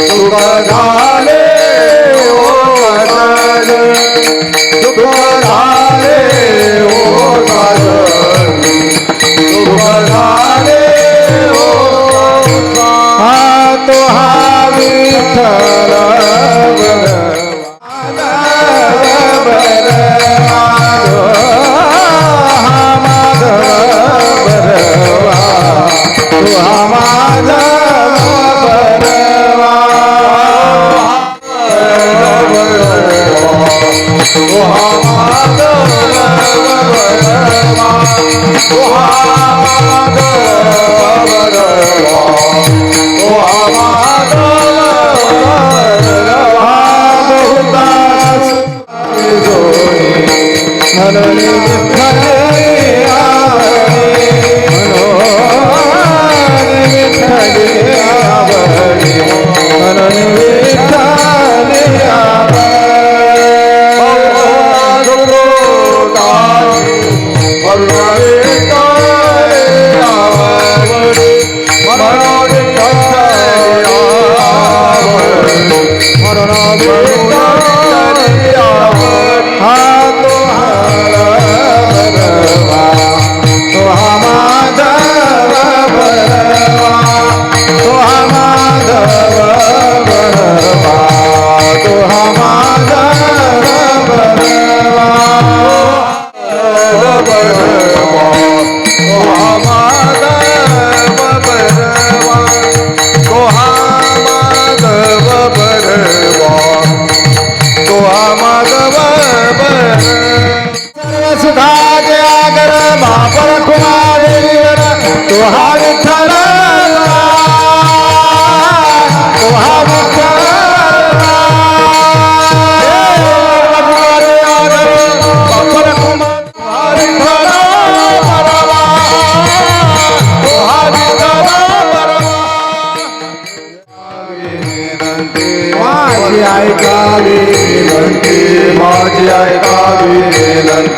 सुख झाले ओ साजन सुख झाले ओ साजन सुख झाले ओ हा तो हा विठ्ठल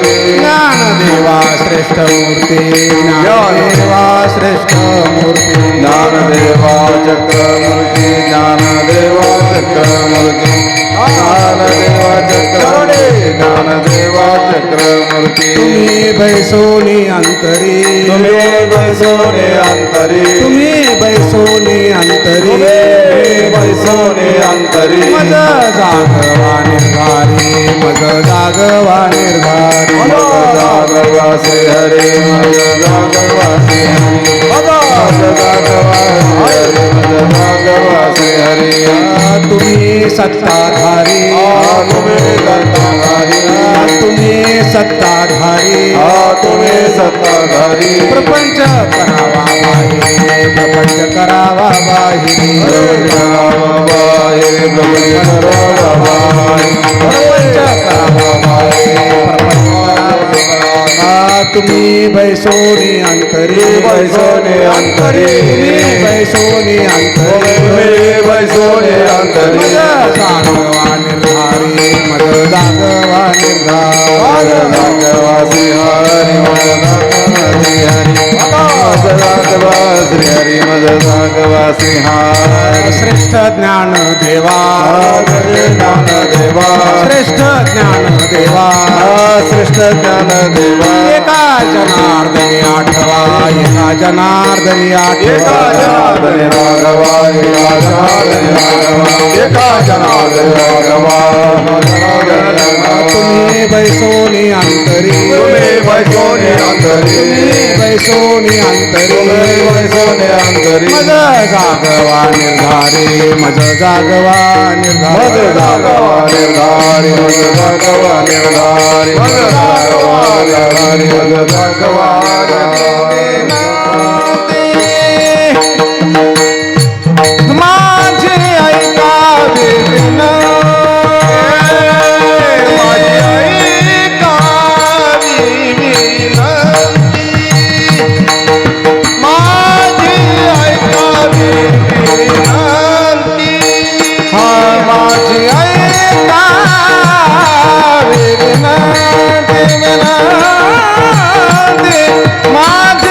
ज्ञानदेवा श्रेष्ठ मूर्ती ज्ञानदेवा श्रेष्ठ मूर्ती ज्ञानदेवा चक्रमूर्ती ज्ञानदेवा चक्रमूर्ती ज्ञानदेवा चक्रमूर्ती ज्ञानदेवा चक्रमूर्ती तुम्ही बैसोनी अंतरी तुम्ही बैसोने अंतरी तुम्ही बैसोनी अंतरी बैसोने अंतरी मज जागवा निर्धारी मज जागवा निर्धारी जागवा श्री हरी मज जागवा श्री हरी मज जागवा श्री हरी तुम्ही सत्ताधारी तुम्ही सत्ताधारी तुम्ही सत्ताधारी तुम्ही सत्ताधारी प्रपंच करावा बाहेर प्रपंच करावा बाहेर करावा बाहेर प्रपंच करावा प्रपंच करावा बाहेर तुम्ही बैसोनी अंतरी बैसोने अंतरी तुम्ही बैसोनी अंतरी बैसोने अंतरी जागवा निर्धारी मज जागवा निर्धारी जागवा श्री हरी मज जागवा श्री हरी मज जागवा श्री हरी श्रेष्ठ ज्ञान देवा ज्ञान देवा श्रेष्ठ ज्ञान देवा श्रेष्ठ ज्ञान देवा एका जनार्दनी आठवा एका जनार्दनी एका आठवा जनार्दनी राघवा एका जनार्दनी राघवा एका जनार्दनी राघवा तुम्ही बैसोनी अंतरी तुम्ही बैसोने अंतरी तुम्ही बैसोनी अंतरी बैसोने अंतरी मज जागवा निर्धारी मज जागवा मज निर्धारी जागवा निर्धारी मज जागवा निर्धारी मज जागवा निर्धारी मज जागवा माझे ऐकावे माझी ऐकावी विनंती माझी ऐकावी विनंती हा माझी ऐकावे विनंती विनंती माझी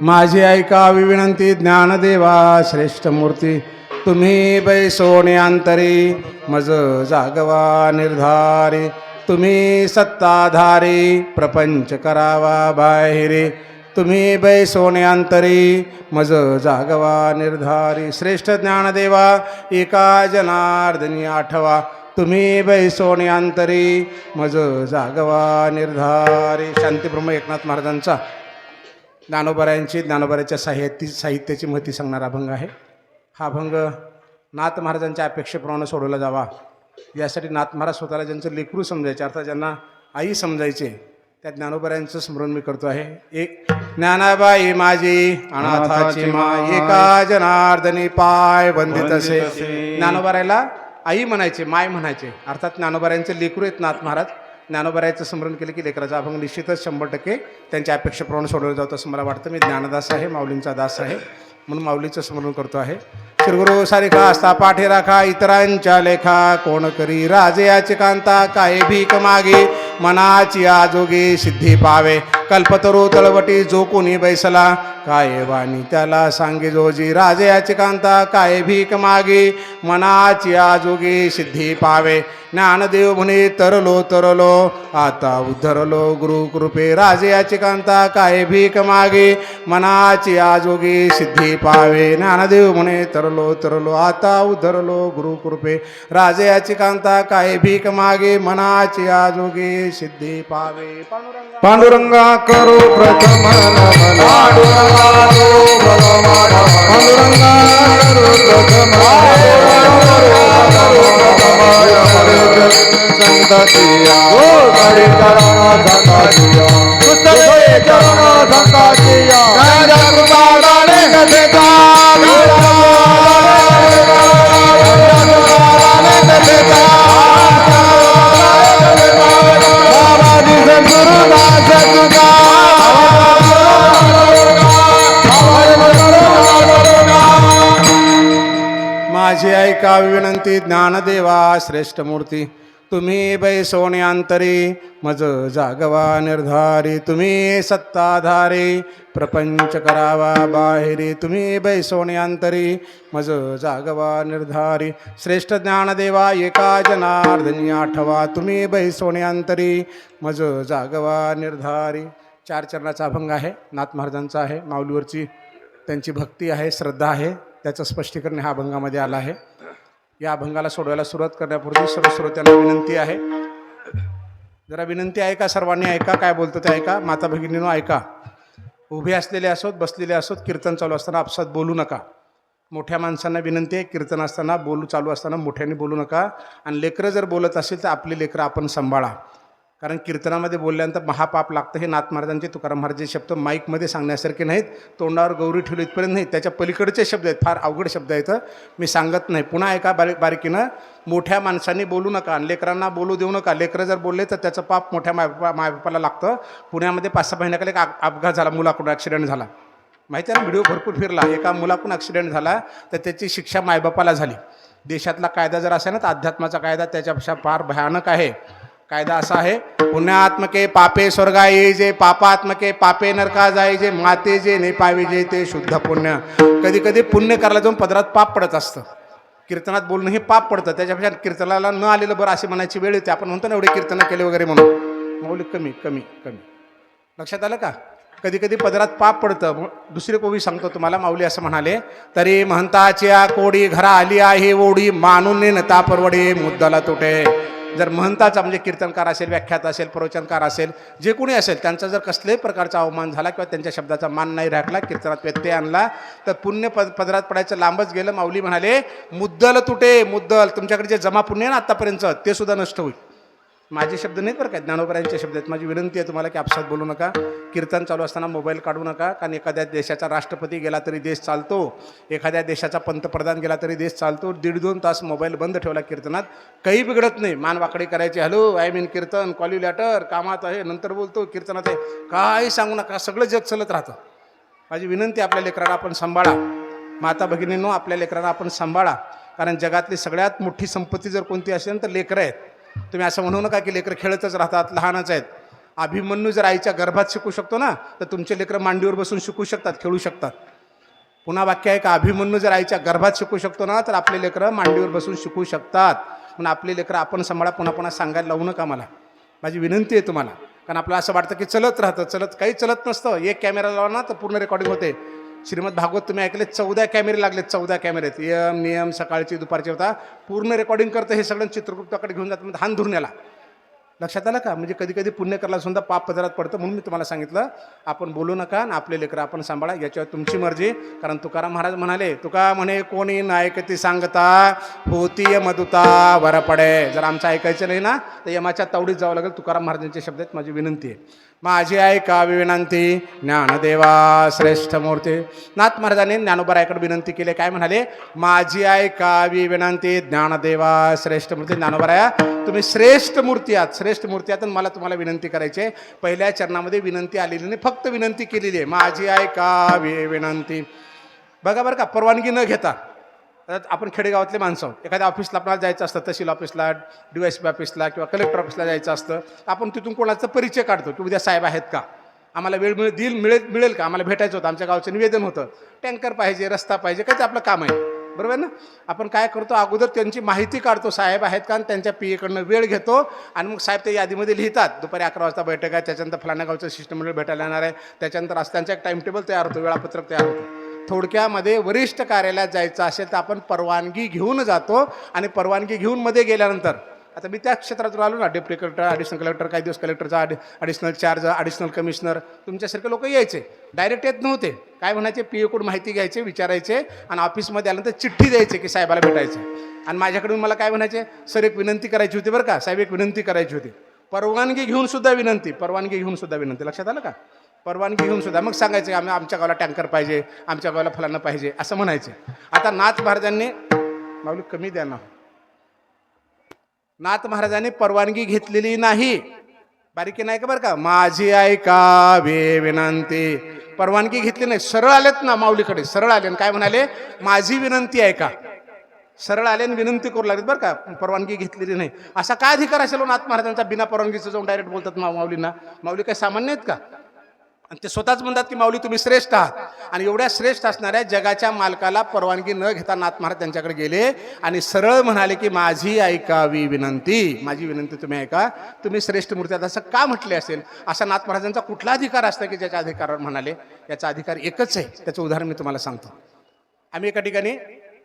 माझी ऐकावी विनंती ज्ञानदेवा श्रेष्ठ मूर्ती तुम्ही बैसोने अंतरी मज जागवा निर्धारी तुम्ही सत्ताधारी प्रपंच करावा बाहेरी तुम्ही बैसोने अंतरी मज जागवा निर्धारी श्रेष्ठ ज्ञानदेवा एका जनार्दनी आठवा तुम्ही बैसोने अंतरी मज जागवा निर्धारी. शांतीब्रह्म एकनाथ महाराजांचा ज्ञानोबरायांची ज्ञानोबराच्या साहित्याची महती सांगणारा अभंग आहे. हा अभंग नाथ महाराजांच्या अपेक्षेप्रमाणे सोडवला जावा यासाठी नाथ महाराज स्वतःला ज्यांचं लेकरू समजायचे अर्थात ज्यांना आई समजायचे त्या ज्ञानोबरायांचं स्मरण मी करतो आहे. एक ज्ञानाबाई माझी अनाथाची माय एका जनार्दनी पाय वंदित असे. ज्ञानोबरायला आई म्हणायचे माय म्हणायचे अर्थात ज्ञानोबरायांचे लेकरू आहेत नाथ महाराज. ज्ञानोबरायचं स्मरण केलं की लेकराचा अभंग निश्चितच 100% त्यांच्या अपेक्षेप्रमाणे सोडवलं जातं असं मला वाटतं. मी ज्ञानदास आहे माऊलींचा दास आहे म्हणून माऊलीचं स्मरण करतो आहे. श्रीगुरु सारिखा असता पाठे राखा इतरांच्या लेखा कोण करी राजे याचे कांता काय भीक मागे मनाची आजोगी सिद्धी पावे कल्पतरू तळवटी जो कोणी बैसला काय वाणी त्याला सांगे जोजी राजे याचे कांता काय भीक मागे मनाची आजोगी सिद्धी पावे ज्ञानदेव म्हणे तरलो तरलो आता उद्धरलो गुरु कृपे राजे याचे कांता काय भीक मागे मनाची आजोगी सिद्धी पावे ज्ञानदेव म्हणे तरलो तरलो आता उद्धरलो गुरु कृपे राजे याची कांता काय भीक मागे मनाची आजोगी सिद्धी पावे. पांडुरंगा करो प्रथम नमन पांडुरंगा करो प्रथम संततिया ओ हरे चरण संततिया पुस्तके चरण संततिया गाजा कुमाराने कथे का माझी ऐकावी विनंती ज्ञानदेवा श्रेष्ठ मूर्ती तुम्ही बैसोने अंतरी मज जागवा निर्धारी तुम्ही सत्ताधारी प्रपंच करावा बाहेरी तुम्ही बैसोने अंतरी मज जागवा निर्धारी श्रेष्ठ ज्ञानदेवा एका जनार्दनी आठवा तुम्ही बैसोने अंतरी मज जागवा निर्धारी. 4 चरणाचा अभंग आहे नाथ महाराजांचा आहे माऊलीवरची त्यांची भक्ती आहे श्रद्धा आहे त्याचं स्पष्टीकरण ह्या अभंगामध्ये आलं आहे. या अभंगाला सोडवायला सुरुवात करण्यापूर्वी सर्व श्रोत्यांना विनंती आहे जरा विनंती आहे का सर्वांनी ऐका, काय बोलतो ते ऐका. माता भगिनींनो ऐका. उभे असलेले असोत, बसलेले असोत, कीर्तन चालू असताना आपसात बोलू नका. मोठ्या माणसांना विनंती आहे, कीर्तन असताना चालू असताना मोठ्याने बोलू नका. आणि लेकरं जर बोलत असेल तर आपली लेकरं आपण सांभाळा. कारण कीर्तनामध्ये बोलल्यानंतर महापाप लागतं. हे नाथ महाराजांचे, तुकाराम महाराजांचे शब्द माईकमध्ये सांगण्यासारखे नाहीत. तोंडावर गौरी ठेवली इथपर्यंत नाही, त्याच्या पलीकडचे शब्द आहेत, फार अवघड शब्द आहेत, मी सांगत नाही. पुन्हा ऐका बारीकीनं. मोठ्या माणसांनी बोलू नका आणि लेकरांना बोलू देऊ नका. लेकरं जर बोलले तर त्याचं पाप मोठ्या मायबापाला लागतं. पुण्यामध्ये 5-6 महिन्याखाली एक अपघात झाला, मुलाकडून ॲक्सिडेंट झाला, माहिती आहे ना, व्हिडिओ भरपूर फिरला. एका मुलाकडून ॲक्सिडेंट झाला तर त्याची शिक्षा मायबापाला झाली. देशातला कायदा जर असेल ना तर अध्यात्माचा कायदा त्याच्यापेक्षा फार भयानक आहे. कायदा असा आहे, पुण्यात्मके पापे स्वर्गा येईजे, पापात्मके पापे नरका जाईजे, माते जे ने पाविजे ते शुद्ध पुण्य. कधी कधी पुण्य करायला जाऊन पदरात पाप पडत असतं. कीर्तनात बोलणं हे पाप पडतं. त्याच्यापेक्षा कीर्तनाला न आलेलं बरं असे म्हणायची वेळ येते. आपण म्हणतो ना एवढे कीर्तनं केले वगैरे म्हणून, मौलिक कमी कमी कमी. लक्षात आलं का? कधी कधी पदरात पाप पडतं. दुसरे कोवी सांगतो तुम्हाला. माऊली असं म्हणाले, तरी महंताच्या कोडी घरा आली आहे ओढी, मानून नता परवडे मुद्दाला तुटे. जर महंताचा म्हणजे कीर्तनकार असेल, व्याख्याता असेल, प्रवचनकार असेल, जे कोणी असेल, त्यांचा जर कसल्याही प्रकारचा अवमान झाला किंवा त्यांच्या शब्दाचा मान नाही राखला, कीर्तनात व्यत्यय आणला तर पुण्य पदरात पडायचं लांबच गेलं. माऊली म्हणाले, मुद्दल तुटे. मुद्दल तुमच्याकडे जे जमा पुण्य आहे ना आत्तापर्यंतचं, ते सुद्धा नष्ट होईल. माझे शब्द नाहीत बरं काय, ज्ञानोबरायांचे शब्द आहेत. माझी विनंती आहे तुम्हाला की आपसात बोलू नका. कीर्तन चालू असताना मोबाईल काढू नका. कारण एखाद्या देशाचा राष्ट्रपती गेला तरी देश चालतो, एखाद्या देशाचा पंतप्रधान गेला तरी देश चालतो. 1.5-2 तास मोबाईल बंद ठेवला कीर्तनात, काही बिघडत नाही. मान वाकडी करायची, hello I mean Kirtan, call you later, कामात आहे, नंतर बोलतो, कीर्तनात आहे, काही सांगू नका. सगळं जग चालत राहतं. माझी विनंती, आपल्या लेकरांना आपण सांभाळा. माता भगिनींनो, आपल्या लेकरांना आपण सांभाळा. कारण जगातली सगळ्यात मोठी संपत्ती जर कोणती असेल तर लेकरं आहेत. तुम्ही असं म्हणू नका की लेकरं खेळतच राहतात, लहानच आहेत. अभिमन्यू जर आईच्या गर्भात शिकू शकतो ना, तर तुमचे लेकरं मांडीवर बसून शिकू शकतात, खेळू शकतात. पुन्हा वाक्य आहे का, अभिमन्यू जर आईच्या गर्भात शिकू शकतो ना, तर आपले लेकरं मांडीवर बसून शिकू शकतात. म्हणून आपले लेकरं आपण सांभाळा. पुन्हा पुन्हा सांगायला लावू नका मला. माझी विनंती आहे तुम्हाला. कारण आपल्याला असं वाटतं की चलत राहतं, काही चलत नसतं. एक कॅमेरा लावा ना तर पूर्ण रेकॉर्डिंग होते. श्रीमद भागवत तुम्ही ऐकले, 14 कॅमेरे लागलेत, 14 कॅमेरे आहेत. यम नियम सकाळची दुपारची होता, पूर्ण रेकॉर्डिंग करतं. हे सगळं चित्रगुप्ताकडे घेऊन जातं, हान धुरण्याला. लक्षात आलं का? म्हणजे कधी कधी पुण्य करायला सुद्धा पाप पदरात पडतं. म्हणून मी तुम्हाला सांगितलं, आपण बोलू नका आणि आपले लेकरं आपण सांभाळा. याच्यावर तुमची मर्जी. कारण तुकाराम महाराज म्हणाले, तुका म्हणे कोणी नायकती सांगता, होती मधुता वर पडे. जर आमचं ऐकायचं नाही ना तर यमाच्या तावडीत जावं लागेल. तुकाराम महाराजांचे शब्द आहेत. माझी विनंती आहे, माझी ऐकावी विनंती. ज्ञानदेवा श्रेष्ठ मूर्ती. नाथ महाराजांनी ज्ञानोबरायाकडे विनंती केली. काय म्हणाले? माझी ऐकावी विनंती. ज्ञानदेवा श्रेष्ठ मूर्ती. ज्ञानोबराया, तुम्ही श्रेष्ठ मूर्ती आहात, श्रेष्ठ मूर्ती आहात. मला तुम्हाला विनंती करायची आहे. पहिल्या चरणामध्ये विनंती आलेली नाही, फक्त विनंती केलेली आहे. माझी ऐकावी विनंती. बघा बरं का, परवानगी न घेता. आपण खेडेगावातले माणसं आहोत. एखाद्या ऑफिसला आपल्याला जायचं असतं, तहसील ऑफिसला, DYSP ऑफिसला किंवा कलेक्टर ऑफिसला जायचं असतं. आपण तिथून कोणाचा परिचय काढतो की उद्या साहेब आहेत का, आम्हाला वेळ मिळेल का, आम्हाला भेटायचं होतं, आमच्या गावचं निवेदन होतं, टँकर पाहिजे, रस्ता पाहिजे, काय ते आपलं काम आहे, बरोबर ना. आपण काय करतो, अगोदर त्यांची माहिती काढतो, साहेब आहेत का, आणि त्यांच्या PA कडनं वेळ घेतो. आणि मग साहेब त्या यादीमध्ये लिहितात, दुपारी 11 वाजता बैठक आहे, त्याच्यानंतर फलाण्या गावचं शिष्टमंडळ भेटायला येणार आहे, त्याच्यानंतर त्यांचा एक टाइम टेबल तयार होतो, वेळापत्रक तयार होतं. थोडक्यामध्ये वरिष्ठ कार्यालयात जायचं असेल तर आपण परवानगी घेऊन जातो. आणि परवानगी घेऊन मध्ये गेल्यानंतर, आता मी त्या क्षेत्रातून आलो ना, डेप्युटी कलेक्टर, ॲडिशनल कलेक्टर, काही दिवस कलेक्टरचा ॲडिशनल चार्ज, ॲडिशनल कमिशनर, तुमच्यासारखे लोक यायचे, डायरेक्ट येत नव्हते. काय म्हणायचे, PA कडून माहिती घ्यायचे, विचारायचे, आणि ऑफिसमध्ये आल्यानंतर चिठ्ठी द्यायचे की साहेबाला भेटायचं. आणि माझ्याकडून मला काय म्हणायचे, सर एक विनंती करायची होती बरं का, साहेब एक विनंती करायची होती. परवानगी घेऊन सुद्धा विनंती, परवानगी घेऊन सुद्धा विनंती. लक्षात आलं का? परवानगी घेऊन सुद्धा. मग सांगायचे आमच्या गावाला टँकर पाहिजे, आमच्या गावाला फलानं पाहिजे, असं म्हणायचे. आता नाथ महाराजांनी, माऊली कमी द्या ना, नाथ महाराजांनी परवानगी घेतलेली नाही, बारीकी नाही का बरं का. माझी ऐकावी विनंती. परवानगी घेतली नाही, सरळ आलेत ना माऊलीकडे, सरळ आले. काय म्हणाले, माझी विनंती ऐका. सरळ आले आणि विनंती करू लागले बरं का, परवानगी घेतलेली नाही. असा काय अधिकार असेल नाथ महाराजांचा, बिना परवानगीचं जाऊन डायरेक्ट बोलतात माऊलींना. माऊली काय सामान्य आहेत का? आणि ते स्वतःच म्हणतात की माऊली तुम्ही श्रेष्ठ आहात. आणि एवढ्या श्रेष्ठ असणाऱ्या जगाच्या मालकाला परवानगी न घेता नाथ महाराज त्यांच्याकडे गेले आणि सरळ म्हणाले की माझी ऐकावी विनंती, माझी विनंती तुम्ही ऐका, तुम्ही श्रेष्ठ मूर्ती आहात. असं का म्हटले असेल? असा नाथ महाराजांचा कुठला अधिकार असतं की ज्याच्या अधिकारावर म्हणाले? याचा अधिकार एकच आहे. त्याचं उदाहरण मी तुम्हाला सांगतो. आम्ही एका ठिकाणी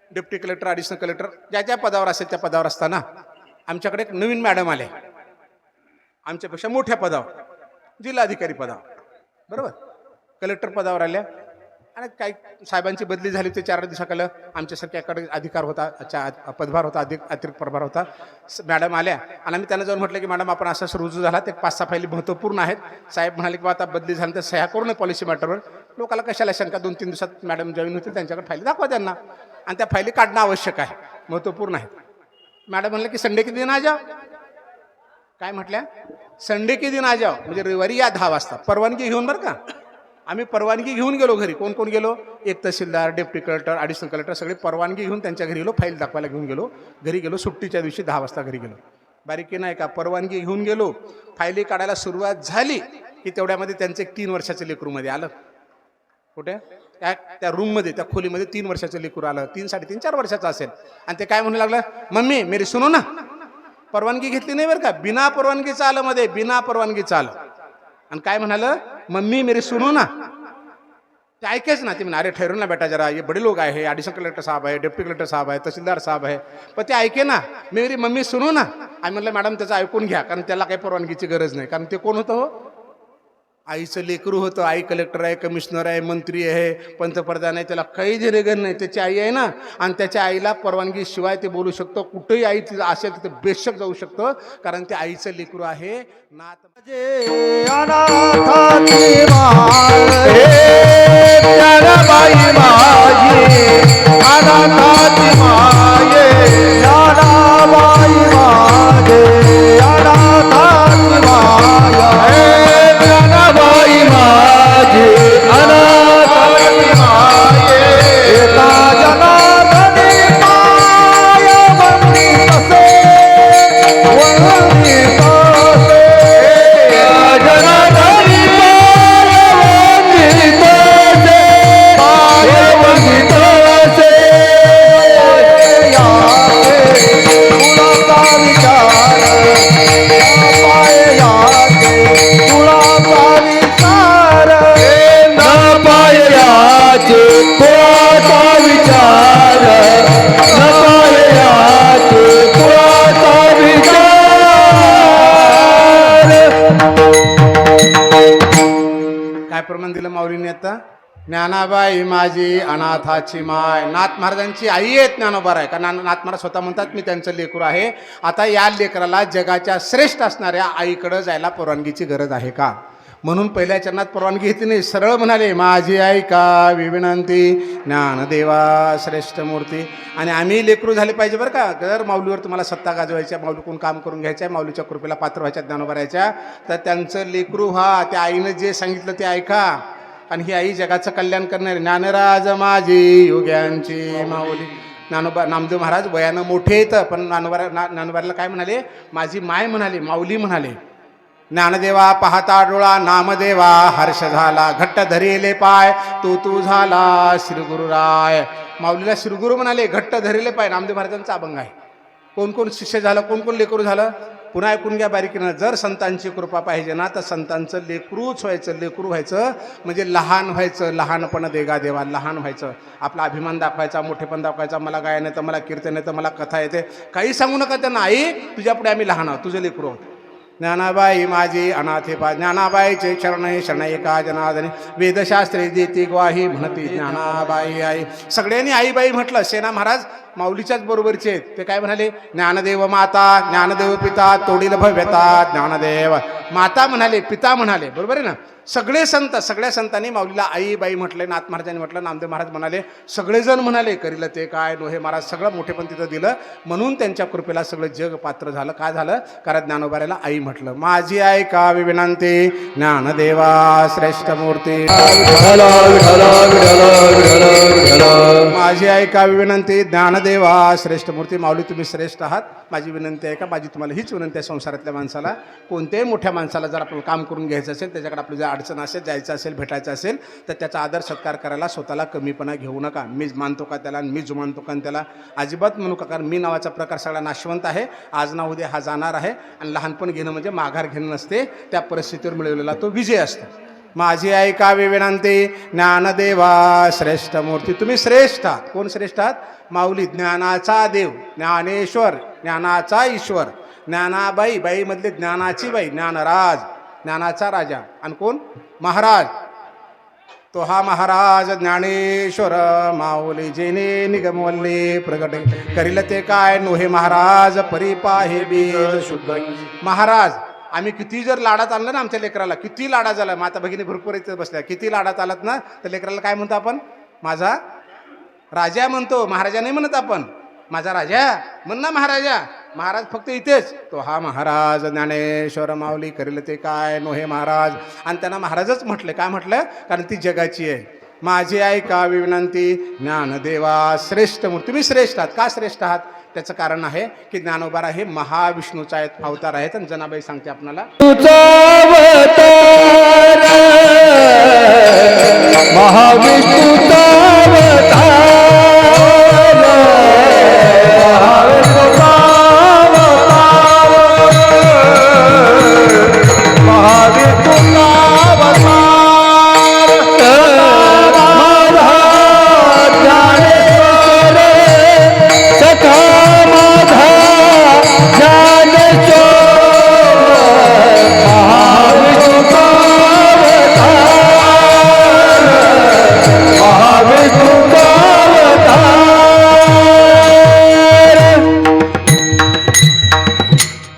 डेप्युटी कलेक्टर, ॲडिशनल कलेक्टर, ज्या ज्या पदावर असेल त्या पदावर असताना आमच्याकडे एक नवीन मॅडम आले. आमच्यापेक्षा मोठ्या पदावर, जिल्हाधिकारी पदावर, बरोबर, कलेक्टर पदावर आल्या. आणि काही साहेबांची बदली झाली ते 4 दिवसाकडे आमच्यासारख्याकडे अधिकार होता, पदभार होता, अतिरिक्त प्रभार होता. मॅडम आल्या आणि आम्ही त्यांना जाऊन म्हटलं की मॅडम आपण असं रुजू झाला, ते 5-6 फायली महत्त्वपूर्ण आहेत. साहेब म्हणाले की आता बदली झाली तर सह्या करू नये पॉलिसी मॅटरवर. लोकाला कशाला शंका, 2-3 दिवसात मॅडम जॉईन होतील, त्यांच्याकडे फायली दाखवा त्यांना, आणि त्या फायली काढणं आवश्यक आहे, महत्त्वपूर्ण आहे. मॅडम म्हणलं की संडे के दिन आ जाओ. काय म्हटल्या? संडे के दिन आ जाओ, म्हणजे रविवारी या 10 वाजता, परवानगी घेऊन. बरं का, आम्ही परवानगी घेऊन गेलो घरी. कोण कोण गेलो? एक तहसीलदार, डेप्टी कलेक्टर, ॲडिशनल कलेक्टर, सगळे परवानगी घेऊन त्यांच्या घरी गेलो, फाईल दाखवायला घेऊन गेलो. घरी गेलो, सुट्टीच्या दिवशी 10 वाजता घरी गेलो. बारीकी नाही का, परवानगी घेऊन गेलो, फायली काढायला सुरुवात झाली की तेवढ्यामध्ये त्यांचं एक 3 वर्षाचं लेकरूमध्ये आलं. कुठे? त्या रूममध्ये, त्या खोलीमध्ये 3 वर्षाचं लेकरू आलं. 3-3.5-4 वर्षाचं असेल. आणि ते काय म्हणू लागलं, मम्मी मेरी सुनो ना. परवानगी घेतली नाही बरं का, बिना परवानगीचं आलं मध्ये, बिना परवानगीचं आलं. आणि काय म्हणालं, मम्मी मेरी सुनो ना. ते ऐकेच ना. ते म्हणा, अरे ठहरो ना बेटा जरा, ये बड़े लोग आहे, ॲडिशनल कलेक्टर साहब आहे, डेप्टी कलेक्टर साहब आहे, तहसीलदार साहब आहे. पण ते ऐके ना, मेरी मम्मी सुनो ना. आम्ही म्हटलं मॅडम त्याचं ऐकून घ्या, कारण त्याला काही परवानगीची गरज नाही. कारण ते कोण होतं? हो, आईचं लेकरू होतं. आई कलेक्टर आहे, कमिशनर आहे, मंत्री आहे, पंतप्रधान आहे, त्याला काही देणेघर नाही. त्याची आई आहे ना, आणि त्याच्या आईला परवानगी शिवाय ते बोलू शकतो. कुठेही आई तिथं असेल तिथं बेशक जाऊ शकतं, कारण ते आईचं लेकरू आहे. नात अनाथाची माय ज्ञानाबाई माझी, अनाथाची माय ज्ञानाबाई माझे, अनाथाची माय ज्ञानाबाई माझी, अनाथाची माय एका जनार्दनी माय वंदित से, वंदित से जनार्दनी माय वंदित से, तुळाचा विचार पाय याचे, तुळाचा विचार ना पाय याचे, तुळाचा विचार ना पाय याचे, तुळाचा विचार. काय प्रमाण दिलं माऊलीने आता? ज्ञानाबाई माझी अनाथाची माय. नाथ महाराजांची आई आहेत ज्ञानोबा आहे, कारण नाथ महाराज स्वतः म्हणतात मी त्यांचं लेकरू आहे. आता या लेकराला जगाच्या श्रेष्ठ असणाऱ्या आईकडं जायला परवानगीची गरज आहे का? म्हणून पहिल्या चरणात परवानगी घेतली नाही, सरळ म्हणाले माझी आई का विनंती, ज्ञानदेवा श्रेष्ठ मूर्ती. आणि आम्ही लेकरू झाले पाहिजे बरं का. जर माऊलीवर तुम्हाला सत्ता गाजवायच्या, माऊलीकडून काम करून घ्यायच्या, माऊलीच्या कृपेला पात्र व्हायच्या, ज्ञानोबा राहायच्या, तर त्यांचं लेकरू व्हा. त्या आईनं जे सांगितलं ते ऐका. आणि ही आई जगाचं कल्याण करणारी. ज्ञानराज माझी योग्यांची माऊली. नामदेव महाराज वयानं मोठे येतं, पण ज्ञानोबाला काय म्हणाले? माझी माय म्हणाले, माऊली म्हणाले. ज्ञानदेवा पाहता डोळा, नामदेवा हर्ष झाला, घट्ट धरिले पाय, तू झाला श्रीगुरुराय. माऊलीला श्रीगुरु म्हणाले, घट्ट धरिले पाय. नामदेव महाराजांचा अभंग आहे. कोण कोण शिष्य झालं, कोण कोण लेकरू झालं? पुन्हा ऐकून घ्या बारीकीनं. जर संतांची कृपा पाहिजे ना, तर संतांचं लेकरूच व्हायचं. लेकरू व्हायचं म्हणजे लहान व्हायचं. लहानपण देगा देवा, लहान व्हायचं. आपला अभिमान दाखवायचा, मोठेपण दाखवायचा. मला गायन येतं, मला कीर्तन येतं, मला कथा येते. काही सांगू नका त्यांना, आई तुझ्यापुढे आम्ही लहान आहोत, तुझं लेकरू आहोत. ज्ञानाबाई माझी अनाथे पा. ज्ञानाबाईचे शरण शरण एका जनार्दनी, वेदशास्त्रे देती ग्वाही म्हणती ज्ञानाबाई आई. सगळ्यांनी आईबाई म्हटलं. सेना महाराज माऊलीच्याच बरोबरचे आहेत. ते काय म्हणाले? ज्ञानदेव माता, ज्ञानदेव पिता, तोडील भव्यता, ज्ञानदेव माता म्हणाले, पिता म्हणाले. बरोबर आहे ना? सगळे संत, सगळ्या संतांनी माऊलीला आई बाई म्हटले. नाथ महाराजांनी म्हटलं, नामदेव महाराज म्हणाले, सगळेजण म्हणाले करील ते काय नोहे महाराज. सगळं मोठेपण तिथं दिलं. म्हणून त्यांच्या कृपेला सगळं जग पात्र झालं. काय झालं? कारण ज्ञानोबाऱ्याला आई म्हटलं. माझी आई का विनंती, ज्ञानदेवा श्रेष्ठ मूर्ती. माझी आई का विनंती, ज्ञानदेवा श्रेष्ठ मूर्ती. माऊली तुम्ही श्रेष्ठ आहात. माझी विनंती आहे का? माझी तुम्हाला हीच विनंती आहे. संसारातल्या माणसाला, कोणत्याही मोठ्या माणसाला जर आपलं काम करून घ्यायचं असेल, त्याच्याकडे आपलं जर अडचण असेल, जायचं असेल, भेटायचं असेल, तर त्याचा आदर सत्कार करायला स्वतःला कमीपणा घेऊ नका. मीच मानतो का त्याला, मीच मानतो का त्याला, अजिबात म्हणू का. कारण मी नावाचा प्रकार सगळा नाशवंत आहे. आज ना उद्या हा जाणार आहे. आणि लहानपण घेणं म्हणजे माघार घेणं नसते. त्या परिस्थितीवर मिळवलेला तो विजय असतो. माझी आई का विनंती, ज्ञानदेवा श्रेष्ठ मूर्ती. तुम्ही श्रेष्ठ आहात. कोण श्रेष्ठ आहात? माऊली. ज्ञानाचा देव, ज्ञानेश्वर, ज्ञानाचा ईश्वर, ज्ञानाबाई, बाईमधले ज्ञानाची बाई, ज्ञानराज, ज्ञानाचा राजा. आणि कोण? महाराज. तो हा महाराज ज्ञानेश्वर माऊली जेने निगमवल्ले प्रगट करील ते काय नोहे महाराज परिपाहे बीज शुद्ध. महाराज आम्ही किती जर लाडात आणलं ना आमच्या लेकराला, किती लाडा झाला, माता भगिनी भरपूर इथे बसल्या, किती लाडात आलात ना तर लेकराला काय म्हणतो आपण? माझा राजा म्हणतो, महाराजा नाही म्हणत आपण. माझा राजा म्हण ना महाराजा. महाराज फक्त इथेच. तो हा महाराज ज्ञानेश्वर माऊली करेल ते काय नोहे महाराज. आणि त्यांना महाराजच म्हटलं. काय म्हटलं? कारण ती जगाची आहे. माझी ऐकावी विनंती ज्ञानदेवा श्रेष्ठ मूर्ती. तुम्ही श्रेष्ठ आहात. का श्रेष्ठ आहात? त्याचं कारण आहे की ज्ञानोबा हे महाविष्णूचा अवतार आहेत. आणि जनाबाई सांगते आपणाला, महाविष्णूचा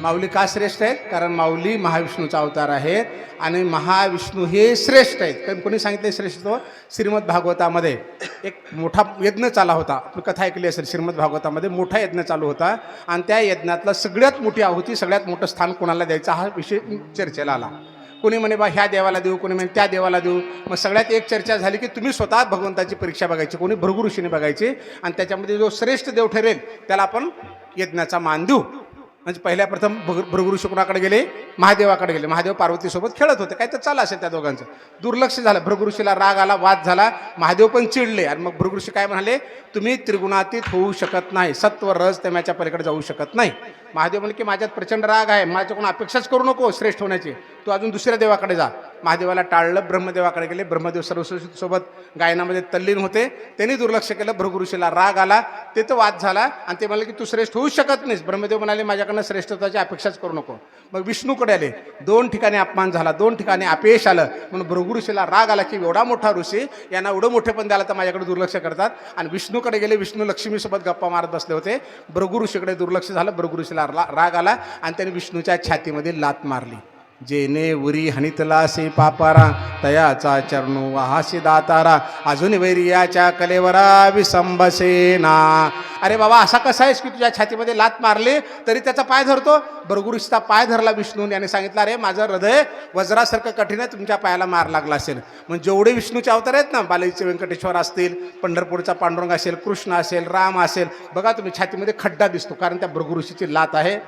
माऊली का श्रेष्ठ आहेत? कारण माऊली महाविष्णूचा अवतार आहेत आणि महाविष्णू हे श्रेष्ठ आहेत. कारण कोणी सांगितले श्रेष्ठ? तो श्रीमद भागवतामध्ये एक मोठा यज्ञ चालला होता. तुम्ही कथा ऐकली असेल. श्रीमद भागवतामध्ये मोठा यज्ञ चालू होता आणि त्या यज्ञातला सगळ्यात मोठी आहुती, सगळ्यात मोठं स्थान कोणाला द्यायचा हा विषय चर्चेला आला. कोणी म्हणे बा ह्या देवाला देऊ, कोणी म्हणे त्या देवाला देऊ. मग सगळ्यात एक चर्चा झाली की तुम्ही स्वतः भगवंताची परीक्षा बघायची. कोणी भृगु ऋषीने बघायची आणि त्याच्यामध्ये जो श्रेष्ठ देव ठरेल त्याला आपण यज्ञाचा मान देऊ. म्हणजे पहिल्या प्रथम भृगु ऋषी कोणाकडे गेले? महादेवाकडे गेले. महादेव पार्वतीसोबत खेळत होते. काय तर चाललं असेल त्या दोघांचं. दुर्लक्ष झालं. भृगु ऋषीला राग आला, वाद झाला. महादेव पण चिडले आणि मग भृगु ऋषी काय म्हणाले? तुम्ही त्रिगुणातीत होऊ शकत नाही, सत्व रज तम्याच्या पलीकडे जाऊ शकत नाही. महादेव म्हणले की माझ्यात प्रचंड राग आहे, माझ्याकडून अपेक्षाच करू नको श्रेष्ठ होण्याची, तू अजून दुसऱ्या देवाकडे जा. महादेवाला टाळलं. ब्रह्मदेवाकडे गेले. ब्रह्मदेव सरस्वतीसोबत गायनामध्ये तल्लीन होते. त्यांनी दुर्लक्ष केलं. भृगु ऋषीला राग आला. ते तर वाद झाला आणि ते म्हणाले की तू श्रेष्ठ होऊ शकत नाहीस. ब्रह्मदेव म्हणाले माझ्याकडनं श्रेष्ठत्वाची अपेक्षाच करू नको. मग विष्णूकडे आले. 2 ठिकाणी अपमान झाला, 2 ठिकाणी अपयश आलं. म्हणून भृगु ऋषीला राग आला की एवढा मोठा ऋषी, यांना एवढं मोठेपण द्यायला तर माझ्याकडे दुर्लक्ष करतात. आणि विष्णूकडे गेले. विष्णू लक्ष्मीसोबत गप्पा मारत बसले होते. भृगु ऋषीकडे दुर्लक्ष झालं. भृगु ऋषीला राग आला आणि त्यांनी विष्णूच्या छातीमध्ये लात मारली. जेने उरी हणितलासे पापारा तयाचा चरणू वाहासी दातारा अजून वैरियाच्या कलेवरा विसंबसेना. अरे बाबा असा कसा आहेस की तुझ्या छातीमध्ये लात मारली तरी त्याचा पाय धरतो? भृगु ऋषीचा पाय धरला विष्णूने आणि सांगितलं अरे माझं हृदय वज्रासारखं कठीण आहे, तुमच्या पायाला मार लागला असेल. मग जेवढे विष्णूचे अवतार आहेत ना, बालाजीचे व्यंकटेश्वर असतील, पंढरपूरचा पांडुरंग असेल, कृष्ण असेल, राम असेल, बघा तुम्ही छातीमध्ये खड्डा दिसतो कारण त्या भृगु ऋषीची लात आहे.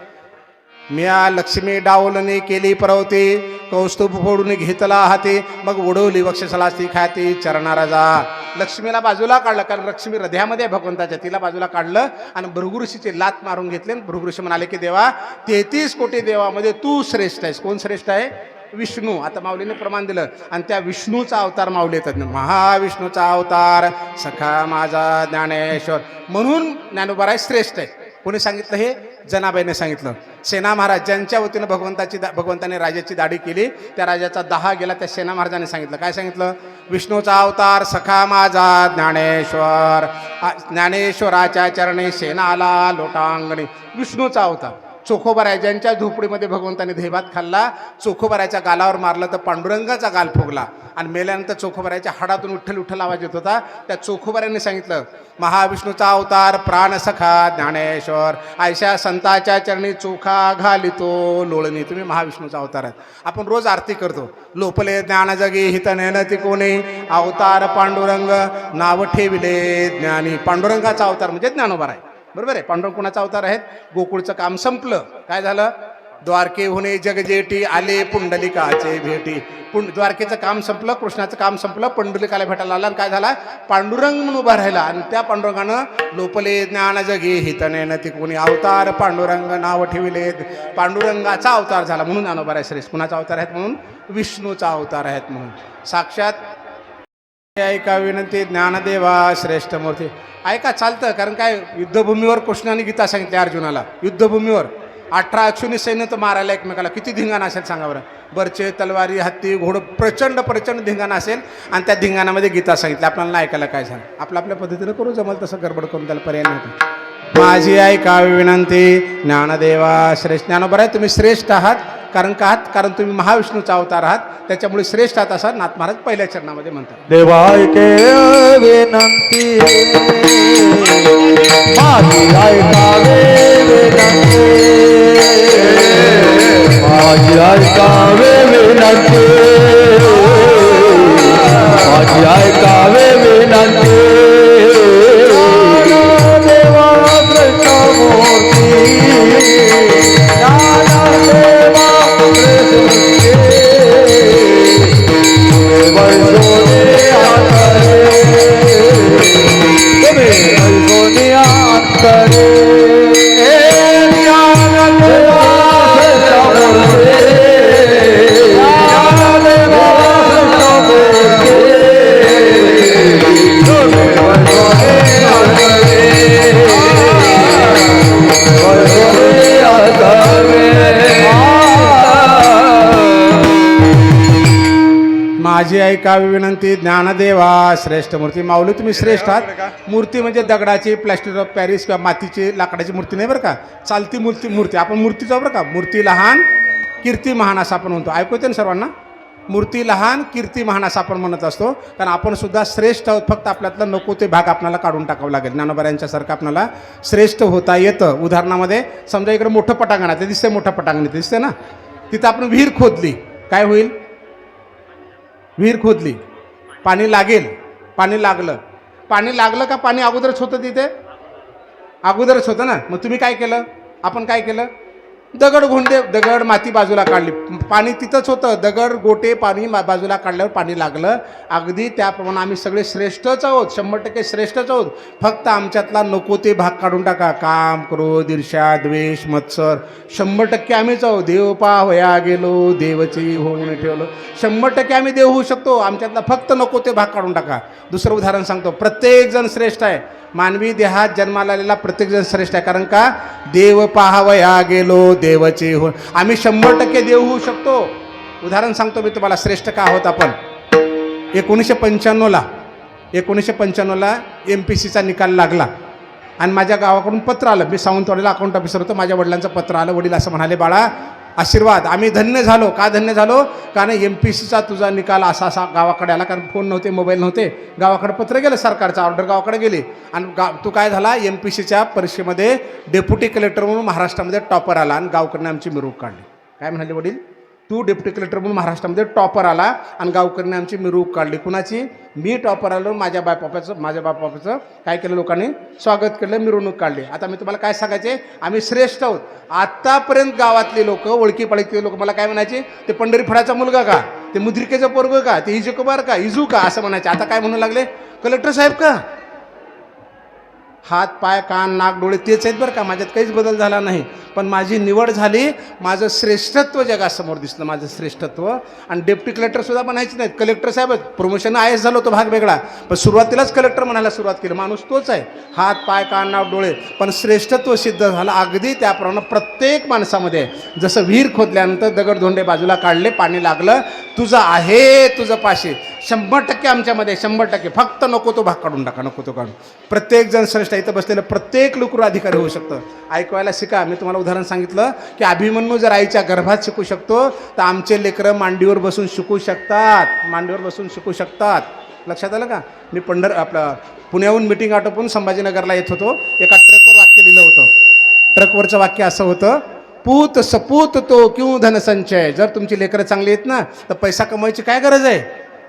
म्या लक्ष्मी डावलने केली परवते कौस्तुभ फोडून घेतला हाती मग उडवली वक्षस्थलास्ती ख्याती चरणारा जा. लक्ष्मीला बाजूला काढलं कारण लक्ष्मी हृदयामध्ये भगवंताच्या, तिला बाजूला काढलं आणि भृगु ऋषीची लात मारून घेतले. भृगु ऋषी म्हणाले की देवा 33 कोटी देवामध्ये तू श्रेष्ठ आहेस. कोण श्रेष्ठ आहे? विष्णू. आता माऊलीने प्रमाण दिलं आणि त्या विष्णूचा अवतार माऊली येतात. महाविष्णूचा अवतार सखा माझा ज्ञानेश्वर म्हणून ज्ञानोबा श्रेष्ठ आहे. कोणी सांगितलं? हे जनाबाईने सांगितलं. सेना महाराज ज्यांच्या वतीनं भगवंताने राजाची दाढी केली त्या राजाचा 10 गेला. त्या सेना महाराजांनी सांगितलं. काय सांगितलं? विष्णूचा अवतार सखा माझा ज्ञानेश्वर, ज्ञानेश्वराच्या चरणी सेना आला लोटांगणी. विष्णूचा अवतार. चोखोबराय ज्यांच्या झोपडीमध्ये भगवंताने दहीभात खाल्ला, चोखोबरायच्या गालावर मारलं तर पांडुरंगाचा गाल फुगला आणि मेल्यानंतर चोखोबरायच्या हाडातून विठ्ठल विठ्ठल आवाज येत होता. त्या चोखोबरायांनी सांगितलं महाविष्णूचा अवतार प्राण सखा ज्ञानेश्वर आयशा संताच्या चरणी चोखा घालितो लोळणी. तुम्ही महाविष्णूचा अवतार आहेत. आपण रोज आरती करतो. लोपले ज्ञान जगी हित नेनती कोणी अवतार पांडुरंग नाव ठेविले ज्ञानी. पांडुरंगाचा अवतार म्हणजे ज्ञानोबा आहे. बरोबर आहे. पांडुरंग कोणाचा अवतार आहेत? गोकुळचं काम संपलं. काय झालं? द्वारके होणे जगजेटी आले पुंडलिकाचे भेटी. द्वारकेचं काम संपलं, कृष्णाचं काम संपलं, पुंडलिकाला भेटायला आला आणि काय झाला? पांडुरंग म्हणून उभा राहिला आणि त्या पांडुरंगानं लोपले ज्ञान जगे हितने न ती कोणी अवतार पांडुरंग नाव ठेविले. पांडुरंगाचा अवतार झाला म्हणून ज्ञानोबा आहे श्रेष्ठ. कुणाचा अवतार आहेत? म्हणून विष्णूचा अवतार आहेत म्हणून. साक्षात ऐका विनंती ज्ञानदेवा श्रेष्ठ मूर्ती. ऐका चालतं कारण काय युद्धभूमीवर कृष्णाने गीता सांगितली अर्जुनाला. युद्धभूमीवर 18 अक्षुनी सैन्य तर मारायला एकमेकाला किती धिंगाणा असेल सांगा बरं. बरचे, तलवारी, हत्ती, घोडं, प्रचंड प्रचंड धिंगाणा असेल. आणि त्या धिंगाणामध्ये गीता सांगितलं. आपल्याला ऐकायला काय झालं, आपल्या पद्धतीनं करू, जमल तसं गडबड करून त्याला पर्याय नव्हता. माझी ऐकावी विनंती, ज्ञानदेवा श्रेष्ठ. ज्ञानोबा आहे, तुम्ही श्रेष्ठ आहात. कारण का आहात? कारण तुम्ही महाविष्णूचा अवतार आहात, त्याच्यामुळे श्रेष्ठ आहात असं नाथ महाराज पहिल्या चरणामध्ये म्हणतात. देवायके विनंती, माझी ऐकावे विनंती, माझी ऐकावे विनंती, माझी ऐकावे विनंती. देवा कृष्णमूर्ती, ज्ञानदेवा माझी ऐकावी विनंती, ज्ञानदेवा श्रेष्ठ मूर्ती. माऊली तुम्ही श्रेष्ठ आहात. मूर्ती म्हणजे दगडाची, प्लॅस्टर ऑफ पॅरिस किंवा मातीची, लाकडाची मूर्ती नाही बरं का, चालती मूर्ती. आपण मूर्तीचा बरं का, मूर्ती लहान कीर्ती महान असं आपण म्हणतो. ऐकू येते ना सर्वांना? मूर्ती लहान कीर्ती महान असं आपण म्हणत असतो. कारण आपण सुद्धा श्रेष्ठ आहोत, फक्त आपल्यातला नको ते भाग आपल्याला काढून टाकावं लागेल. ज्ञानोबा यांच्यासारखं आपल्याला श्रेष्ठ होता येतं. उदाहरणामध्ये समजा इकडे मोठं पटांगण आहे, ते दिसतंय, मोठं पटांगण ते दिसतंय ना, तिथं आपण विहीर खोदली, काय होईल? विहीर खोदली, पाणी लागेल. पाणी लागलं का पाणी अगोदरच होतं तिथे? अगोदरच होतं ना. मग तुम्ही काय केलं? आपण काय केलं? दगड माती बाजूला काढली, पाणी तिथंच होतं. दगड गोटे पाणी बाजूला काढल्यावर पाणी लागलं. अगदी त्याप्रमाणे आम्ही सगळे श्रेष्ठच आहोत, 100% श्रेष्ठच आहोत. फक्त आमच्यातला नको ते भाग काढून टाका. काम, क्रोध, ईर्ष्या, द्वेष, मत्सर 100% आम्हीच आहोत. देव पाहया गेलो, देवची होऊन ठेवलं. 100% आम्ही देव होऊ शकतो. आमच्यातला फक्त नको ते भाग काढून टाका. दुसरं उदाहरण सांगतो, प्रत्येकजण श्रेष्ठ आहे. मानवी देहात जन्माला आलेला प्रत्येकजण श्रेष्ठ आहे. कारण का? देव पाहावया गेलो, देवचे हो. आम्ही 100% देव होऊ शकतो. उदाहरण सांगतो मी तुम्हाला, श्रेष्ठ का आहोत आपण. 1995ला MPSCचा निकाल लागला आणि माझ्या गावाकडून पत्र आलं. मी सावंतवाडीला अकाउंट ऑफिसर होतो. माझ्या वडिलांचं पत्र आलं. वडील असं म्हणाले, बाळा आशीर्वाद. आम्ही धन्य झालो. का धन्य झालो? कारण MPSCचा तुझा निकाल असा असा गावाकडे आला. कारण फोन नव्हते, मोबाईल नव्हते. गावाकडे पत्र गेलं, सरकारचं ऑर्डर गावाकडे गेली. आणि तू काय झाला, MPSCच्या परीक्षेमध्ये डेप्युटी कलेक्टर म्हणून महाराष्ट्रामध्ये टॉपर आला. आणि गावकडनं आमची मिरवणूक काढली. काय म्हणाले वडील? तू डेप्युटी कलेक्टर म्हणून महाराष्ट्रामध्ये टॉपर आला आणि गावकऱ्यांनी आमची मिरवणूक काढली. कुणाची? मी टॉपर आलो. माझ्या बापाचं काय केलं, लोकांनी स्वागत केलं, मिरवणूक काढली. आता मी तुम्हाला काय सांगायचे, आम्ही श्रेष्ठ आहोत. आत्तापर्यंत गावातले लोक, ओळखी पाळखीतले लोक मला काय म्हणायचे, ते पंढरी फडाचा मुलगा का, ते मुद्रिकेचं पोरगं का, ते इजुकुबार का, इजू का, असं म्हणायचे. आता काय म्हणू लागले, कलेक्टर साहेब का. हात, पाय, कान, नाक, डोळे तेच आहेत बरं का, माझ्यात काहीच बदल झाला नाही. पण माझी निवड झाली, माझं श्रेष्ठत्व जगासमोर दिसलं, माझं श्रेष्ठत्व. आणि डेप्युटी कलेक्टरसुद्धा म्हणायचे नाहीत, कलेक्टर साहेब. प्रमोशन IAS झालं होतं, भाग वेगळा. पण सुरुवातीलाच कलेक्टर म्हणायला सुरुवात केली. माणूस तोच आहे, हात, पाय, कान, नाक, डोळे. पण श्रेष्ठत्व सिद्ध झालं. अगदी त्याप्रमाणे प्रत्येक माणसामध्ये जसं विहीर खोदल्यानंतर दगडधोंडे बाजूला काढले, पाणी लागलं. तुझं आहे, तुझं पाशी 100% आमच्यामध्ये 100%. फक्त नको तो भाग काढून टाका, नको तो काढून. प्रत्येकजण श्रेष्ठ. इथं बसलेलं प्रत्येक लेकरू अधिकारी होऊ शकतं. ऐकवायला शिका. मी तुम्हाला उदाहरण सांगितलं की अभिमन्यू जर आईच्या गर्भात शिकू शकतो, तर आमचे लेकरं मांडीवर बसून शिकू शकतात. मांडीवर बसून शिकू शकतात. लक्षात आलं का? मी पुण्याहून मिटिंग आटोपून संभाजीनगरला येत होतो. एका ट्रकवर वाक्य लिहिलं होतं. ट्रकवरचं वाक्य असं होतं, पूत सपूत तो क्यों धन संचय. जर तुमची लेकरं चांगली आहेत ना, तर पैसा कमवायची काय गरज आहे.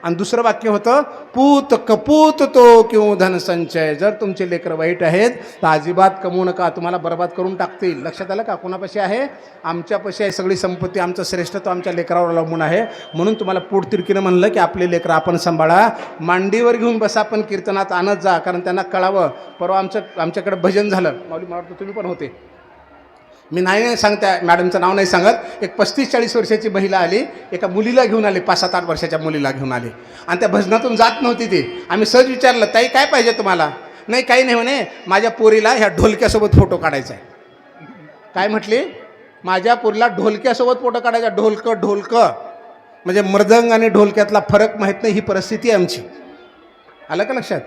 आणि दुसरं वाक्य होतं, पूत कपूत तो क्यों धन संचय. जर तुमचे लेकरं वाईट आहेत तर अजिबात कमवू नका, तुम्हाला बर्बाद करून टाकतील. लक्षात आलं का? कोणापाशी आहे? आमच्यापाशी आहे सगळी संपत्ती. आमचं श्रेष्ठत्व आमच्या लेकरावर अवलंबून आहे. म्हणून तुम्हाला पोटतिरकीनं म्हणलं की आपले लेकरं आपण सांभाळा, मांडीवर घेऊन बसा, पण कीर्तनात आणत जा, कारण त्यांना कळावं. परवा आमच्याकडे भजन झालं. माऊली, मला वाटतं तुम्ही पण होते. मी नाही सांगता, मॅडमचं नाव नाही सांगत. एक 35-40 वर्षाची महिला आली, एका मुलीला घेऊन आली, 5-7-8 वर्षाच्या मुलीला घेऊन आली. आणि त्या भजनातून जात नव्हती ती. आम्ही सहज विचारलं, ताई काय पाहिजे तुम्हाला? नाही काही नाही म्हणे, माझ्या पोरीला ह्या ढोलक्यासोबत फोटो काढायचा आहे. काय म्हटली? माझ्या पुरीला ढोलक्यासोबत फोटो काढायचा. ढोलकं म्हणजे मृदंग आणि ढोलक्यातला फरक माहीत नाही, ही परिस्थिती आहे आमची. आलं का लक्षात?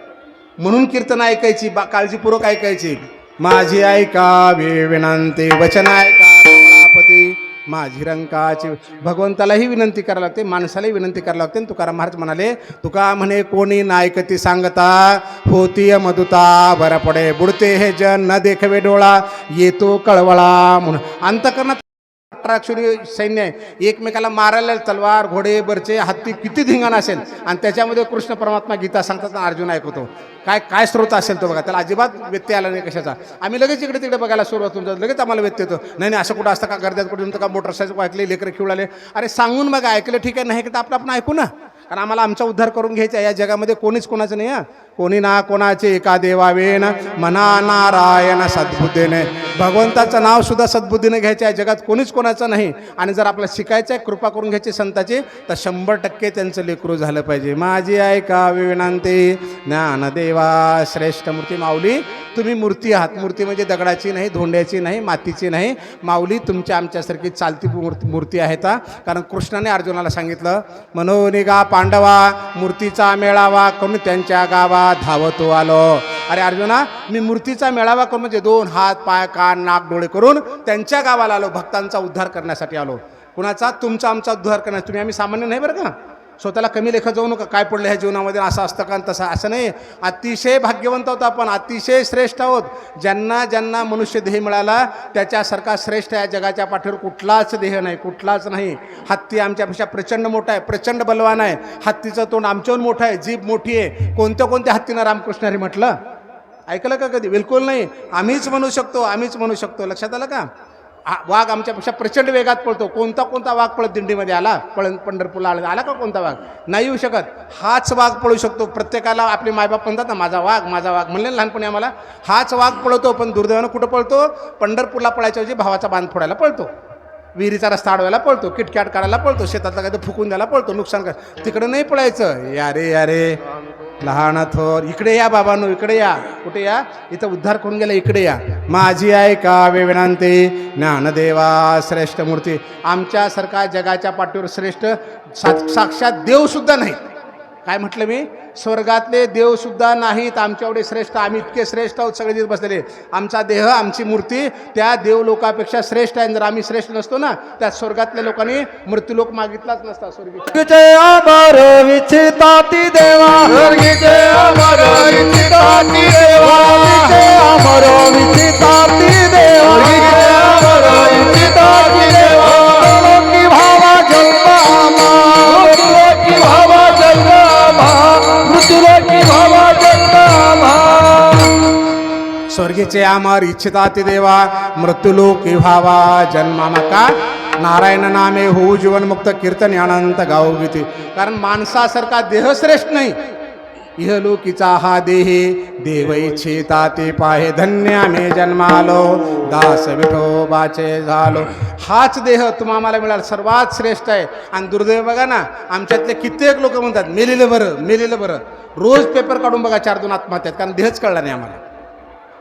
म्हणून कीर्तन ऐकायची, काळजीपूर्वक ऐकायची. माझी ऐकावी विनंती, वचन ऐका कमळापती, माझी रंकाची. भगवंतालाही विनंती करायला लागते, माणसालाही विनंती करायला लागते. तुकाराम महाराज म्हणाले, तुका म्हणे कोणी नायकती सांगता, होती मधुता बर पडे, बुडते हे जन न देखवे डोळा, येतो कळवळा. म्हणून अंतकरणात अक्षरी सैन्य आहे, एकमेकाला मारायला तलवार, घोडे, बरचे, हत्ती, किती धिंगाणा असेल. आणि त्याच्यामध्ये कृष्ण परमात्मा गीता सांगतात, अर्जुन ऐकतो. काय स्रोत असेल तो बघा, त्याला अजिबात व्यत्यय आला नाही कशाचा. आम्ही लगेच इकडे तिकडे बघायला सुरुवात होऊन लगेच आम्हाला व्यत्यय येतो. नाही असं कुठं असतं का, गर्द्यात कुठून का मोटरसायकल ऐकले, लेकरं खिवळाले. अरे सांगून बघा, ऐकलं ठीक आहे, नाही की आपलं आपण ऐकू ना. कारण आम्हाला आमचा उद्धार करून घ्यायचा. या जगामध्ये कोणीच कोणाचं नाही. कोणी ना कोणाचे एका देवावेन मना नारायण सद्बुद्धीने. भगवंताचं नाव सुद्धा सद्बुद्धीने घ्यायचं आहे. जगात कोणीच कोणाचं नाही. आणि जर आपल्याला शिकायचं आहे, कृपा करून घ्यायची संताची, तर 100% त्यांचं लेकरू झालं पाहिजे. माझी ऐकावी विनंती, ज्ञानदेवा श्रेष्ठ मूर्ती. माऊली तुम्ही मूर्ती आहात. मूर्ती म्हणजे दगडाची नाही, धोंड्याची नाही, मातीची नाही. माऊली तुमच्या आमच्यासारखी चालती मूर्ती आहेत. कारण कृष्णाने अर्जुनाला सांगितलं, मनोनिगा पांडवा मूर्तीचा मेळावा करून त्यांच्या गावा धावतो आलो. अरे अर्जुना, मी मूर्तीचा मेळावा करून म्हणजे 2 हात पाय कान नाक डोळे करून त्यांच्या गावाला आलो. भक्तांचा उद्धार करण्यासाठी आलो. कुणाचा? तुमचा आमचा उद्धार करण्यासाठी. तुम्ही आम्ही सामान्य नाही बरं का. स्वतःला कमी लेखत जाऊ नका. काय पडलं ह्या जीवनामध्ये, असं असतं का तसं, असं नाही. अतिशय भाग्यवंत आहोत आपण, अतिशय श्रेष्ठ आहोत. ज्यांना ज्यांना मनुष्य देह मिळाला त्याच्यासारखा श्रेष्ठ या जगाच्या पाठीवर कुठलाच देह नाही, कुठलाच नाही. हत्ती आमच्यापेक्षा प्रचंड मोठा आहे, प्रचंड बलवान आहे. हत्तीचं तोंड आमच्याहून मोठं आहे, जीभ मोठी आहे. कोणत्या हत्तीनं रामकृष्ण हरी म्हटलं? ऐकलं का कधी? बिलकुल नाही. आम्हीच म्हणू शकतो. लक्षात आलं का? वाघ आमच्यापेक्षा प्रचंड वेगात पळतो. कोणता वाघ पळत दिंडीमध्ये आला, पंढरपूरला आला का कोणता वाघ? नाही येऊ शकत. हाच वाघ पळू शकतो. प्रत्येकाला आपले मायबाप म्हणतात ना, माझा वाघ म्हणले लहानपणी आम्हाला. हाच वाघ पळतो. पण दुर्दैवानं कुठं पळतो? पंढरपूरला पळायच्या ऐवजी भावाचा बांध फोडायला पळतो, विहिरीचा रस्ता अडवायला पळतो, किटकॅट काढायला पळतो, शेतातला काय तर फुकून द्यायला पळतो, नुकसान कर. तिकडं नाही पळायचं. यारे लहान थोर, इकडे या बाबांनो, इकडे या. कुठे या? इथं उद्धार करून गेला, इकडे या. माझी ऐकावे विनंती, ज्ञानदेवा श्रेष्ठ मूर्ती. आमच्यासारखा जगाच्या पाठीवर श्रेष्ठ साक्षात देवसुद्धा नाही. काय म्हटलं मी? स्वर्गातले देवसुद्धा नाहीत आमच्या एवढे श्रेष्ठ. आम्ही इतके श्रेष्ठ आहोत सगळे दिवस बसलेले. आमचा देह, आमची मूर्ती त्या देवलोकापेक्षा श्रेष्ठ आहे. जर आम्ही श्रेष्ठ नसतो ना, त्या स्वर्गातल्या लोकांनी मृत्यूलोक मागितलाच नसता. स्वर्गीचे अमर विचिताती देवा, स्वर्गीचे अमर विचिताती देवा, स्वर्गीचे अमर विचिताती देवा, स्वर्गीचे अमर विचिताती देवा. लोकी भावा जन्मा, लोकी भावा जन्मा, मृत्युलोकी भावा जन्मा. स्वर्गीचे अमर इच्छिताती देवा, मृत्यूलोकी भावा जन्मामा. नारायण नामे होऊ जीवनमुक्त, कीर्तन अनंत गाऊ गीते. कारण माणसासारखा देह श्रेष्ठ नाही. इहलोकीचा हा देहे देव इच्छिता ते पाहे, धन्य आम्ही जन्मालो, दास विठोबाचे झालो. हाच देह तुम्हाला मिळाला, सर्वात श्रेष्ठ आहे. आणि दुर्दैव बघा ना, आमच्यातले कित्येक लोक म्हणतात मेलेलं बरं. रोज पेपर काढून बघा 4-2 आत्महत्यात. कारण देहच कळला नाही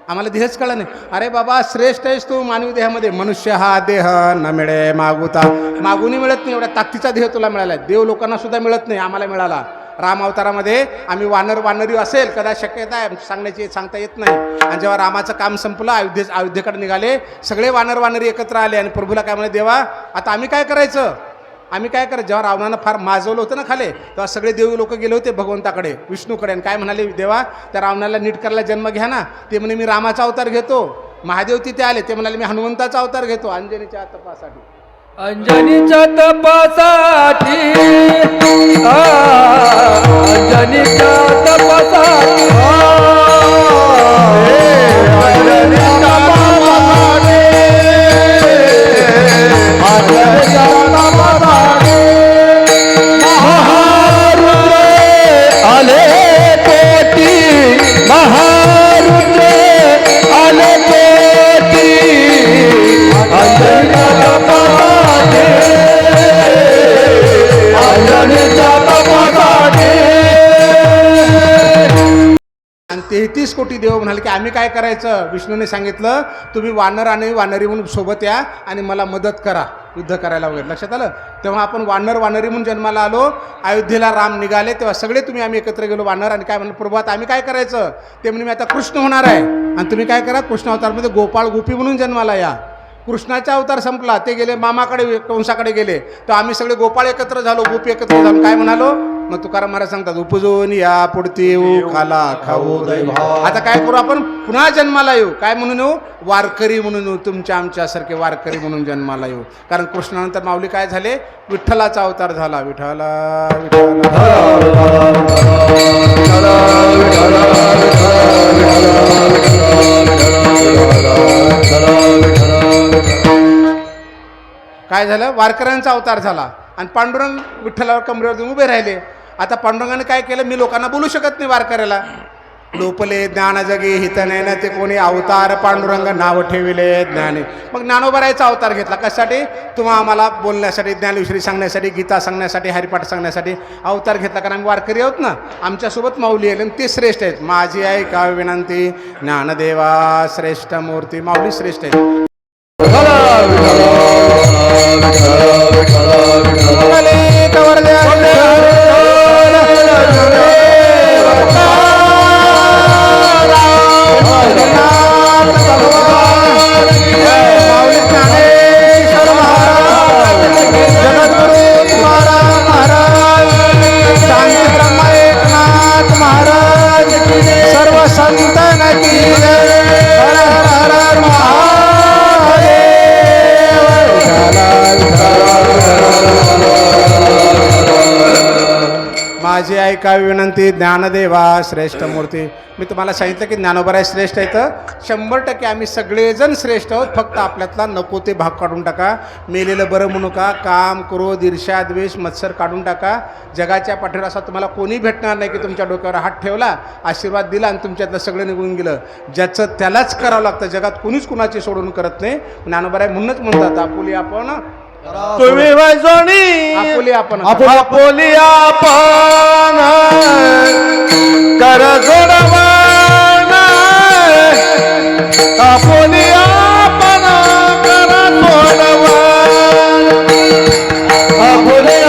आम्हाला देहच कळलं नाही. अरे बाबा, श्रेष्ठ आहेस तू मानवी देहामध्ये. मनुष्य हा देह न मिळे मागुता. मागूनही मिळत नाही, एवढ्या ताकदीचा देह तुला मिळाला. देव लोकांना सुद्धा मिळत नाही, आम्हाला मिळाला. राम अवतारामध्ये आम्ही वानरी असेल कदाचित, शक्यता आहे सांगता येत नाही. आणि जेव्हा रामाचं काम संपलं, अयोध्येकडे निघाले, सगळे वानरी एकत्र आले. आणि प्रभूला काय म्हणे, देवा आता आम्ही काय करायचं? जेव्हा रावणानं फार माजवलं होतं ना खाले, तेव्हा सगळे देवी लोक गेले होते भगवंताकडे, विष्णूकडे. आणि काय म्हणाले, देवा त्या रावणाला नीट करायला जन्म घ्या ना. ते म्हणे मी रामाचा अवतार घेतो. महादेव तिथे आले, ते म्हणाले मी हनुमंताचा अवतार घेतो. अंजनीच्या तपासाठी, अंजनीच्या तपासाठी, अंजनीच्या तपासाठी, अंजनीच्या तपासाठी, अंजनीच्या तपासाठी. महारुद्र आले कोटी, महारुद्र आले कोटी, अंजनीच्या तपासाठी, अंजनी 33 कोटी देव म्हणाले की आम्ही काय करायचं. विष्णूने सांगितलं तुम्ही वानर आणि वानरी म्हणून सोबत या आणि मला मदत करा युद्ध करायला वगैरे. लक्षात आलं. तेव्हा आपण वानरी म्हणून जन्माला आलो. अयोध्येला राम निघाले तेव्हा सगळे आम्ही एकत्र गेलो वानर आणि काय म्हणलं प्रभू आता आम्ही काय करायचं. ते म्हणजे मी आता कृष्ण होणार आहे आणि तुम्ही काय करा कृष्ण अवतारमध्ये गोपाळ गोपी म्हणून जन्माला या. कृष्णाचा अवतार संपला ते गेले मामाकडे कंसाकडे गेले तर आम्ही सगळे गोपाळ एकत्र झालो गोपी एकत्र झालो. काय म्हणालो मग तुकाराम महाराज सांगतात उपजून या पुढती येऊ खाला खाऊ दैभाव. आता काय करू आपण पुन्हा जन्माला येऊ. काय म्हणून येऊ वारकरी म्हणून येऊ. तुमच्या आमच्यासारखे वारकरी म्हणून जन्माला येऊ. कारण कृष्णानंतर माऊली काय झाले विठ्ठलाचा अवतार झाला. विठ्ठला काय झालं वारकऱ्यांचा अवतार झाला आणि पांडुरंग विठ्ठलावर कमरेवर देऊन उभे राहिले. आता पांडुरंगाने काय केलं मी लोकांना बोलू शकत नाही वारकऱ्याला. लोपले ज्ञान जगे हित नाही ते कोणी अवतार पांडुरंग नाव ठेविले ज्ञाने. मग ज्ञानोबरायचा अवतार घेतला कशासाठी तुम्हा आम्हाला बोलण्यासाठी ज्ञानविषयी सांगण्यासाठी गीता सांगण्यासाठी हरिपाठ सांगण्यासाठी अवतार घेतला. कारण आम्ही वारकरी आहोत ना आमच्यासोबत माऊली आहे आणि ते श्रेष्ठ आहेत. माझी आहे का विनंती ज्ञानदेवा श्रेष्ठ मूर्ती माऊली श्रेष्ठ आहेत. सर्व संतन की माझी ऐकावी विनंती ज्ञानदेवा श्रेष्ठ मूर्ती. मी तुम्हाला सांगितलं की ज्ञानोबराय श्रेष्ठ आहे तर 100% आम्ही सगळेजण श्रेष्ठ आहोत. फक्त आपल्यातला नको ते भाग काढून टाका. मेलेलं बरं म्हणू का काम क्रोध ईर्ष्या द्वेष मत्सर काढून टाका. जगाच्या पाठीवर असा तुम्हाला कोणी भेटणार नाही की तुमच्या डोक्यावर हात ठेवला आशीर्वाद दिला आणि तुमच्यातलं सगळं निघून गेलं. ज्याचं त्यालाच करावं लागतं. जगात कोणीच कुणाची सोडून करत नाही. ज्ञानोबराय म्हणूनच म्हणतात आपुली आपण तुम्ही वैजोनी आपुली आपण आपुली आपण कर जोडवान आपुली आपण कर जोडवान आपुली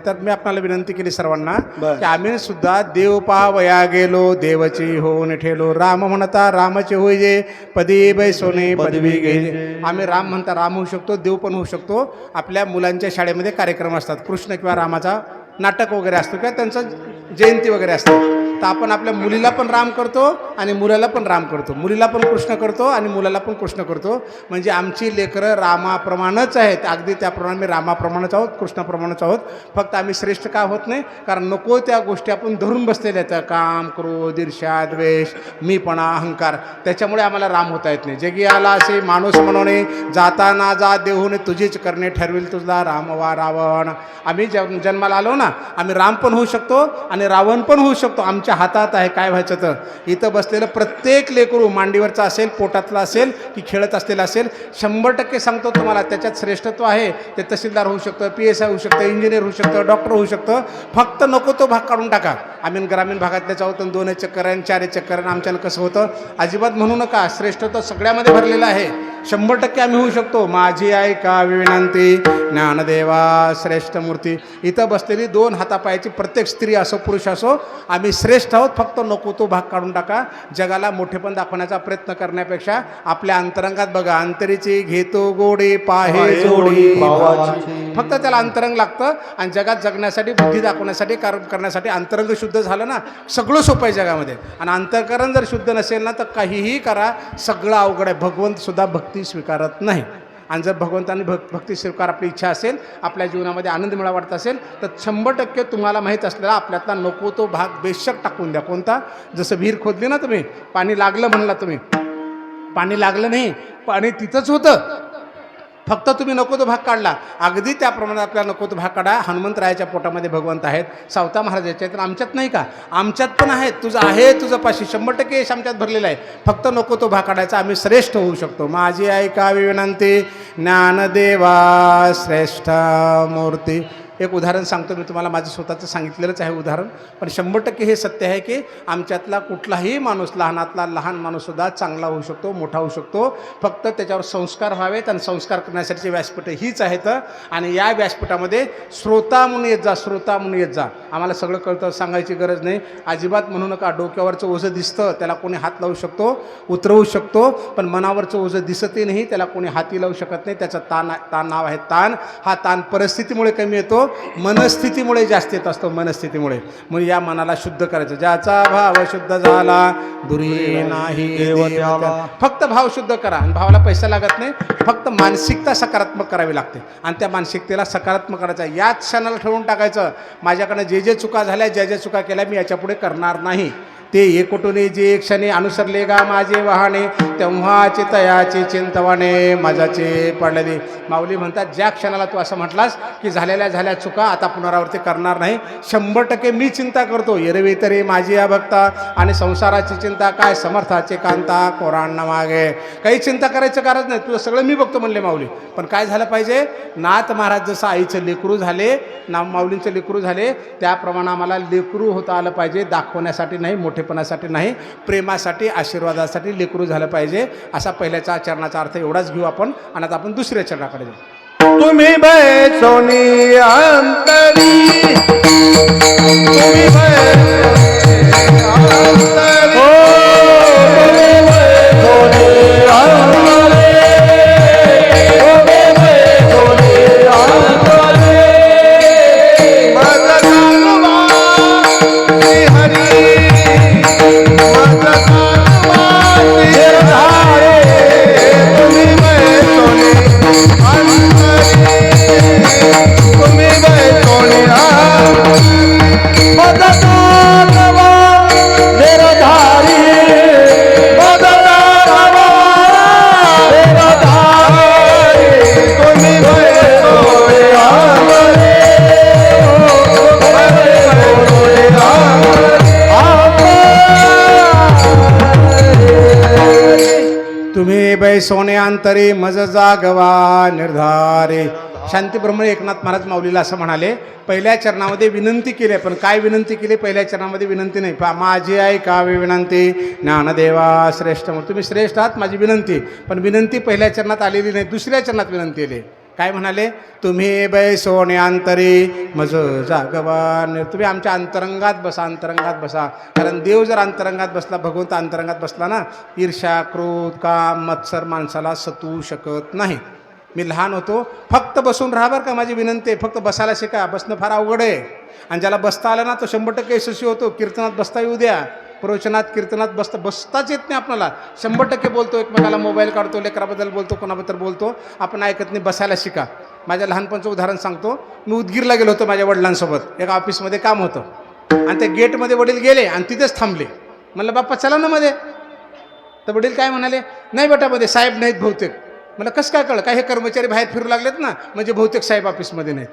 तर मी आपल्याला विनंती केली सर्वांना की आम्ही सुद्धा देव पावया गेलो देवची होऊन ठेलो. राम म्हणता रामाचे होईजे पदी बैसोने पदवी घे. आम्ही राम म्हणता राम होऊ शकतो देव पण होऊ शकतो. आपल्या मुलांच्या शाळेमध्ये कार्यक्रम असतात कृष्ण किंवा रामाचा नाटक वगैरे असतो किंवा त्यांचं जयंती वगैरे असते. तर आपण आपल्या मुलीला पण राम करतो आणि मुलाला पण राम करतो. मुलीला पण कृष्ण करतो आणि मुलाला पण कृष्ण करतो. म्हणजे आमची लेकरं रामाप्रमाणेच आहेत. अगदी त्याप्रमाणे मी रामाप्रमाणेच आहोत कृष्णाप्रमाणेच आहोत. फक्त आम्ही श्रेष्ठ का होत नाही कारण नको त्या गोष्टी आपण धरून बसलेल्या आहेत. काम क्रोध ईर्ष्या द्वेष मीपणा अहंकार त्याच्यामुळे आम्हाला राम होता येत नाही. जगी आला असे माणूस म्हणून जाता ना जा देऊन तुझीच करणे ठरविल तुझला राम वा रावण. आम्ही जन्माला आलो ना आम्ही राम पण होऊ शकतो आणि रावण पण होऊ शकतो. आमच्या हातात आहे काय व्हायचं. तर इथं बसलेलं प्रत्येक लेकरू मांडीवरचा असेल पोटातला असेल की खेळत असलेला असेल 100% सांगतो तुम्हाला त्याच्यात श्रेष्ठत्व आहे. ते तहसीलदार होऊ शकतं PSI होऊ शकतं इंजिनियर होऊ शकतं डॉक्टर होऊ शकतं. फक्त नको तो भाग काढून टाका. आम्ही ग्रामीण भागातल्याच आहोत आणि 2 चक्कर आणि 4 चक्कर आणि आमच्यानं कसं होतं. अजिबात म्हणू नका. श्रेष्ठ तर सगळ्यामध्ये भरलेलं आहे. 100% आम्ही होऊ शकतो. माझी ऐका विनंती ज्ञानदेवा श्रेष्ठ मूर्ती. इथं बसलेली 2 हातापायाची प्रत्येक स्त्री असो पुरुष असो आम्ही श्रेष्ठ आहोत. फक्त नको तो भाग काढून टाका. जगाला मोठेपण दाखवण्याचा प्रयत्न करण्यापेक्षा आपल्या अंतरंगात बघा. अंतरीची घेतो गोडी पाहे जोडी भावाची. फक्त त्याला अंतरंग लागतं आणि जगात जगण्यासाठी बुद्धी दाखवण्यासाठी कार्य करण्यासाठी अंतरंग शुद्ध झालं ना सगळं सोपं आहे जगामध्ये. आणि अंतःकरण जर शुद्ध नसेल ना तर काहीही करा सगळं अवघड आहे. भगवंतसुद्धा भक्ती स्वीकारत नाही. आणि जर भगवंतांनी भक्ती स्वीकार आपली इच्छा असेल आपल्या जीवनामध्ये आनंद मिळा वाटत असेल तर 100% तुम्हाला माहीत असलेला आपल्यातला नको तो भाग बेशक टाकून द्या. कोणता? जसं विहीर खोदली ना तुम्ही पाणी लागलं म्हणला तुम्ही पाणी लागलं नाही पाणी तिथंच होतं. फक्त तुम्ही नको तो भाग काढला. अगदी त्याप्रमाणे आपल्याला नको तो भाग काढा. हनुमंतरायाच्या पोटामध्ये भगवंत आहेत. सावता महाराजाच्या तर आमच्यात नाही का? आमच्यात पण आहेत. तुझं आहे तुझं पाशी 100% यश आमच्यात भरलेलं आहे. फक्त नको तो भाग काढायचा. आम्ही श्रेष्ठ होऊ शकतो. माझी ऐकावी विनंती ज्ञानदेवा श्रेष्ठ मूर्ती. एक उदाहरण सांगतो मी तुम्हाला. माझं स्वतःचं सांगितलेलंच आहे उदाहरण. पण 100% हे सत्य आहे की आमच्यातला कुठलाही माणूस लहानातला लहान माणूससुद्धा चांगला होऊ शकतो मोठा होऊ शकतो. फक्त त्याच्यावर संस्कार व्हावेत आणि संस्कार करण्यासाठीची व्यासपीठं हीच आहेत. आणि या व्यासपीठामध्ये श्रोता म्हणून येत जा. श्रोता म्हणून येत जा. आम्हाला सगळं कळतं सांगायची गरज नाही. अजिबात म्हणू नका. डोक्यावरचं ओझं दिसतं त्याला कोणी हात लावू शकतो उतरवू शकतो. पण मनावरचं ओझं दिसतही नाही त्याला कोणी हाती लावू शकत नाही. त्याचं ताण नाव आहे ताण. हा ताण परिस्थितीमुळे कमी येतो मनस्थितीमुळे जास्त येत असतो. मनस्थितीमुळे म्हणून या मनाला शुद्ध करायचं. ज्याचा भाव शुद्ध झाला दुरी नाही देवत्याला. फक्त भाव शुद्ध करा. आणि भावाला पैसा लागत नाही. फक्त मानसिकता सकारात्मक करावी लागते आणि त्या मानसिकतेला सकारात्मक करायचं. याच क्षणाला ठरवून टाकायचं माझ्याकडनं जे चुका झाल्या ज्या चुका केल्या मी याच्यापुढे करणार नाही. ते एकटुने जे क्षणी अनुसरले गा माझे वाहने तेव्हाचे तयाचे चिंतवाने माझ्याचे पडले. माऊली म्हणतात ज्या क्षणाला तू असं म्हटलास की झाल्या चुका आता पुनरावृत्ती करणार नाही 100% मी चिंता करतो. एरवी तरी माझी या भक्ता आणि संसाराची चिंता काय समर्थाचे कांता कोरांना मागे. काही चिंता करायचं गरज नाही. तुझं सगळं मी बघतो म्हणले माऊली. पण काय झालं पाहिजे? नाथ महाराज जसं आईचं लेकरू झाले माऊलींचं लेकरू झाले त्याप्रमाणे आम्हाला लेकरू होता आलं पाहिजे. दाखवण्यासाठी नाही मोठेपणासाठी नाही प्रेमासाठी आशीर्वादासाठी लेकरू झालं पाहिजे. असा पहिल्याचा चरणाचा अर्थ एवढाच घेऊ आपण. आणि आता आपण दुसऱ्या चरणाकडे जाऊ. तुम्ही बैसोनी अंतरी तुम्ही बैसोनी अंतरी हो तुम्ही बैसोनी अंतरी तुम्ही बैसोनी अंतरी मद कालवा श्री हरी मद कालवा श्री धारे तुम्ही बैसोनी तुम्ही बैसोनी मद कालवा निरधारी मद कालवा निरधारी तुम्ही बैसोनी तुम्ही बैसोने अंतरी मज जागवा निर्धारे. शांतीब्रह्म एकनाथ महाराज माऊलीला असं म्हणाले. पहिल्या चरणामध्ये विनंती केली पण काय विनंती केली? पहिल्या चरणामध्ये विनंती नाही. माझी ऐकावी विनंती ज्ञानदेवा श्रेष्ठ. तुम्ही श्रेष्ठ आहात माझी विनंती. पण विनंती पहिल्या चरणात आलेली नाही. दुसऱ्या चरणात विनंती आली. काय म्हणाले? तुम्ही बैसोने अंतरी मज जागवा. तुम्ही आमच्या अंतरंगात बसा. अंतरंगात बसा. कारण देव जर अंतरंगात बसला भगवंत अंतरंगात बसला ना ईर्ष्या क्रोध काम मत्सर माणसाला सतवू शकत नाही. मी लहान होतो फक्त बसून राहा बरं का माझी विनंती आहे. फक्त बसायला शिका. बसणं फार अवघड आहे. आणि ज्याला बसता आलं ना तो 100% यशस्वी होतो. कीर्तनात बसता येऊ द्या. प्रवचनात कीर्तनात बसताच येत नाही आपल्याला. 100% बोलतो एकमेकाला मोबाईल काढतो लेकराबद्दल बोलतो कोणाबद्दल बोलतो. आपण ऐकत नाही. बसायला शिका. माझ्या लहानपणचं उदाहरण सांगतो. मी उदगीरला गेलो होतो माझ्या वडिलांसोबत. एका ऑफिसमध्ये काम होतं आणि त्या गेटमध्ये वडील गेले आणि तिथेच थांबले. म्हणलं बाप्पा चला ना मध्ये. तर वडील काय म्हणाले? नाही बेटा मध्ये साहेब नाहीत बहुतेक. मला कसं काय कळलं? काय हे कर्मचारी बाहेर फिरू लागलेत ना म्हणजे बहुतेक साहेब ऑफिसमध्ये नाहीत.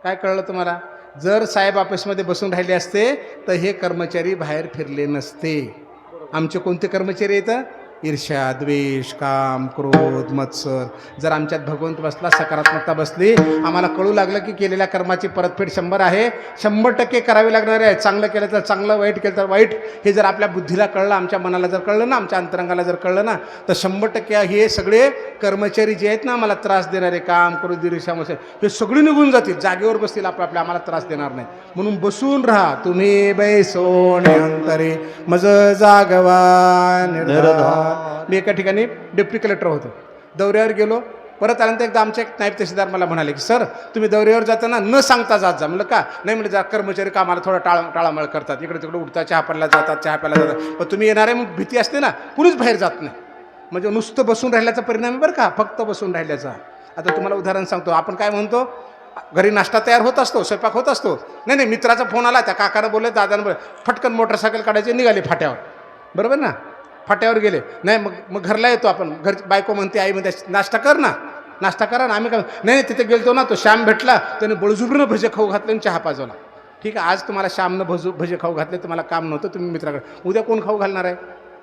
काय कळलं तुम्हाला? जर साहेब ऑफिसमध्ये बसून राहिले असते तर हे कर्मचारी बाहेर फिरले नसते. आमचे कोणते कर्मचारी येतं? ईर्ष्या द्वेष काम क्रोध मत्सर जर आमच्यात भगवंत बसला सकारात्मकता बसली आम्हाला कळू लागलं की केलेल्या कर्माची परतफेड 100 आहे 100% करावी लागणार आहे चांगलं केलं तर चांगलं वाईट केलं तर वाईट हे जर आपल्या बुद्धीला कळलं आमच्या मनाला जर कळलं ना आमच्या अंतरंगाला जर कळलं ना तर 100% हे सगळे कर्मचारी जे आहेत ना आम्हाला त्रास देणारे काम क्रोध ईर्ष्या मत्सर हे सगळे निघून जातील जागेवर बसतील आपल्या आम्हाला त्रास देणार नाही म्हणून बसून राहा तुम्ही बैसोने अंतरे मज जागवा निर्धार मी एका ठिकाणी डेप्टी कलेक्टर होतो दौऱ्यावर गेलो परत आल्यानंतर एकदा आमचे एक नायब तहसीलदार मला म्हणाले की सर तुम्ही दौऱ्यावर जाताना न सांगता जात जा म्हणलं का नाही म्हणजे जा कर्मचारी कामाला थोडा टाळामळ करतात इकडे तिकडे उठतात चहा प्यायला जातात चहा प्यायला जातात पण तुम्ही येणार आहे मग भीती असते ना कुणीच बाहेर जात नाही म्हणजे नुसतं बसून राहिल्याचा परिणाम आहे बरं का फक्त बसून राहिल्याचा आता तुम्हाला उदाहरण सांगतो आपण काय म्हणतो घरी नाश्ता तयार होत असतो स्वयंपाक होत असतो नाही मित्राचा फोन आला त्या काकानं बोलले दादानं बोलले फटकन मोटरसायकल काढायचे निघाले फाट्यावर बरोबर ना फाट्यावर गेले नाही मग घरला येतो आपण घर बायको म्हणते आई म्हणते नाश्ता कर ना नाश्ता करा ना आम्ही काय नाही तिथे गेलतो ना तो श्याम भेटला त्याने बळजुबरीनं भजे खाऊ घातले आणि चहा पाजवला ठीक आहे आज तुम्हाला श्यामनं भजे खाऊ घातले तुम्हाला काम नव्हतं तुम्ही मित्राकडे उद्या कोण खाऊ घालणार आहे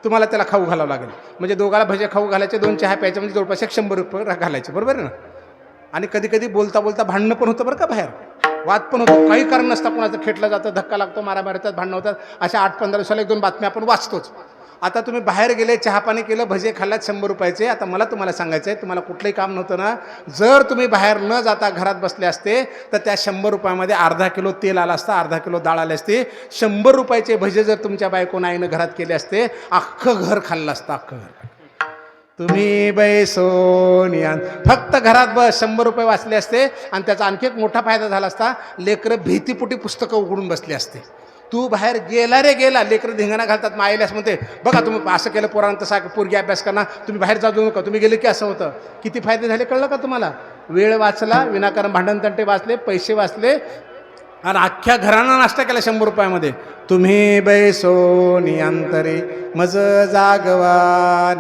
तुम्हाला त्याला खाऊ घालावं लागेल म्हणजे दोघाला भजे खाऊ घालायचे 2 चहा प्यायचे म्हणजे जवळपास 100 रुपये घालायचे बरोबर आहे ना आणि कधी कधी बोलता बोलता भांडणं पण होतं बरं का बाहेर वाद पण होतो काही कारण नसतं कोणाचं खेटलं जातं धक्का लागतो मारामारी होतात भांडणं होतात अशा 8-15 दिवसाला 1-2 बातम्या आपण वाचतोच आता तुम्ही बाहेर गेले चहापाणी केलं भजे खाल्लात 100 रुपयाचे आता मला तुम्हाला सांगायचं आहे तुम्हाला कुठलंही काम नव्हतं ना जर तुम्ही बाहेर न जाता घरात बसले असते तर त्या 100 रुपयामध्ये अर्धा किलो तेल आलं असतं अर्धा किलो डाळ आले असते 100 रुपयाचे भजे जर तुमच्या बायकोनं आईनं घरात केले असते अख्खं घर खाल्लं असतं अख्खं घर तुम्ही बैसोन फक्त घरात बस 100 रुपये वाचले असते आणि त्याचा आणखी एक मोठा फायदा झाला असता लेकरं भीतीपुटी पुस्तकं उघडून बसली असते तू बाहेर गेला रे गेला लेकरं धिंगाणा घालतात मायल्यास म्हणते बघा तुम्ही असं केलं पोरांना तसा पोरगी अभ्यास करणार तुम्ही बाहेर जाऊ नका तुम्ही गेले की असं होतं किती फायदे झाले कळलं का तुम्हाला वेळ वाचला विनाकारण भांडणतंटे वाचले पैसे वाचले आणि अख्ख्या घरानं नाश्ता केला 100 रुपयामध्ये तुम्ही बैसोनी अंतरे मज जागवा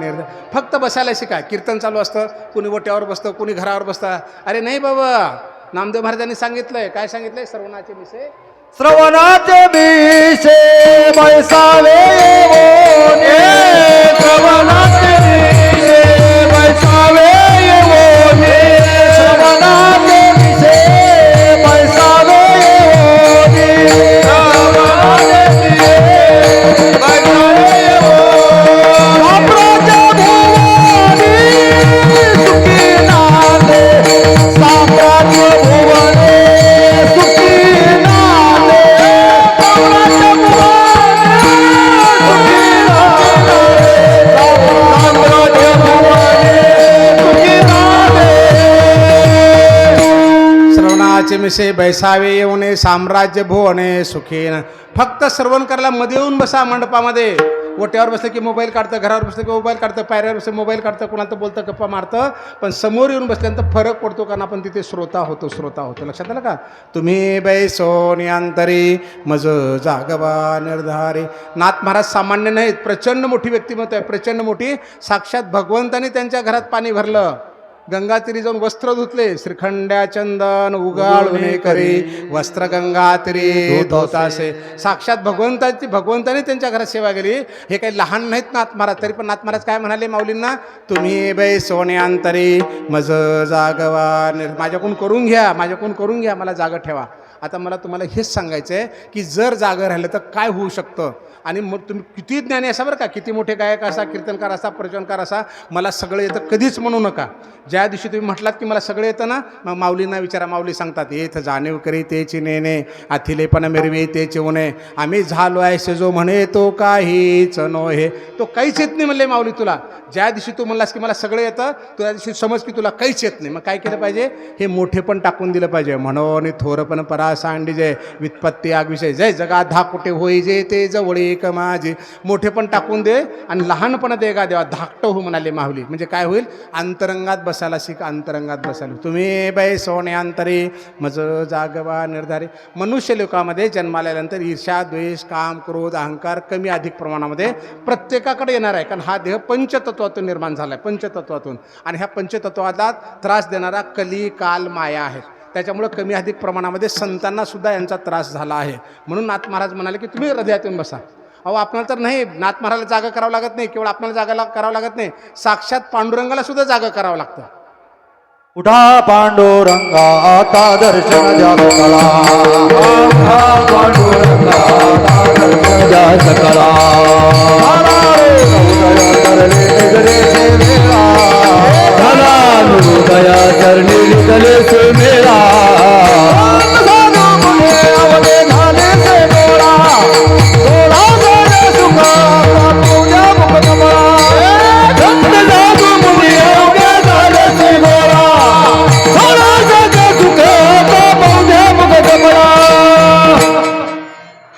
फक्त बसायला शिका कीर्तन चालू असतं कुणी ओट्यावर बसतं कुणी घरावर बसतं अरे नाही बाबा नामदेव महाराजांनी सांगितलंय काय सांगितलंय सर्वनाचे विषय श्रवणाचे विषे बैसावे येवोने श्रवणाचे विषे बैसावे येवोने श्रवणाचे विषे बैसावे येवोने श्रवणाचे विषे बैसावे येवोने साम्राज्य भुवने सुखी नांदे साम्राज्य श्रवणाचे मिसे बैसावे येऊने साम्राज्य भुवने सुखीन फक्त श्रवण करायला मध्ये येऊन बसा मंडपामध्ये ओट्यावर बसलं की मोबाईल काढतं घरावर बसलं की मोबाईल काढतं पायऱ्यावर बसलं मोबाईल काढतं कोणाला बोलतं गप्पा मारतं पण समोर येऊन बसल्यानंतर फरक पडतो कारण आपण तिथे श्रोता होतो लक्षात आलं का तुम्ही बैसोनी अंतरी मज जागवा निर्धारी नाथ महाराज सामान्य नाहीत प्रचंड मोठी व्यक्तिमत्व आहे प्रचंड मोठी साक्षात भगवंतानी त्यांच्या घरात पाणी भरलं गंगातीरी जाऊन वस्त्र धुतले श्रीखंड्या चंदन उगाळून करी वस्त्र गंगातीरी धोतासे साक्षात भगवंताने त्यांच्या घरात सेवा केली हे काही लहान नाहीत नाथ महाराज तरी पण नाथ महाराज काय म्हणाले माऊलींना तुम्ही बैसोने अंतरी मज जागवा माझ्याकडून करून घ्या मला जागा ठेवा आता मला तुम्हाला हेच सांगायचं आहे की जर जागं राहिलं तर काय होऊ शकतं आणि मग तुम्ही किती ज्ञानी असा बरं का किती मोठे गायक असा कीर्तनकार असा प्रवचनकार असा मला सगळं येतं कधीच म्हणू नका ज्या दिवशी तुम्ही म्हटलात की मला सगळं येतं ना मग माऊलींना विचारा माऊली सांगतात येथ जाणीव करी तेची नेणे आथिलेपण मिरवी तेची उणे आम्ही झालो आहे सेजो म्हणे तो काहीच नोहे तो काहीच येत नाही म्हणले माऊली तुला ज्या दिवशी तू म्हणलास की मला सगळं येतं त्या दिवशी समज की तुला काहीच येत नाही मग काय केलं पाहिजे हे मोठेपण टाकून दिलं पाहिजे म्हणून थोरपण परा सांडी जय वित्पत्ती आग विषय जय जगात धा कुठे होई जे ते जवळ एक माझे मोठेपण टाकून दे आणि लहानपण दे गा देवा धाकटं हो म्हणाले माऊली म्हणजे काय होईल अंतरंगात बसायला शिक अंतरंगात बसायला तुम्ही बैसोने अंतरी मज जागवा निर्धारी मनुष्य लोकामध्ये जन्माला आल्यानंतर ईर्ष्या द्वेष काम क्रोध अहंकार कमी अधिक प्रमाणामध्ये प्रत्येकाकडे येणार आहे कारण हा देह पंचतत्वातून निर्माण झाला आहे पंचतत्वातून आणि ह्या पंचतत्वाला त्रास देणारा कली काल माया आहे त्याच्यामुळं कमी अधिक प्रमाणामध्ये संतांना सुद्धा यांचा त्रास झाला आहे म्हणून नाथ महाराज म्हणाले की तुम्ही हृदयातून बसा अहो आपल्याला तर नाही नाथ महाराला जागा करावं लागत नाही, केवळ आपल्याला जागा करावं लागत नाही, साक्षात पांडुरंगाला सुद्धा जागा करावं लागतं. उठा पांडुरंगा आता दर्शन द्या सकला. उठा पांडुरंगा आता दर्शन द्या सकला. हृदया चरणी निघले से मेरा.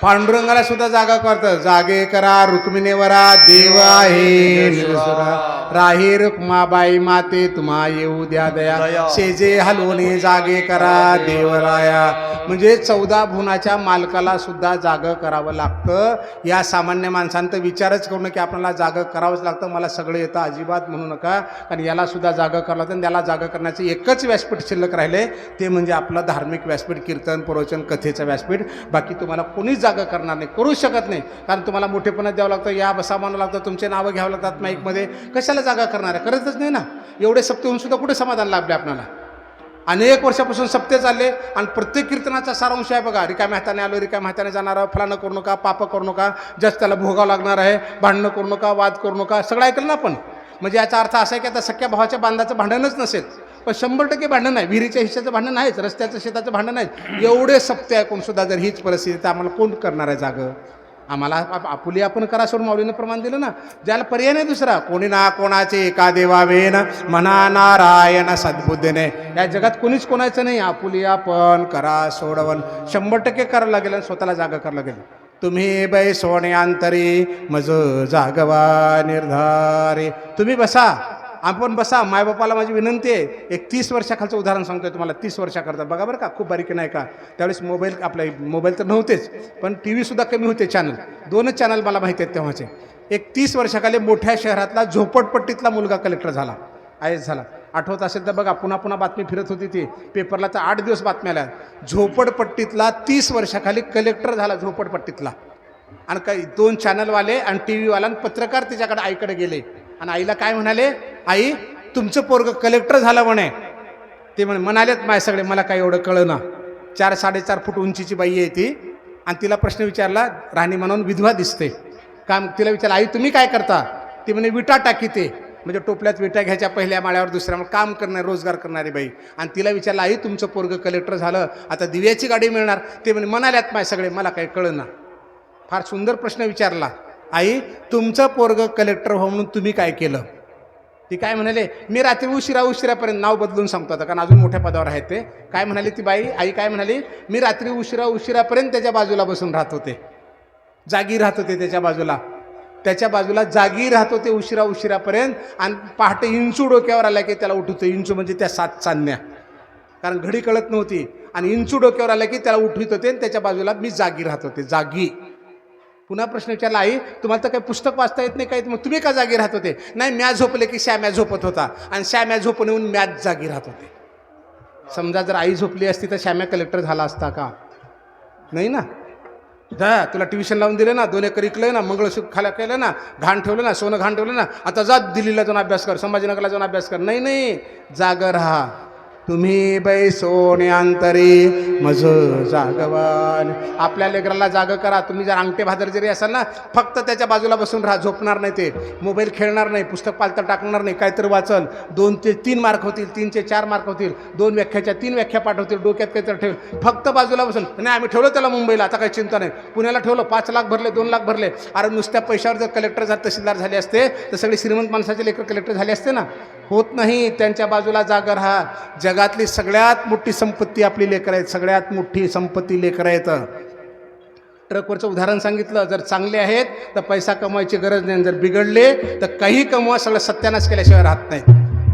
पांडुरंगाला सुद्धा जागा करतं. जागे करा रुक्मिणीवरा देव आहे निरसुरा. राही रुक्माबाई माते तुम्हा येऊ द्या दया. शेजे हलवणे जागे करा देवराया. म्हणजे 14 भुवनाच्या मालकाला सुद्धा जागं करावं लागतं. या सामान्य माणसांत विचारच करू नये की आपल्याला जागं करावंच लागतं, मला सगळं येतं, अजिबात म्हणू नका. कारण याला सुद्धा जागं करावं लागतं. त्याला जागं करण्याचं एकच व्यासपीठ शिल्लक राहिले, ते म्हणजे आपलं धार्मिक व्यासपीठ, कीर्तन प्रवचन कथेचं व्यासपीठ. बाकी तुम्हाला कोणीच जागा करणार नाही, करू शकत नाही. कारण तुम्हाला मोठेपणा द्यावं लागतं, या बसा म्हणावं लागतं, तुमचे नावं घ्यावं लागतात माईकमध्ये. कशाला जागा करणार आहे? करतच नाही ना. एवढे सप्ते होऊन सुद्धा कुठे समाधान लाभले आपल्याला? अनेक वर्षापासून सप्ते चालले आणि प्रत्येक कीर्तनाचा सारांश आहे बघा. रिकाम्या हाताने आलो, रिकाम्या हाताने जाणार, फलानं करू नका, पाप करू नका, जस्ट त्याला भोगावं लागणार आहे, भांडणं करू नका, वाद करू नका, सगळं ऐकलं ना आपण. म्हणजे याचा अर्थ असा आहे की आता सख्या भावाच्या बांधाचं भांडणच नसेल, पण 100% भांडण आहे. विहिरीच्या हिश्श्याचं भांडण आहेच, रस्त्याचं शेताचं भांडण आहे. एवढे सप्ते ऐकून सुद्धा जर हीच परिस्थिती, तर आम्हाला कोण करणार आहे जागं? आम्हाला आपुली आपण करा सोडून माऊलीनं प्रमाण दिलं ना. ज्याला पर्याय नाही दुसरा. कोणी ना कोणाचे एका देवावेन म्हणा नारायण सद्बुद्धीने. या जगात कोणीच कोणाचं नाही. आपुली आपण करा सोडवण 100% करावं लागेल आणि स्वतःला जागा करावं लागेल. तुम्ही बै सोने अंतरी मज जागवा निर्धारे. तुम्ही बसा, आपण बसा. मायबापाला माझी विनंती आहे. एक 30 वर्षाखालचं उदाहरण सांगतोय तुम्हाला. 30 वर्षाकरता बघा बरं का, खूप बारीक नाही का. त्यावेळेस मोबाईल तर नव्हतेच, पण टी व्हीसुद्धा कमी होते. चॅनल 2च चॅनल मला माहिती आहेत तेव्हाचे. एक 30 वर्षाखाली मोठ्या शहरातला झोपडपट्टीतला मुलगा कलेक्टर झाला, आय एस झाला. आठवत असेल तर बघा, पुन्हा पुन्हा बातमी फिरत होती ती पेपरला, तर 8 दिवस बातम्या आल्या. झोपडपट्टीतला 30 वर्षाखाली कलेक्टर झाला झोपडपट्टीतला. आणि काही 2 चॅनलवाले आणि टी व्हीवाला आणि पत्रकार त्याच्याकडे आईकडे गेले आणि आईला काय म्हणाले, आई तुमचं पोरग कलेक्टर झालं म्हणे. ते म्हणालेत माय सगळे, मला काय एवढं कळना. 4-4.5 फूट उंचीची बाई आहे ती. आणि तिला प्रश्न विचारला, राणी म्हणून विधवा दिसते काम. तिला विचारलं, आई तुम्ही काय करता? ती म्हणे विटा टाकीते. म्हणजे टोपल्यात विटा घ्यायच्या, पहिल्या माळ्यावर दुसऱ्या काम करणारी, रोजगार करणारी बाई. आणि तिला विचारलं, आई तुमचं पोरग कलेक्टर झालं, आता दिव्याची गाडी मिळणार. ते म्हणाल्यात माय सगळे, मला काय कळना. फार सुंदर प्रश्न विचारला. आई तुमचं पोरग कलेक्टर हो म्हणून तुम्ही काय केलं? ती काय म्हणाले, मी रात्री उशिरापर्यंत, नाव बदलून सांगतो आता कारण अजून मोठ्या पदावर आहेत ते. काय म्हणाली ती बाई, आई काय म्हणाली, मी रात्री उशिरापर्यंत त्याच्या बाजूला बसून राहत होते, जागी राहत होते त्याच्या बाजूला जागी राहत होते उशिरापर्यंत. आणि पहाटे इंचू डोक्यावर आला की त्याला उठवतो. इंचू म्हणजे त्या 7 चांदण्या, कारण घडी कळत नव्हती. आणि इंचू डोक्यावर आला की त्याला उठवित होते आणि त्याच्या बाजूला मी जागी राहत होते, जागी. पुन्हा प्रश्न विचारला, आई तुम्हाला तर काही पुस्तक वाचता येत नाही काय, मग तुम्ही का जागी राहत होते? नाही, म्या झोपले की श्याम्या झोपत होता आणि श्याम्या झोपून येऊन मॅच जागी राहत होते. समजा जर आई झोपली असती तर श्याम्या कलेक्टर झाला असता का? नाही ना. जा, तुला ट्युशन लावून दिलं ना, 2 एकर इकलं ना, मंगळसूत्र खाला केलं ना, घाण ठेवलं ना, सोनं घाण ठेवलं ना, आता जा दिल्लीला जाऊन अभ्यास कर, संभाजीनगरला जाऊन अभ्यास कर. नाही, जागर राहा. तुम्ही बै सोने अंतरी मज जागवान. आपल्या लेकराला जाग करा. तुम्ही जर अंगठे भादर जरी असाल ना, फक्त त्याच्या बाजूला बसून राहा. झोपणार नाही ते, मोबाईल खेळणार नाही, पुस्तक पालतं टाकणार नाही, काहीतरी वाचल. 2 ते 3 मार्क होतील, 3 ते 4 मार्क होतील, 2 व्याख्याच्या 3 व्याख्या पाठवतील, डोक्यात काहीतरी ठेव. फक्त बाजूला बसून. नाही आम्ही ठेवलं त्याला मुंबईला, आता काही चिंता नाही. पुण्याला ठेवलं, 5 लाख भरले, 2 लाख भरले. अरे नुसत्या पैशावर जर कलेक्टर तहसीलदार झाले असते तर सगळे श्रीमंत माणसाचे लेकर कलेक्टर झाले असते ना. होत नाही. त्यांच्या बाजूला जागा राहा. जगातली सगळ्यात मोठी संपत्ती आपली लेकरं आहेत, सगळ्यात मोठी संपत्ती लेकरं आहेत. ट्रकवरचं उदाहरण सांगितलं, जर चांगले आहेत तर पैसा कमवायची गरज नाही, जर बिघडले तर काही कमवा, सगळं सत्यानाश केल्याशिवाय राहत नाही.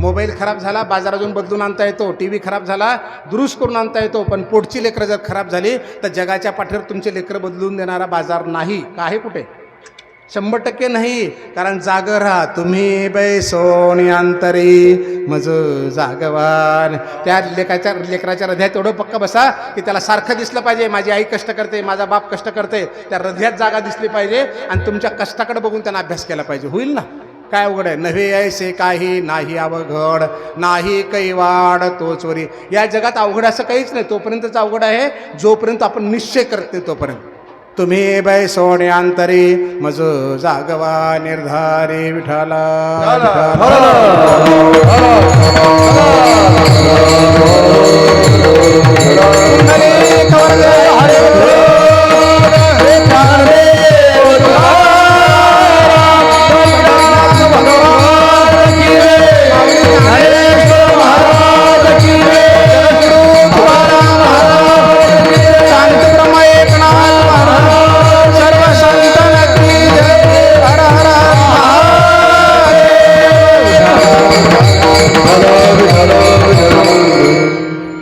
मोबाईल खराब झाला, बाजारातून बदलून आणता येतो. टी व्ही खराब झाला, दुरुस्त करून आणता येतो. पण पोटची लेकरं जर खराब झाली तर जगाच्या पाठीवर तुमचे लेकरं बदलून देणारा बाजार नाही. का आहे कुठे? 100% नाही, कारण जागर राहा. तुम्ही बैसोनी अंतरी मज जागवान. त्या लेकराच्या हृदयात एवढं पक्क बसा की त्याला सारखं दिसलं पाहिजे, माझी आई कष्ट करते, माझा बाप कष्ट करते, त्या हृदयात जागा दिसली पाहिजे आणि तुमच्या कष्टाकडे बघून त्यांना अभ्यास केला पाहिजे. होईल ना? काय अवघड आहे? नव्हे ऐसे काही नाही अवघड, नाही कैवाड तो चोरी. या जगात अवघड असं काहीच नाही. तोपर्यंतच अवघड आहे जोपर्यंत आपण निश्चय करत नाही तोपर्यंत. तुम्ही बैसोने अंतरी मज जागवा निर्धारी विठाला.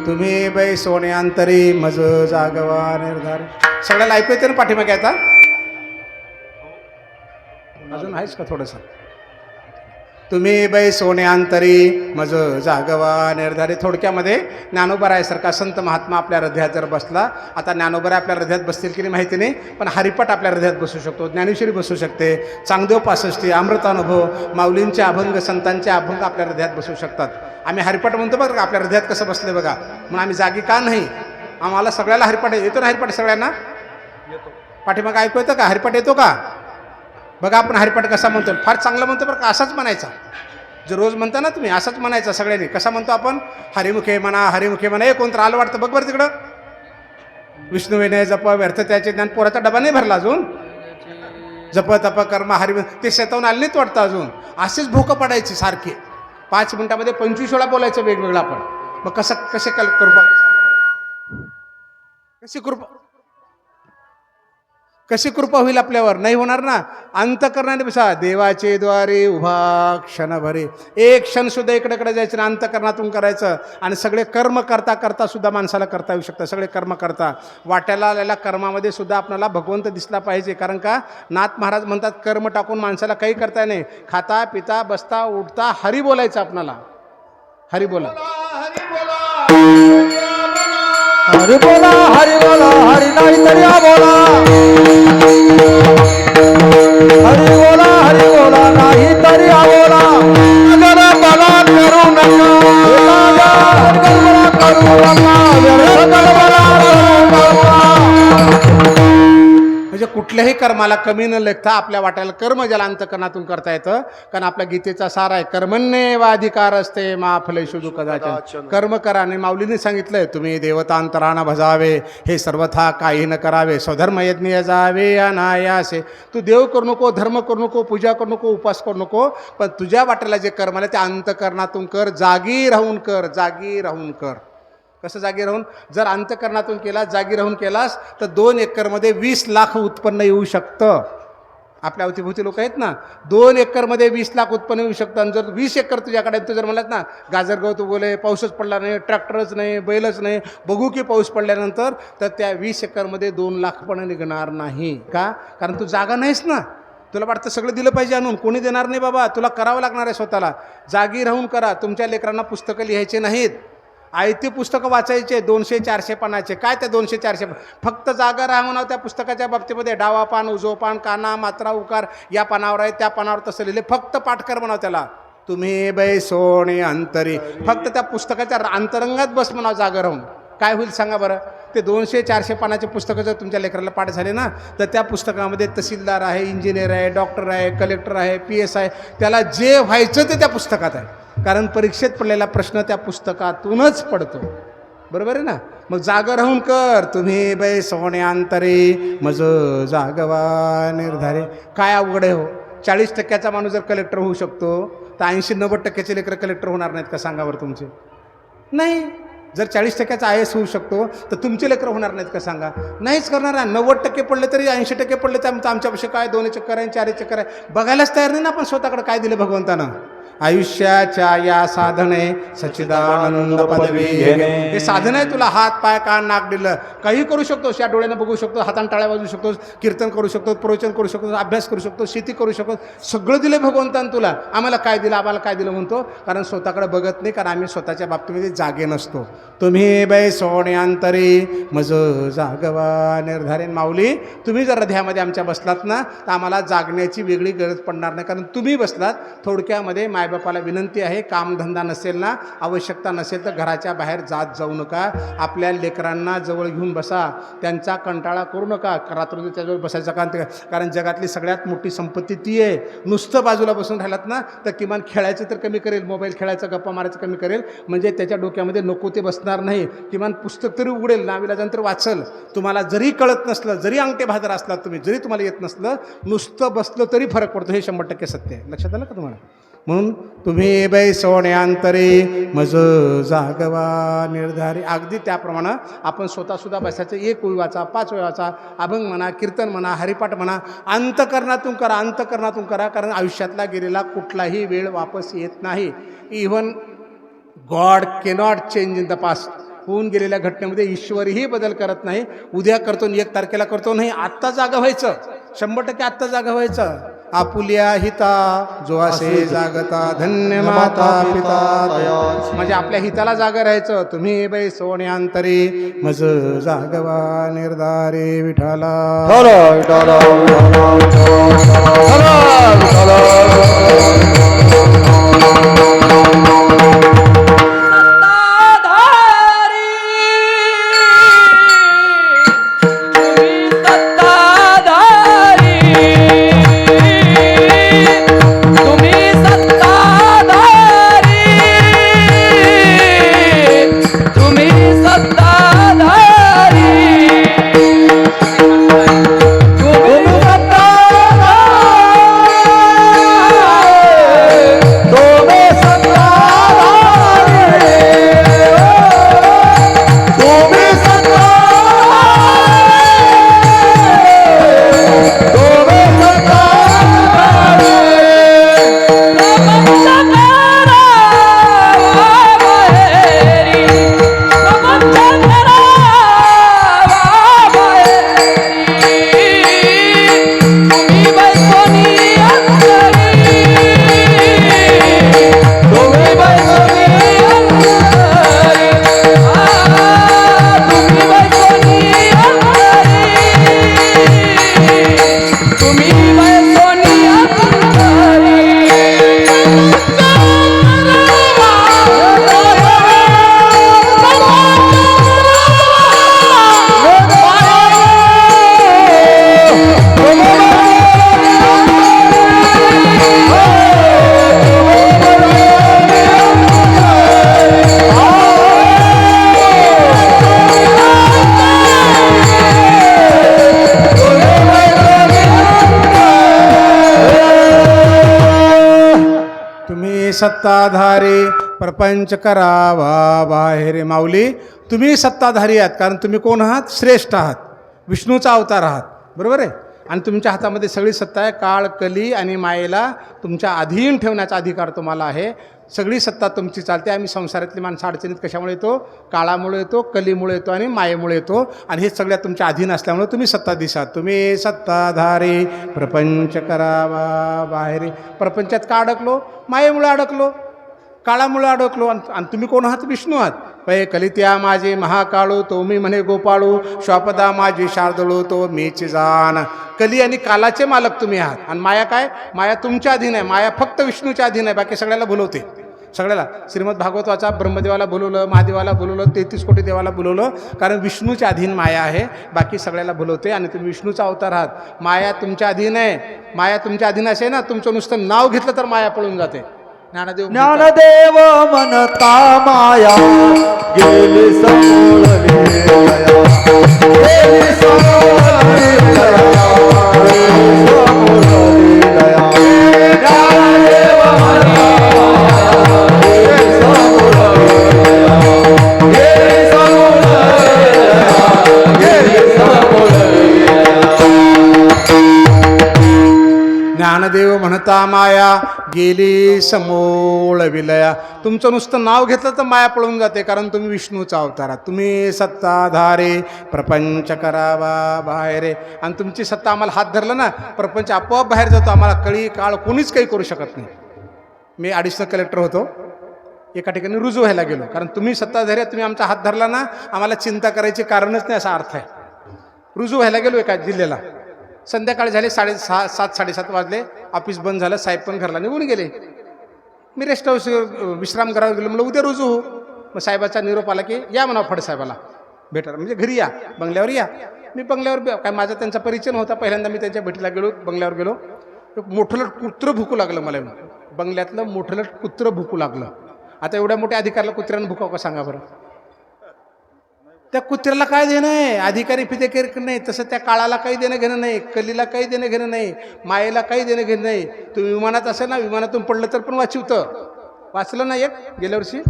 तुम्ही बैसोने अंतरी मज जागवा निर्धारी. सगळ्याला ऐकू येते ना पाठीमागे? आता अजून आहेच का थोडंसं? तुम्ही बैसोने अंतरी मज जागवा निर्धारी. थोडक्यामध्ये ज्ञानोबरायासारखा संत महात्मा आपल्या हृदयात जर बसला, आता ज्ञानोबराय आपल्या हृदयात बसतील की नाही माहिती नाही, पण हरिपट आपल्या हृदयात बसू शकतो, ज्ञानेश्वरी बसू शकते, चांगदेव 65, अमृतानुभव, माऊलींचे अभंग, संतांचे अभंग आपल्या हृदयात बसू शकतात. आम्ही हरिपट म्हणतो बघा, आपल्या हृदयात कसं बसले बघा. मग आम्ही जागी का नाही? आम्हाला सगळ्याला हरिपट येतो ना? हरिपट सगळ्यांना पाठीमागं ऐकू येतं का? हरिपट येतो का? बघा आपण हरिपाठ कसा म्हणतो, फार चांगलं म्हणतो बरं का. असाच म्हणायचा, जे रोज म्हणता ना तुम्ही, असाच म्हणायचा सगळ्यांनी. कसा म्हणतो आपण? हरिमुखे म्हणा, हरिमुखे म्हणा. हे कोणतं आलं वाटतं बघ बरं तिकडं. विष्णू विनय जप व्यर्थ त्याचे ज्ञान. पोराचा डबा नाही भरला अजून. जप तप कर्म हरि, ते शेतावून आले नाहीत वाटतं अजून. असेच भूक पडायची सारखे. 5 मिनिटामध्ये 25 वेळा बोलायचं वेगवेगळं आपण. मग कसे कृपा, कशी कृपा होईल आपल्यावर? नाही होणार ना. अंतःकरणाने बसा. देवाचे द्वारे उभा क्षणभरे. एक क्षण सुद्धा इकडे जायचं ना, अंतःकरणातून करायचं. आणि सगळे कर्म करता करता सुद्धा माणसाला करता येऊ शकतं. सगळे कर्म करता वाट्याला आलेल्या कर्मामध्ये सुद्धा आपल्याला भगवंत दिसला पाहिजे. कारण का नाथ महाराज म्हणतात, कर्म टाकून माणसाला काही करता नाही. खाता पिता बसता उठता हरी बोलायचं आपणाला. हरी बोला, हरी बोला, हरी बोला, हरी नाही तरी बोला. हरी बोला, हरी बोला, नाही तरी बोला. मला करू नका, करू नका. म्हणजे कुठल्याही कर्माला कमी न लेखता आपल्या वाट्याला कर्म ज्याला अंतःकरणातून करता येतं. कारण आपला गीतेचा सार आहे, कर्मण्येवाधिकार असते मा फलेषु कदाचन. कर्म करा. आणि माऊलीने सांगितलंय, तुम्ही देवतांतराना भजावे, हे सर्वथा काही न करावे, स्वधर्म यज्ञ जावे अनायासे. तू देव करू नको, धर्म करू नको, पूजा करू नको, उपास करू नको, पण तुझ्या वाट्याला जे कर्म आहे ते अंतःकरणातून कर. जागी राहून कर, जागी राहून कर. कसं जागी राहून? जर अंतःकरणातून केला, जागी राहून केलास, तर 2 एकरमध्ये 20 लाख उत्पन्न येऊ शकतं. आपल्या अवतीभोवती लोक आहेत ना, 2 एकरमध्ये 20 लाख उत्पन्न येऊ शकतं. आणि जर 20 एकर तुझ्याकडे, तू जर म्हणलात ना, गाजर गवत बोले, पाऊसच पडला नाही, ट्रॅक्टरच नाही, बैलच नाही, बघू की पाऊस पडल्यानंतर, तर त्या 20 एकरमध्ये 2 लाख पण निघणार नाही. का? कारण तू जागा नाहीस ना. तुला वाटतं सगळं दिलं पाहिजे आणून. कोणी देणार नाही बाबा, तुला करावं लागणार आहे स्वतःला. जागी राहून करा. तुमच्या लेकरांना पुस्तकं लिहायचे नाहीत, आयती पुस्तकं वाचायचे 200-400 पानाचे. काय त्या 200-400? फक्त जागा राहा म्हणावं त्या पुस्तकाच्या बाबतीमध्ये. डावा पान, उजवा पान, काना, मात्रा, उकार या पानावर आहे, त्या पानावर तसं लिहिले. फक्त पाठ कर म्हणावं त्याला. तुम्ही बैसोने अंतरी. फक्त त्या पुस्तकाच्या अंतरंगात बस म्हणावं जागा राहून. काय होईल सांगा बरं? ते 200-400 पानाचे पुस्तकं जर तुमच्या लेकराला पाठ झाले ना, तर त्या पुस्तकामध्ये तहसीलदार आहे, इंजिनियर आहे, डॉक्टर आहे, कलेक्टर आहे, PS आहे, त्याला जे व्हायचं ते त्या पुस्तकात आहे. कारण परीक्षेत पडलेला प्रश्न त्या पुस्तकातूनच पडतो. बरोबर आहे ना? मग जागा राहून कर. तुम्ही बैसोने अंतरी मज जागवा निर्धारे. काय अवघड आहे हो? 40% माणूस जर कलेक्टर होऊ शकतो, तर 80-90% लेकरं कलेक्टर होणार नाहीत का? सांगा बरं तुमचे. नाही. जर 40% IAS होऊ शकतो, तर तुमचे लेकरं होणार नाहीत का? सांगा. नाहीच करणार आहे. 90% पडले तरी 80% पडले तर आमच्यापाशी काय 2 चक्कर आहे, 4 चक्कर आहे. बघायलाच तयार नाही ना आपण स्वतःकडे काय दिलं भगवंतानं. आयुष्याच्या या साधने सच्चिदानंद पदवी घेणे. हे साधन आहे. तुला हात पाय कान नाक दिलं काही करू शकतोस. या डोळ्यानं बघू शकतो, हातान टाळ्या वाजवू शकतोस, कीर्तन करू शकतो, प्रवचन करू शकतो, अभ्यास करू शकतो, शेती करू शकतो. सगळं दिलं भगवंतानं तुला. आम्हाला काय दिलं, आम्हाला काय दिलं म्हणतो, कारण स्वतःकडे बघत नाही, कारण आम्ही स्वतःच्या बाबतीमध्ये जागे नसतो. तुम्ही बैसोने अंतरी मज जागवा निर्धारीन. माऊली तुम्ही जर हृदयामध्ये आमच्या बसलात ना तर आम्हाला जागण्याची वेगळी गरज पडणार नाही, कारण तुम्ही बसलात. थोडक्यामध्ये मायबापाला विनंती आहे, कामधंदा नसेल ना, आवश्यकता नसेल तर घराच्या बाहेर जाऊ नका. आपल्या लेकरांना जवळ घेऊन बसा, त्यांचा कंटाळा करू नका. रात्री त्याजवळ बसायचं कारण जगातली सगळ्यात मोठी संपत्ती ती आहे. नुसतं बाजूला बसून राहिलात ना तर किमान खेळायचं तर कमी करेल, मोबाईल खेळायचं गप्पा मारायचं कमी करेल, म्हणजे त्याच्या डोक्यामध्ये नको ते बसणार नाही. किमान पुस्तक तरी उघडेल, नाविलाजानंतर वाचल. तुम्हाला जरी कळत नसलं, जरी अंगठे भादर असलात तुम्ही, जरी तुम्हाला येत नसलं, नुसतं बसलं तरी फरक पडतो. हे 100% सत्य आहे. लक्षात आलं का तुम्हाला? म्हणून तुम्ही बैसोने अंतरी मज जागवा निर्धारी. अगदी त्याप्रमाणे आपण स्वतःसुद्धा बसायचं. 1 ओळी वाचा, 5 वेळा वाचा, अभंग म्हणा, कीर्तन म्हणा, हरिपाठ म्हणा. अंतकरणातून करा, अंतकरणातून करा, कारण आयुष्यातला गेलेला कुठलाही वेळ वापस येत नाही. Even God cannot change in the past. होऊन गेलेल्या घटनेमध्ये ईश्वरही बदल करत नाही. उद्या करतो, 1 तारखेला करतो नाही, आत्ता जागा व्हायचं. 100% आत्ता जागा व्हायचं. आपुल्या हिता जो असे जागता धन्य माता पिता. म्हणजे आपल्या हिताला जागा राहायचं. तुम्ही बैसोने अंतरी मज जागवा निर्धारी विठाला. सत्ताधारी प्रपंच करावा बाहेर. माऊली तुम्ही सत्ताधारी आहात, कारण तुम्ही कोण आहात? श्रेष्ठ आहात, विष्णूचा अवतार आहात. बरोबर आहे. आणि तुमच्या हातामध्ये सगळी सत्ता आहे. काळ, कली आणि मायेला तुमच्या अधीन ठेवण्याचा अधिकार तुम्हाला आहे. सगळी सत्ता तुमची चालते. आम्ही संसारातली माणसं अडचणीत कशामुळे येतो? काळामुळे येतो, कलीमुळे येतो आणि मायेमुळे येतो. आणि हे सगळ्या तुमच्या अधीन असल्यामुळे तुम्ही सत्ताधीशात. तुम्ही सत्ताधारी प्रपंच करावा बाहेर. प्रपंचात का अडकलो? मायेमुळे अडकलो, काळामुळे अडकलो. आणि तुम्ही कोण आहात? विष्णू आहात. पै कलित्या माझे महाकाळू तो मी म्हणे गोपाळू, श्वापदा माझी शार्दळू तो मीच जाण. कली आणि कालाचे मालक तुम्ही आहात. आणि माया काय? माया तुमच्या अधीन आहे. माया फक्त विष्णूच्या अधीन आहे, बाकी सगळ्याला बोलवते. सगळ्याला श्रीमद भागवताचा ब्रह्मदेवाला बोलवलं, महादेवाला बोलवलं, 33 कोटी देवाला बोलवलं, कारण विष्णूच्या अधीन माया आहे. बाकी सगळ्याला बोलवते. आणि तुम्ही विष्णूचा अवतार आहात. माया तुमच्या अधीन आहे. माया तुमच्या अधीन असे ना, तुमचं नुसतं नाव घेतलं तर माया पळून जाते. ज्ञानदेव म्हणता माया गेली समोरली दया, गेली समोरली दया, समोरली दया. ज्ञानदेव म्हणता गेली समोरली दया, गेली समोरली दया, गेली समोरली दया. ज्ञानदेव म्हणता माया गेली समूळ विलया. तुमचं नुसतं नाव घेतलं तर माया पळून जाते, कारण तुम्ही विष्णूचा अवतार आहात. तुम्ही सत्ताधारे प्रपंच करावा बाहेर. आणि तुमची सत्ता आम्हाला हात धरलं ना, प्रपंच आपोआप बाहेर जातो. आम्हाला कळी काळ कोणीच काही करू शकत नाही. मी ॲडिशनल कलेक्टर होतो, एका ठिकाणी रुजू व्हायला गेलो, कारण तुम्ही सत्ताधारी, तुम्ही आमचा हात धरला ना, आम्हाला चिंता करायची कारणच नाही, असा अर्थ आहे. रुजू व्हायला गेलो एका जिल्ह्याला. संध्याकाळी झाले 7:30 वाजले. ऑफिस बंद झालं. साहेब पण घरला निघून गेले. मी रेस्ट हाऊस विश्राम करायला गेलो. म्हणलं उद्या रुजू हो. मग साहेबाचा निरोप आला की या म्हणा फडसाहेबाला भेटा, म्हणजे घरी या, बंगल्यावर या. मी बंगल्यावर काय माझा त्यांचा परिचय नव्हता. पहिल्यांदा मी त्यांच्या भेटीला गेलो, बंगल्यावर गेलो. मोठं कुत्रं भुकू लागलं मला. बंगल्यातलं मोठं कुत्रं भुकू लागलं. आता एवढ्या मोठ्या अधिकाऱ्याला कुत्र्यानं भुकाव का सांगा बरं. त्या कुत्र्याला काय देणं आहे, अधिकारी फिदेकर नाही. तसं त्या काळाला काही देणं घेणं नाही, कलीला काही देणं घेणं नाही, मायेला काही देणं घेणं नाही. तुम्ही विमानात असेल ना, विमानातून पडलं तर पण वाचवतं. वाचलं ना एक गेल्या वर्षी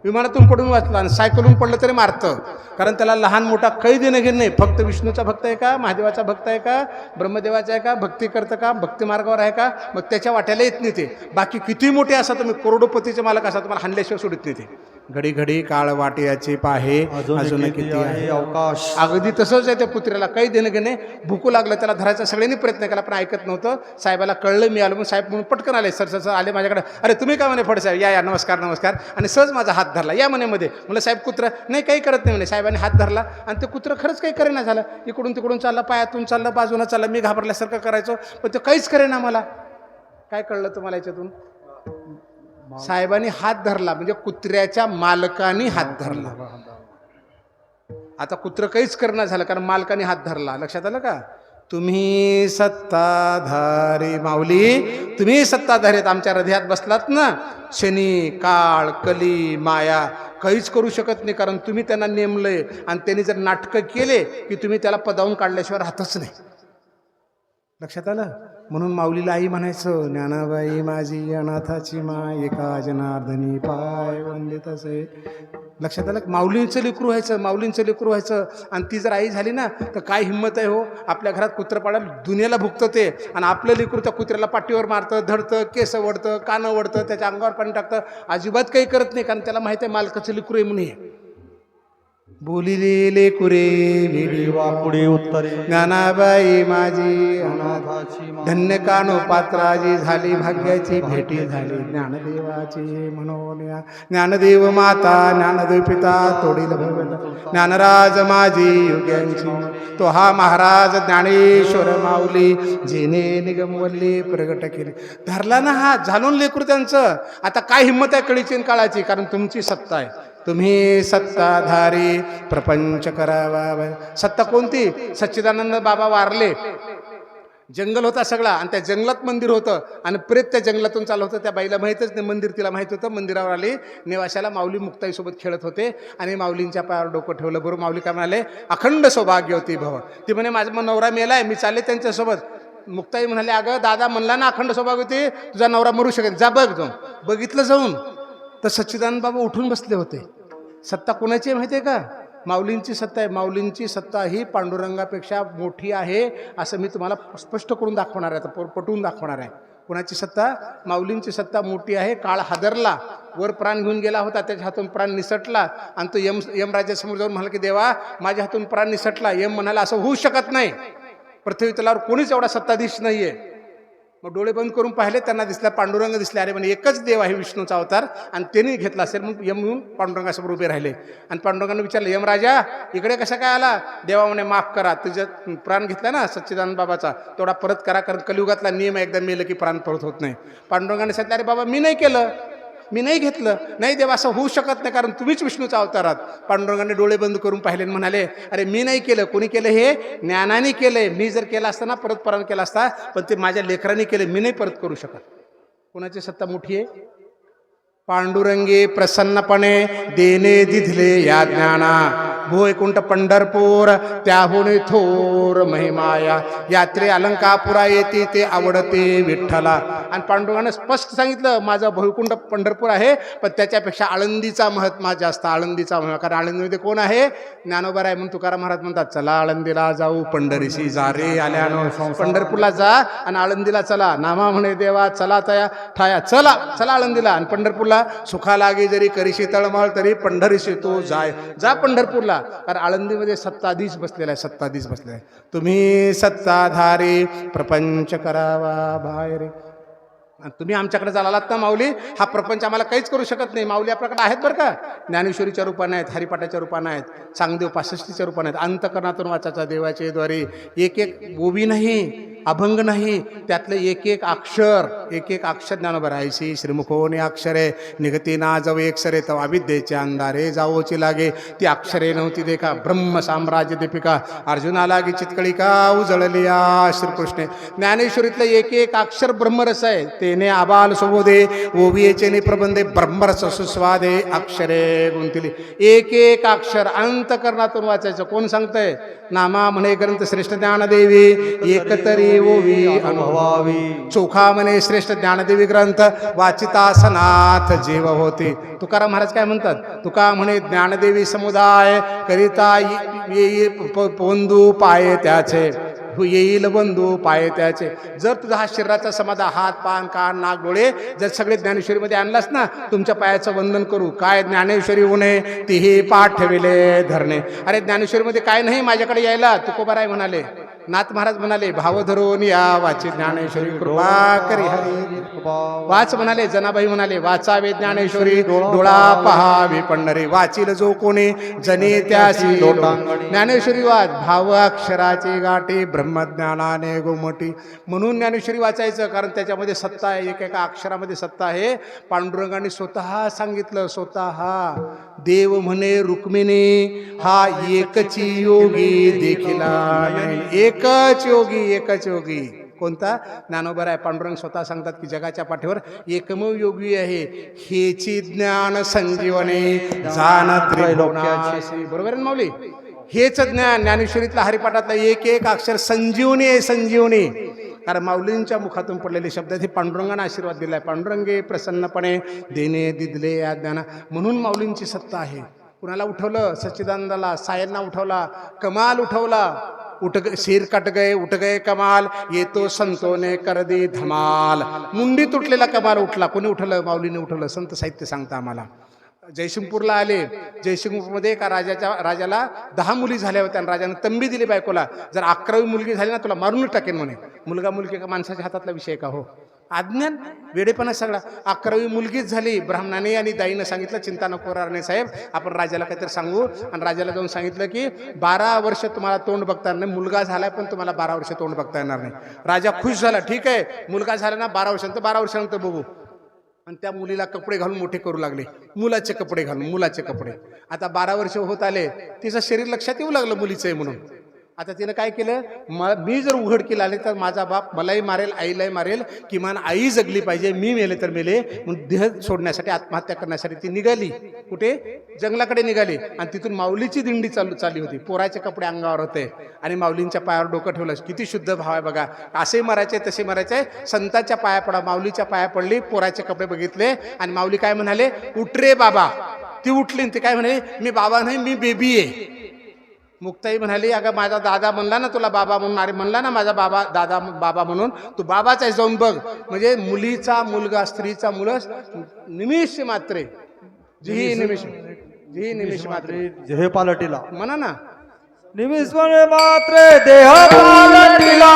विमानातून पडून वाचलं, आणि सायकलून पडलं तरी मारतं. कारण त्याला लहान मोठा काही देणं घेणं नाही. फक्त विष्णूचा भक्त आहे का, महादेवाचा भक्त आहे का, ब्रह्मदेवाचा आहे का, भक्ती करतं का, भक्ती मार्गावर आहे का, मग त्याच्या वाट्याला येत नाही ते. बाकी किती मोठे असा तुम्ही करोडोपतीचे मालक असा, तुम्हाला हाणल्याशिवाय सोडत नाही ते. घडी घडी काळ वाट्याची पाहे अजून किती आहे अवकाश. अगदी तसंच आहे. त्या कुत्र्याला काही देणं घेणे. भुकू लागलं, त्याला धरायचा सगळ्यांनी प्रयत्न केला, पण ऐकत नव्हतं. साहेबाला कळलं मी आलो, म्हणून साहेब म्हणून पटकन आले. सर आले माझ्याकडे. अरे तुम्ही काय म्हणे फडसाहेब, या नमस्कार नमस्कार. आणि सहज माझा हात धरला, या म्हणे मध्ये. म्हणलं साहेब कुत्रं नाही, काही करत नाही म्हणे. साहेबांनी हात धरला आणि ते कुत्रं खरंच काही करेना झालं. इकडून तिकडून चाललं, पायातून चाललं, बाजूनं चाललं. मी घाबरल्यासारखं करायचो, पण ते काहीच करेना. मला काय कळलं तुम्हाला याच्यातून? साहेबांनी हात धरला म्हणजे कुत्र्याच्या मालकाने हात धरला. आता कुत्रं काहीच करणं झालं, कारण मालकाने हात धरला. लक्षात आलं का? तुम्ही सत्ताधारी माऊली, तुम्ही सत्ताधारी आहेत. आमच्या हृदयात बसलात ना. शनी, काळ, कली, माया काहीच करू शकत नाही, कारण तुम्ही त्यांना नेमलंय. आणि त्यांनी जर नाटकं केले की तुम्ही त्याला पदावून काढल्याशिवाय राहतच नाही. लक्षात आलं? म्हणून माऊलीला आई म्हणायचं, ज्ञानाबाई माझी अनाथाची माय, एका जनार्दनी पाय वंदित असे. लक्षात आलं? माऊलींचं लेकरू व्हायचं, माऊलींचं लेकरू व्हायचं. आणि ती जर आई झाली ना, तर काय हिंमत आहे हो. आपल्या घरात कुत्रं पाडायला दुनियाला भुकतं ते, आणि आपलं लेकरू त्या कुत्र्याला पाठीवर मारतं, धडतं, केस वडतं, कानं वडतं, त्याच्या अंगावर पाणी टाकतं. अजिबात काही करत नाही, कारण त्याला माहिती आहे मालकाचं लेकरू आहे म्हणून. बोलिले लेकुरे वेडी पुढे उत्तरे ज्ञानाबाई माझी अनाथाची माय. धन्य कानो पात्राजी झाली, भाग्याची भेटी झाली. ज्ञानदेवाची म्हणून ज्ञानदेव माता, ज्ञानदेव पिता तोडील भगवंत. ज्ञानराज माझी युग्यांची, तो हा महाराज ज्ञानेश्वर माऊली, जिने निगमवल्ली प्रगट केली. धरला ना हात, झालून लेकरू त्यांचं. आता काय हिंमत आहे कळीची काळाची, कारण तुमची सत्ता आहे. तुम्ही सत्ताधारी प्रपंच करावा. सत्ता कोणती? सच्चिदानंद बाबा वारले, जंगल होता सगळा, आणि त्या जंगलात मंदिर होतं, आणि प्रेत त्या जंगलातून चालू होतं. त्या बाईला माहीतच नाही मंदिर, तिला माहीत होतं. मंदिरावर आली, नेवाशाला माऊली मुक्ताईसोबत खेळत होते, आणि माऊलींच्या पायावर डोकं ठेवलं. बरोबर माऊली काय म्हणाले, अखंड सौभाग्यवती भव. ती म्हणे माझा नवरा मेलाय, मी चालले त्यांच्यासोबत. मुक्ताई म्हणाले, अगं दादा म्हणला ना अखंड सौभाग्यवती, तुझा नवरा मरू शकेल, जा बघ. जाऊन बघितलं जाऊन, तर सच्चिदानंद बाबा उठून बसले होते. सत्ता कोणाची आहे माहिती आहे का? माऊलींची सत्ता आहे. माऊलींची सत्ता ही पांडुरंगापेक्षा मोठी आहे, असं मी तुम्हाला स्पष्ट करून दाखवणार आहे, आता पटवून दाखवणार आहे. कोणाची सत्ता? माऊलींची सत्ता मोठी आहे. काळ हादरला, वर प्राण घेऊन गेला होता, त्याच्या हातून प्राण निसटला, आणि तो यमराजासमोर जाऊन म्हणाला की देवा माझ्या हातून प्राण निसटला. यम म्हणाला असं होऊ शकत नाही, पृथ्वी तलावर कोणीच एवढा सत्ताधीश नाहीये. मग डोळे बंद करून पाहिले, त्यांना दिसला पांडुरंग दिसले. अरे म्हणजे एकच देव आहे विष्णूचा अवतार, आणि त्यांनी घेतला असेल. मग यम येऊन पांडुरंगासमोर उभे राहिले, आणि पांडुरंगाने विचारलं, यमराजा इकडे कसा काय आला? देवा म्हणे माफ करा, तुझ्या प्राण घेतला ना सच्चिदानंद बाबाचा, तेवढा परत करा, कारण कलियुगातला नियम एकदा मेलं की प्राण परत होत नाही. पांडुरंगाने सांगितलं, अरे बाबा मी नाही केलं, मी नाही घेतलं. नाही देवा असं होऊ शकत नाही, कारण तुम्हीच विष्णूचा अवतार आहात. पांडुरंगाने डोळे बंद करून पाहिले, म्हणाले, अरे मी नाही केलं, कोणी केलं? हे ज्ञानाने केलंय. मी जर केलं असतं ना, परत प्राण केला असता, पण ते माझ्या लेकरांनी केले, मी नाही परत करू शकत. कोणाची सत्ता मोठी आहे? पांडुरंगे प्रसन्नपणे देणे दिधले या ज्ञाना, भूवैकुंठ पंढरपूर त्याहून थोर महिमाया यात्रे अलंकापुरा येते ते आवडते विठ्ठला. आणि पांडुरंगाने स्पष्ट सांगितलं माझं भूवैकुंठ पंढरपूर आहे, पण त्याच्यापेक्षा आळंदीचा महात्मा जास्त. आळंदीचा महिमा, कारण आळंदीमध्ये कोण आहे? ज्ञानोबा आहे. म्हणून तुकाराम महाराज म्हणतात चला आळंदीला जाऊ पंढरीशी जा रे आल्यानं. पंढरपूरला जा आणि आळंदीला चला. नामा म्हणे देवा चला तया ठाया, चला चला आळंदीला. आणि पंढरपूरला सुखा लागे जरी करीशी तळमळ तरी पंढरीशी तू जाय, जा पंढरपूरला. कारण आळंदीमध्ये सत्ताधीश बसलेला आहे, सत्ताधीश बसलेला आहे. तुम्ही सत्ताधारी प्रपंच करावा बाहेर. तुम्ही आमच्याकडे चालालात ना माऊली, हा प्रपंच आम्हाला काहीच करू शकत नाही. माऊली आपल्याकडे आहेत बरं का, ज्ञानेश्वरीच्या रूपाने आहेत, हरिपाठाच्या रूपाने आहेत, चांगदेव पासष्टीच्या रूपाने आहेत. अंतकरणातून वाचाच्या देवाचे द्वारे एक एक ओवी नाही, अभंग नाही, त्यातलं एक एक अक्षर ज्ञानोबा राहायची. श्रीमुखोनी अक्षरे निगती ना जाऊ एक सरे तव अविद्येचे अंधारे जावोची लागे. ती अक्षरे नव्हती देखा ब्रह्म साम्राज्य दीपिका अर्जुनाला गी चितकळिका उजळलिया श्रीकृष्णे. ज्ञानेश्वरीतलं एक एक अक्षर ब्रह्मरस आहे. तेने आबाल सुबोधे ओवियेचे प्रबंधे ब्रह्मरस सुस्वादे अक्षरे गुंतली. एक एक अक्षर अंतकरणातून वाचायचं. कोण सांगतंय? नामा म्हणे ग्रंथ श्रेष्ठ ज्ञानदेवी एकतरी ओवी अनुभवावी. चोखा म्हणे श्रेष्ठ ज्ञानदेवी ग्रंथ वाचिता सनाथ जीव होते. तुकाराम महाराज काय म्हणतात? तुका म्हणे ज्ञानदेवी समुदाय करिता येईल पोंदू पाये त्याचे, येईल बंधू पाये त्याचे. जर तुझा हा शरीराचा समाधा हात पान कान नाक डोळे जर सगळे ज्ञानेश्वरीमध्ये आणलास ना, तुमच्या पायाचं वंदन करू. काय ज्ञानेश्वरी उणे तीही पाठविले धरणे. अरे ज्ञानेश्वरीमध्ये काय नाही माझ्याकडे यायला. तुकोबाराय म्हणाले, नाथ महाराज म्हणाले भाव धरून या वाची ज्ञानेश्वरी कृपा करी हरी. वाच म्हणाले, जनाबाई म्हणाले वाचावे ज्ञानेश्वरी डोळा पहावी पंढरी. वाचील जो कोणी जने त्यासी ज्ञानेश्वरी वाच. भाव अक्षराची गाठी ब्रह्मज्ञानाने गोमटी. म्हणून ज्ञानेश्वरी वाचायचं, कारण त्याच्यामध्ये सत्ता आहे, एकेका अक्षरामध्ये सत्ता आहे. पांडुरंगाने स्वतः सांगितलं, स्वतः देव म्हणे रुक्मिणी हा एकची योगी देखिला नाही. एकच योगी. कोणता? ज्ञानोबा आहे. पांडुरंग स्वतः सांगतात की जगाच्या पाठीवर एकमेव योगी आहे. हेची ज्ञान संजीवने जाण त्रिलोक्याची. बरोबर आहे ना माऊली? हेच ज्ञान ज्ञानेश्वरीतला हरिपाठातला एक एक अक्षर संजीवनी आहे, संजीवनी. कारण माऊलींच्या मुखातून पडलेले शब्द हे पांडुरंगाने आशीर्वाद दिलाय. पांडुरंगे प्रसन्नपणे देणे दिदले या ज्ञाना. म्हणून माऊलींची सत्ता आहे. कुणाला उठवलं? सच्चिदानंदाला, सायांना उठवला, कमाल उठवला. सिर कट गए उठ गए कमाल, येतो संतोने कर दी धमाल. मुंडी तुटलेला कमाल उठला. कोणी उठवलं? माऊलीने उठवलं. संत साहित्य सांगता आम्हाला. जयसिंगपूरला आले. जयसिंगपूरमध्ये एका राजाला 10 मुली झाल्या होत्या आणि राजाने तंबी दिली बायकोला, जर 11वी मुलगी झाली ना तुला मारूनच टाकेन म्हणे. मुलगा मुलगी का माणसाच्या हातातला विषय का हो? अज्ञान वेडेपणा सगळा. 11वी मुलगीच झाली. ब्राह्मणाने आणि दाईनं सांगितलं चिंता नको राणे साहेब, आपण राजाला काहीतरी सांगू. आणि राजाला जाऊन सांगितलं की 12 वर्ष तुम्हाला तोंड बघता येणार नाही. मुलगा झालाय पण तुम्हाला 12 वर्ष तोंड बघता येणार नाही. राजा खुश झाला. ठीक आहे, मुलगा झाला ना 12 वर्षानंतर बघू. आणि त्या मुलीला कपडे घालून मोठे करू लागले. मुलाचे कपडे घालून, मुलाचे कपडे. आता 12 वर्ष होत आले. तिचं शरीर लक्षात येऊ लागलं मुलीचं आहे म्हणून. आता तिनं काय केलं? मी जर उघडकीला आले तर माझा बाप मलाही मारेल, आईलाही मारेल. किमान आई जगली पाहिजे, मी मेले तर मेले. म्हणून देह सोडण्यासाठी, आत्महत्या करण्यासाठी ती निघाली. कुठे? जंगलाकडे निघाली. आणि तिथून माऊलीची दिंडी चालली होती. पोराचे कपडे अंगावर होते आणि माऊलींच्या पायावर डोकं ठेवलं. किती शुद्ध भाव आहे बघा. असे मरायचे तसे मरायचे. संतांच्या पाया पडा. माऊलीच्या पाया पडली, पोराचे कपडे बघितले आणि माऊली काय म्हणाले? उठ रे बाबा. ती उठली. ती काय म्हणाली? मी बाबा नाही, मी बेबी आहे. मुक्ताई म्हणाली, अगं माझा दादा म्हणला ना तुला बाबा म्हणून, अरे म्हणला ना माझा बाबा दादा बाबा म्हणून, तू बाबाच आहे, जाऊन बघ. म्हणजे मुलीचा मुलगा, स्त्रीचा मुलस निमिष मात्रे, जी निमिष मात्रे देह पालटिला. म्हणा ना, निमिष मात्रे देह पालटिला.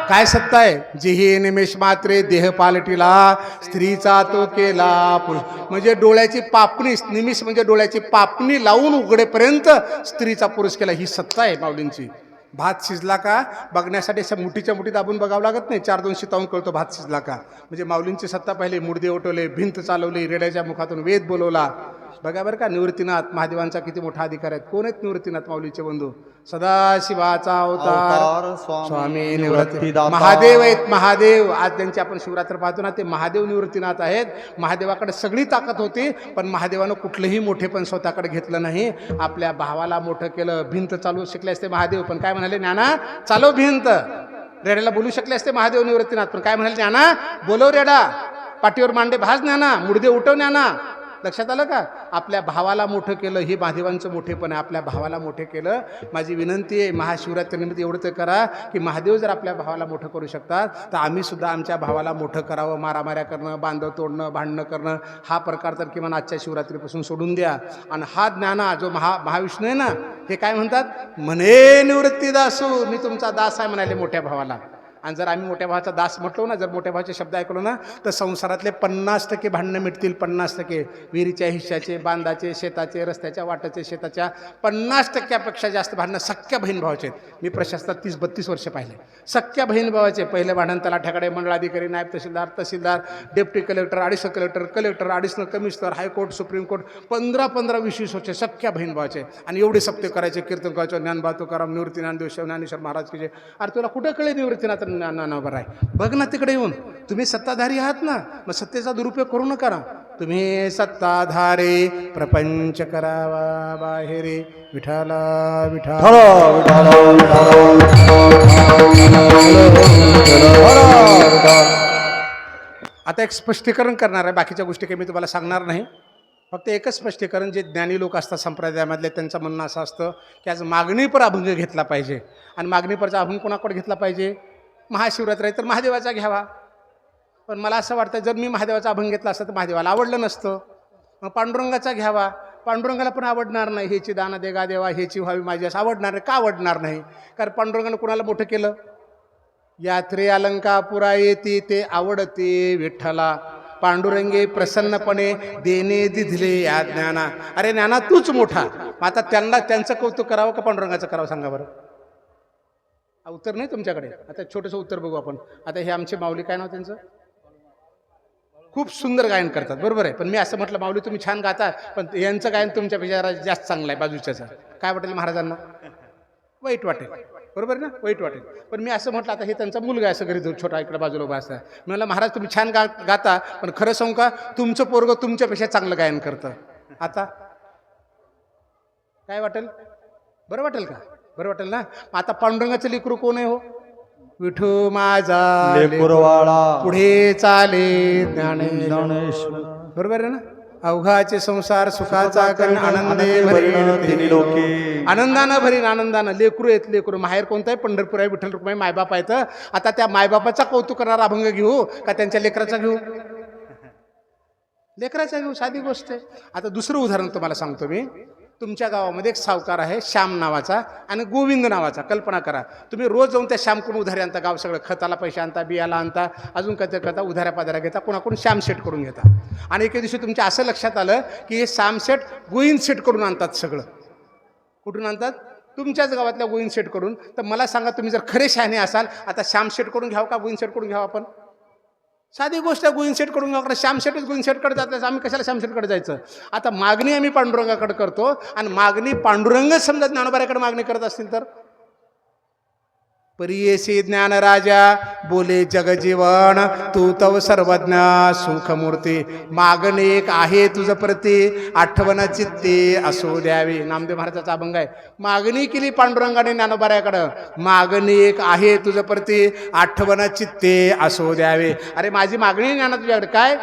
काय सत्ता आहे? जिही निमेष मात्रे देह पालटिला, स्त्रीचा तो केला पुरुष. म्हणजे डोळ्याची पापणी, निमिष म्हणजे डोळ्याची पापणी लावून उघडेपर्यंत स्त्रीचा पुरुष केला. ही सत्ता आहे माऊलींची. भात शिजला का बघण्यासाठी अशा मुठीच्या मुठी दाबून बघावं लागत नाही. 4-2 शितावून कळतो भात शिजला का. म्हणजे माऊलींची सत्ता पाहिली. मुडदे उठवले, भिंत चालवली, रेड्याच्या मुखातून वेद बोलवला. बघा बरं का, निवृत्तीनाथ महादेवांचा किती मोठा अधिकार आहे. कोण आहेत निवृत्तीनाथ माऊलीचे बंधू? सदाशिवाचा अवतार स्वामी निवृत्तीदाता. महादेव आहेत, महादेव. आज त्यांची आपण शिवरात्र पाहतो ना, ते महादेव निवृत्तीनाथ आहेत. महादेवाकडे सगळी ताकद होती, पण महादेवानं कुठलंही मोठेपण स्वतःकडे घेतलं नाही. आपल्या भावाला मोठं केलं. भिंत चालू शिकले असते महादेव, पण काय म्हणाले, ज्ञाना चालव भिंत. रेड्याला बोलू शकले असते महादेव निवृत्तीनाथ, पण काय म्हणाले, ज्ञाना बोलव रेडा, पाठीवर मांडे भाज ज्ञाना, मुडदे उठव ज्ञाना. लक्षात आलं का? आपल्या भावाला मोठं केलं. ही महादेवांचं मोठेपण आहे. आपल्या भावाला मोठे केलं. माझी विनंती आहे, महाशिवरात्रीनिमित्त एवढं तर करा की महादेव जर आपल्या भावाला मोठं करू शकतात, तर आम्ही सुद्धा आमच्या भावाला मोठं करावं. मारामाऱ्या करणं, बांधव तोडणं, भांडणं करणं, हा प्रकार तर किमान आजच्या शिवरात्रीपासून सोडून द्या. आणि हा ज्ञाना जो महाविष्णू आहे ना, हे काय म्हणतात, म्हणे निवृत्ती दासू, मी तुमचा दास आहे म्हणाले मोठ्या भावाला. आणि जर आम्ही मोठ्या भावाचा दास म्हटलो ना, जर मोठ्या भावाचे शब्द ऐकलो ना, तर संसारातले 50% भांडणं मिटतील. 50% विहिरीच्या हिश्श्याचे, बांधाचे, शेताचे, रस्त्याच्या वाटाचे, शेताच्या 50%पेक्षा जास्त भांडणं सख्या बहीण भावाचे आहेत. मी प्रशासनात 30-32 वर्ष पाहिले. सख्या बहीण भावाचे पहिले भांडण तलाठ्याकडे, मंडळाधिकारी, नायब तहसीलदार, deputy collector, additional collector, additional commissioner, high court, supreme court, 15-20 वर्ष सख्या बहीण भावाचे. आणि एवढे सप्ते करायचे, कीर्तन करायचं, ज्ञानबा तुकाराम, निवृत्ती ज्ञानदेव, ज्ञानेश्वर महाराज की जय. अरे तुला कुठं कळे निवृत्तीनाथ बरं आहे, बघ ना तिकडे येऊन. तुम्ही सत्ताधारी आहात ना, मग सत्तेचा दुरुपयोग करू नका ना. तुम्ही सत्ताधारे प्रपंच करावा बाहेरे, विठाला विठाला. आता एक स्पष्टीकरण करणार आहे, बाकीच्या गोष्टी काही मी तुम्हाला सांगणार नाही. फक्त एकच स्पष्टीकरण, जे ज्ञानी लोक असतात संप्रदायामधले, त्यांचं म्हणणं असं असतं की आज मागणीपर अभंग घेतला पाहिजे. आणि मागणीपरचा अभंग कोणाकडे घेतला पाहिजे? महाशिवरात्र आहे तर महादेवाचा घ्यावा. पण मला असं वाटतं, जर मी महादेवाचा अभंग घेतला असतं तर महादेवाला आवडलं नसतं. मग पांडुरंगाचा घ्यावा. पांडुरंगाला पण आवडणार नाही. हेची दाना देगा देवा, हेची व्हावी माझी, असं आवडणार नाही. का आवडणार नाही? कारण पांडुरंगानं कुणाला मोठं केलं? यात्रे अलंकापुरा येते ते आवडते विठ्ठला, पांडुरंगे प्रसन्नपणे देणे दिधले या ज्ञाना. अरे ज्ञाना तूच मोठा. मग आता त्यांचं कौतुक करावं का पांडुरंगाचं करावं, सांगा बरं. उत्तर नाही तुमच्याकडे. आता छोटंसं उत्तर बघू आपण. आता हे आमचे माऊली, काय नाव त्यांचं, खूप सुंदर गायन करतात, बरोबर आहे. पण मी असं म्हटलं, माऊली तुम्ही छान गाता, पण यांचं गायन तुमच्यापेक्षा जास्त चांगलं आहे बाजूच्याचं. काय वाटेल महाराजांना? वाईट वाटेल, बरोबर ना, वाईट वाटेल. पण मी असं म्हटलं, आता हे त्यांचा मुलगा आहे, असं घरी छोटा इकडे बाजूला उभा असता. मी म्हटलं, महाराज तुम्ही छान गाता, पण खरं सांगू का, तुमचं पोरगं तुमच्यापेक्षा चांगलं गायन करतं. आता काय वाटेल? बरं वाटेल का? बरं वाटेल ना. आता पांडुरंगाचं लेकरू कोण आहे हो? विठू माझा लेकरवाळा, पुढे चाले ज्ञानेश्वर. बरोबर आहे ना. अवघाचे संसार सुखाचा करण, आनंदे भरीन लोके, आनंदानं भरीन, आनंदानं. लेकरू येत लेकरू. माहेर कोणतं आहे? पंढरपूर आहे. विठ्ठल रुक्माई मायबाप आहेत. आता त्या मायबापाचा कौतुक करणारा अभंग घेऊ का त्यांच्या लेकराचा घेऊ? लेकराचा घेऊ, साधी गोष्ट आहे. आता दुसरं उदाहरण तुम्हाला सांगतो मी. तुमच्या गावामध्ये एक सावकार आहे श्याम नावाचा आणि गोविंद नावाचा. कल्पना करा, तुम्ही रोज जाऊन त्या श्यामकडून उधारी आणता. गाव सगळं खताला पैसे आणता, बियाला आणता, अजून कधी करता, उधाऱ्या पाधाऱ्या घेता, कोणाकडून श्याम सेट करून घेता. आणि एके दिवशी तुमच्या असं लक्षात आलं की हे श्याम सेट गोविंद सेट करून आणतात. सगळं कुठून आणतात? तुमच्याच गावातल्या गोविंद सेट करून. तर मला सांगा, तुम्ही जर खरे शहाणे असाल, आता श्याम सेट करून घ्यावं का गोविंद सेट करून घ्यावं? आपण साधी गोष्ट आहे, गोविंद शेटकडून घ्यावं. श्याम शेटच गोविंद शेटकडे जात, आम्ही कशाला श्याम शेटकडे जायचं? आता मागणी आम्ही पांडुरंगाकडे करतो, आणि मागणी पांडुरंगच समजा ज्ञानोबाऱ्याकडे मागणी करत असतील तर. परियेसी ज्ञान राजा बोले जगजीवन, तू तव सर्वज्ञ सुखमूर्ती. मागणी एक आहे तुझ प्रती, आठवण चित्ते असो द्यावी. नामदेव महाराजाचा अभंग आहे. मागणी केली पांडुरंगाने ज्ञानोबाऱ्याकडं, मागणी एक आहे तुझ प्रती, आठवण चित्ते असो द्यावे. अरे माझी मागणी ज्ञाना तुझ्याकडे काय?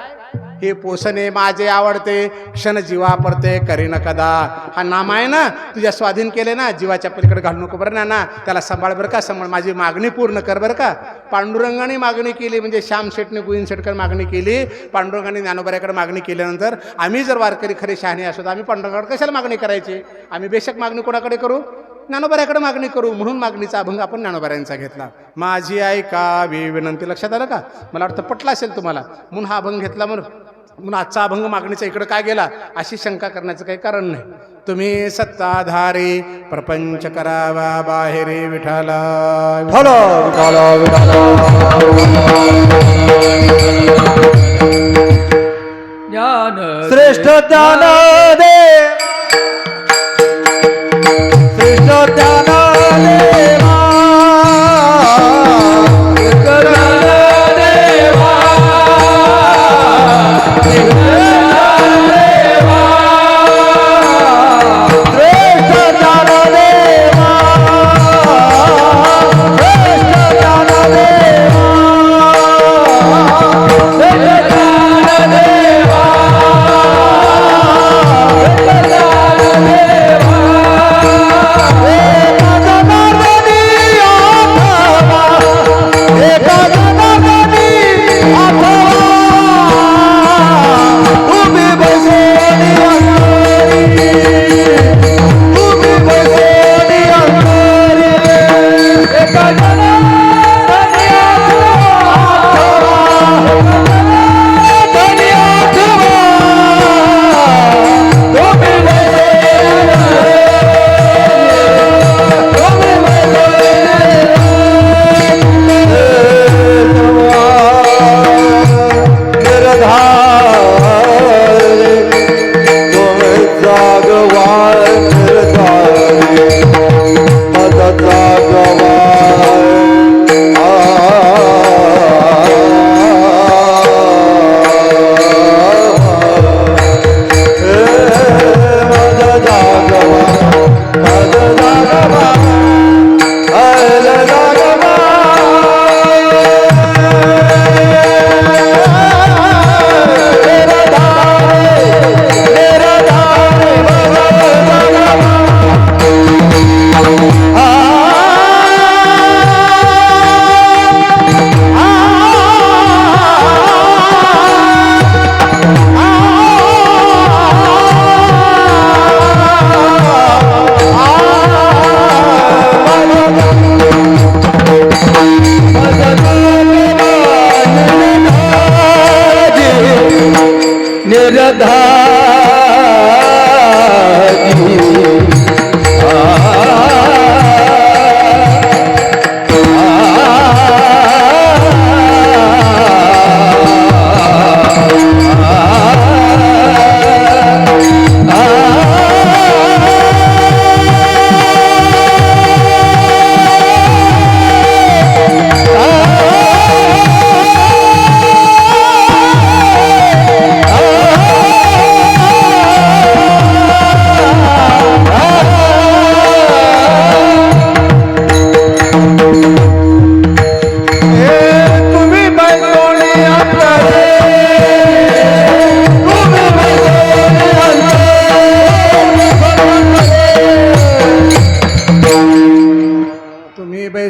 हे पोसणे माझे आवडते, क्षण जीवा पडते करीन कदा. हा नाम आहे ना, तुझ्या स्वाधीन केले ना, जीवाच्या पलीकडे घालू नको बरं ना. त्याला सांभाळ बरं का, सांभाळ. माझी मागणी पूर्ण कर बरं का. पांडुरंगाने मागणी केली, म्हणजे श्याम शेटने गोविंद शेटकर मागणी केली. पांडुरंगाने ज्ञानोबाऱ्याकडे मागणी केल्यानंतर आम्ही जर वारकरी खरे शहाणे असतो, आम्ही पांडुरंगाकडे कशाला मागणी करायची? आम्ही बेशक मागणी कोणाकडे करू? ज्ञानोबाऱ्याकडे मागणी करू. म्हणून मागणीचा अभंग आपण ज्ञानोबाऱ्यांचा घेतला. माझी ऐकावी विनंती. लक्षात आलं का? मला वाटतं पटला असेल तुम्हाला, म्हणून हा अभंग घेतला. म्हणून आजचा अभंग मागणीचा इकडं काय गेला अशी शंका करण्याचं काही कारण नाही. तुम्ही सत्ताधारी प्रपंच करावा बाहेरे, विठाला ज्ञान श्रेष्ठ ज्ञान देवा श्रेष्ठ ज्ञान देवा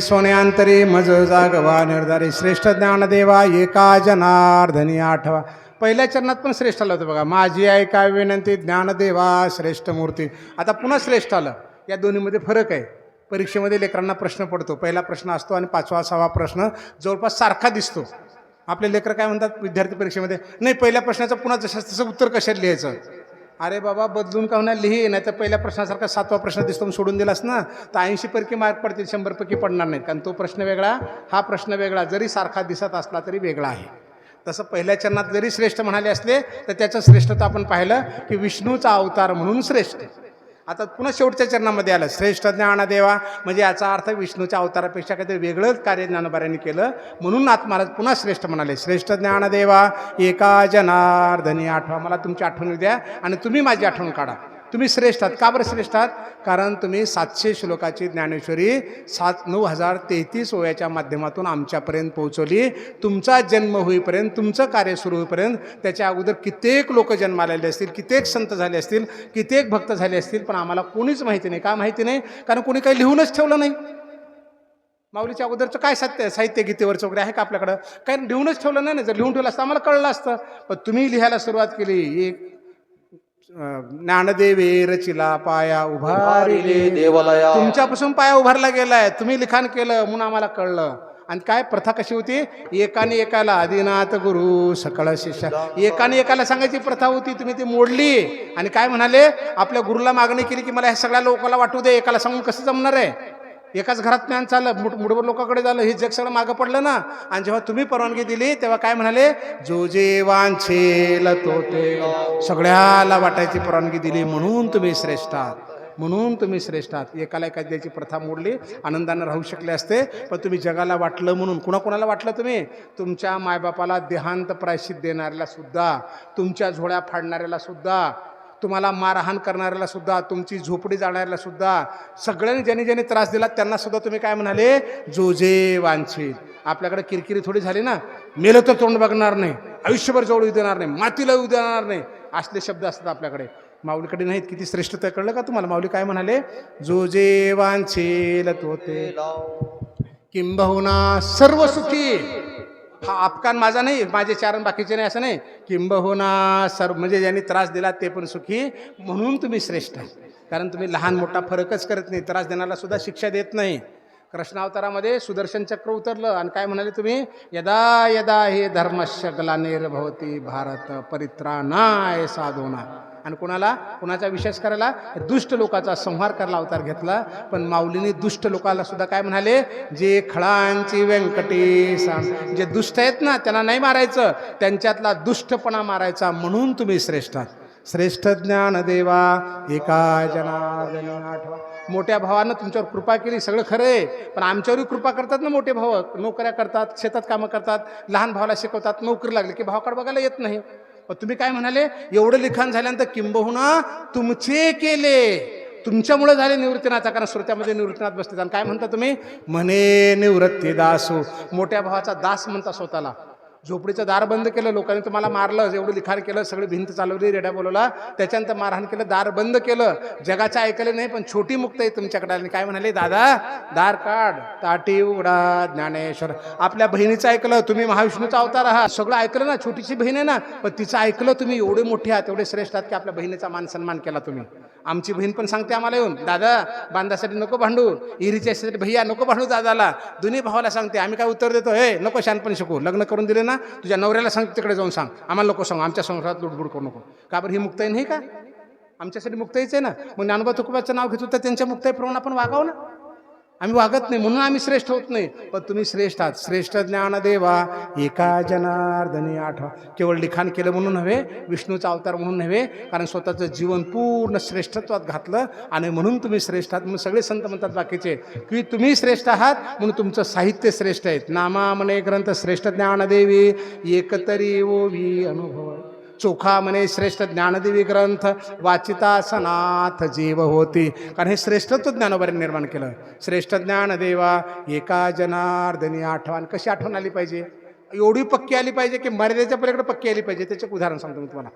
सोन्यांतरी मज जागवा निर्धारी श्रेष्ठ ज्ञानदेवा एका जनार्दनी आठवा. पहिल्या चरणात पण श्रेष्ठ आलं होतं बघा, माझी ऐका विनंती ज्ञानदेवा श्रेष्ठ मूर्ती. आता पुन्हा श्रेष्ठ आलं. या दोन्हीमध्ये फरक आहे. परीक्षेमध्ये लेकरांना प्रश्न पडतो, पहिला प्रश्न असतो आणि 5वा 6वा प्रश्न जवळपास सारखा दिसतो. आपले लेकर काय म्हणतात विद्यार्थी परीक्षेमध्ये, नाही पहिल्या प्रश्नाचं पुन्हा जसं तसं उत्तर कशात लिहायचं. अरे बाबा बदलून का होणार लिही, नाही तर पहिल्या प्रश्नासारखा 7वा प्रश्न दिसतो सोडून दिलास ना तर 80% मार्क पडतील, 100% पडणार नाहीत. कारण तो प्रश्न वेगळा, हा प्रश्न वेगळा, जरी सारखा दिसत असला तरी वेगळा आहे. तसं पहिल्या चरणात जरी श्रेष्ठ म्हणाले असले तर त्याचं श्रेष्ठता आपण पाहिलं की विष्णूचा अवतार म्हणून श्रेष्ठ. आता पुन्हा शेवटच्या चरणामध्ये आलं श्रेष्ठ ज्ञानदेवा, म्हणजे याचा अर्थ विष्णूच्या अवतारापेक्षा काहीतरी वेगळंच कार्य ज्ञानोबाऱ्यांनी केलं म्हणून नाथ महाराज पुन्हा श्रेष्ठ म्हणाले. श्रेष्ठ ज्ञानदेवा एका जनार्दनी आठवा. मला तुमची आठवण द्या आणि तुम्ही माझी आठवण काढा. तुम्ही श्रेष्ठ आहात. का बरं श्रेष्ठ आहात? कारण तुम्ही 700 श्लोकाची ज्ञानेश्वरी 9,033 ओव्याच्या माध्यमातून आमच्यापर्यंत पोहोचवली. तुमचा जन्म होईपर्यंत, तुमचं कार्य सुरू होईपर्यंत त्याच्या अगोदर कित्येक लोक जन्मालेले असतील, कित्येक संत झाले असतील, कित्येक भक्त झाले असतील, पण आम्हाला कोणीच माहिती नाही. का माहिती नाही? कारण कोणी काही लिहूनच ठेवलं नाही. माऊलीच्या अगोदरचं काय साहित्य गीतेवरचं वगैरे आहे का आपल्याकडं? काही लिहूनच ठेवलं नाही ना. जर लिहून ठेवलं असतं आम्हाला कळलं असतं. पण तुम्ही लिहायला सुरुवात केली. एक ज्ञानदेवे रचिला पाया उभारिले देवालया. तुमच्यापासून पाया उभारला गेलाय, तुम्ही लिखाण केलं म्हणून आम्हाला कळलं. आणि काय प्रथा कशी होती? एकाने एकाला आदिनाथ गुरु सकळ शिष्य, एकाने एकाला सांगायची प्रथा होती. तुम्ही ती मोडली आणि काय म्हणाले? आपल्या गुरुला मागणी केली की मला ह्या सगळ्या लोकांना वाटू दे, एकाला सांगून कसं जमणार आहे? एकाच घरात ज्ञान चाललं, मुठभर लोकांकडे झालं, हे जग सगळं मागं पडलं ना. आणि जेव्हा तुम्ही परवानगी दिली तेव्हा काय म्हणाले, जो जे वांछेल तो ते, सगळ्याला वाटायची परवानगी दिली, म्हणून तुम्ही श्रेष्ठ आहात, म्हणून तुम्ही श्रेष्ठ आहात. एकाला एका द्यायची प्रथा मोडली, आनंदानं राहू शकले असते. पण तुम्ही जगाला वाटलं म्हणून. कुणाकुणाला वाटलं तुम्ही? तुमच्या मायबापाला देहांत प्रायश्चित देणाऱ्याला सुद्धा, तुमच्या झोळ्या फाडणाऱ्याला सुद्धा, तुम्हाला मारहाण करणाऱ्याला सुद्धा, तुमची झोपडी जाणाऱ्याला सुद्धा, सगळ्यांनी ज्यांनी ज्यांनी त्रास दिला त्यांना सुद्धा तुम्ही काय म्हणाले, जो जे वांछित. आपल्याकडे किरकिरी थोडी झाली ना, मेलं तर तोंड बघणार नाही, आयुष्यभर जवळ येऊ देणार नाही, मातीला येऊ देणार नाही, असले शब्द असतात आपल्याकडे. माऊलीकडे नाहीत. किती श्रेष्ठता कळलं का तुम्हाला? माऊली काय म्हणाले, जो जे वांछेल तो ते, किंबहुना सर्व सुखी. हा आपकान माझा नाही, माझे चारण बाकीचे नाही असं नाही. किंबहुना सर्व म्हणजे ज्यांनी त्रास दिला ते पण सुखी, म्हणून तुम्ही श्रेष्ठ आहे. कारण तुम्ही लहान मोठा फरकच करत नाही, त्रास देणारा सुद्धा शिक्षा देत नाही. कृष्णावतारामध्ये सुदर्शन चक्र उतरलं आणि काय म्हणाले तुम्ही, यदा यदा हे धर्मस्य ग्लानिर्भवति भारत परित्राणाय साधूना. आणि कुणाचा विशेष करायला, दुष्ट लोकांचा संहार करायला अवतार घेतला. पण माऊलीने दुष्ट लोकांना सुद्धा काय म्हणाले, जे खळांची व्यंकटेश, जे दुष्ट आहेत ना त्यांना नाही मारायचं, त्यांच्यातला दुष्टपणा मारायचा, म्हणून तुम्ही श्रेष्ठ आहात. श्रेष्ठ ज्ञानदेवा एका जनार्दनी आठवा. मोठ्या भावानं तुमच्यावर कृपा केली, सगळं खरं आहे. पण आमच्यावरही कृपा करतात ना मोठे भाव, नोकऱ्या करतात, शेतात कामं करतात, लहान भावाला शिकवतात, नोकरी लागली की भावाकडे बघायला येत नाही. पण तुम्ही काय म्हणाले, एवढं लिखाण झाल्यानंतर किंबहुना तुमचे केले, तुमच्यामुळे झाले निवृत्तीनाथा. कारण श्रोत्यामध्ये निवृत्तीनाथ बसतात. आणि काय म्हणता तुम्ही, म्हणे निवृत्ती दासू. मोठ्या भावाचा दास म्हणता स्वतःला. झोपडीचं दार बंद केलं, लोकांनी तुम्हाला मारलं, एवढं लिखाण केलं, सगळी भिंत चालवली, रेड्या बोलवला, त्याच्यानंतर मारहाण केलं, दार बंद केलं, जगाचं ऐकलं नाही. पण छोटी मुक्त आहे तुमच्याकडे. आणि काय म्हणाले, दादा दार काढ, ताटी उघडा ज्ञानेश्वर. आपल्या बहिणीचं ऐकलं, तुम्ही महाविष्णूचा अवतार आहात, सगळं ऐकलं ना. छोटीशी बहीण आहे ना, पण तिचं ऐकलं तुम्ही. एवढे मोठे आहात, एवढे श्रेष्ठ आहात की आपल्या बहिणीचा मान सन्मान केला तुम्ही. आमची बहीण पण सांगते आम्हाला येऊन, दादा बांधासाठी नको भांडू, इरीच्यासाठी भैया नको भांडू दादाला. दोन्ही भावाला सांगते. आम्ही काय उत्तर देतो, हे नको शानपण शिकू, लग्न करून दिले ना, तुझ्या नवऱ्याला सांग, तिकडे जाऊन सांग, आम्हाला नको सांग, आमच्या संसारात लुडबुड करू नको. का बरं, ही मुक्ताई नाही का? आमच्यासाठी मुक्ताईच आहे ना. मग ज्ञानोबा तुकोबाचं नाव घेतो तर त्यांच्या मुक्ताईप्रमाणे आपण वागावं ना. आम्ही वागत नाही म्हणून आम्ही श्रेष्ठ होत नाही. पण तुम्ही श्रेष्ठ आहात. श्रेष्ठ ज्ञानदेवा एका जनार्दनी आठवा. केवळ लिखाण केलं म्हणून नव्हे, विष्णूचा अवतार म्हणून नव्हे, कारण स्वतःचं जीवन पूर्ण श्रेष्ठत्वात घातलं आणि म्हणून तुम्ही श्रेष्ठ आहात. म्हणून सगळे संत म्हणतात बाकीचे की तुम्ही श्रेष्ठ आहात म्हणून तुमचं साहित्य श्रेष्ठ आहेत. नामा म्हणे ग्रंथ श्रेष्ठ ज्ञानदेवी एकतरी ओवी अनुभव. चोखा म्हणे श्रेष्ठ ज्ञानदेवी ग्रंथ वाचिता सनाथ जीव होती. कारण हे श्रेष्ठत्व ज्ञानोबाने निर्माण केलं. श्रेष्ठ ज्ञानदेवा एका जनार्दनी आठवण. कशी आठवण आली पाहिजे? एवढी पक्की आली पाहिजे की मर्यादेच्या पलीकडे पक्की आली पाहिजे. त्याचे उदाहरण सांगतो मी तुम्हाला.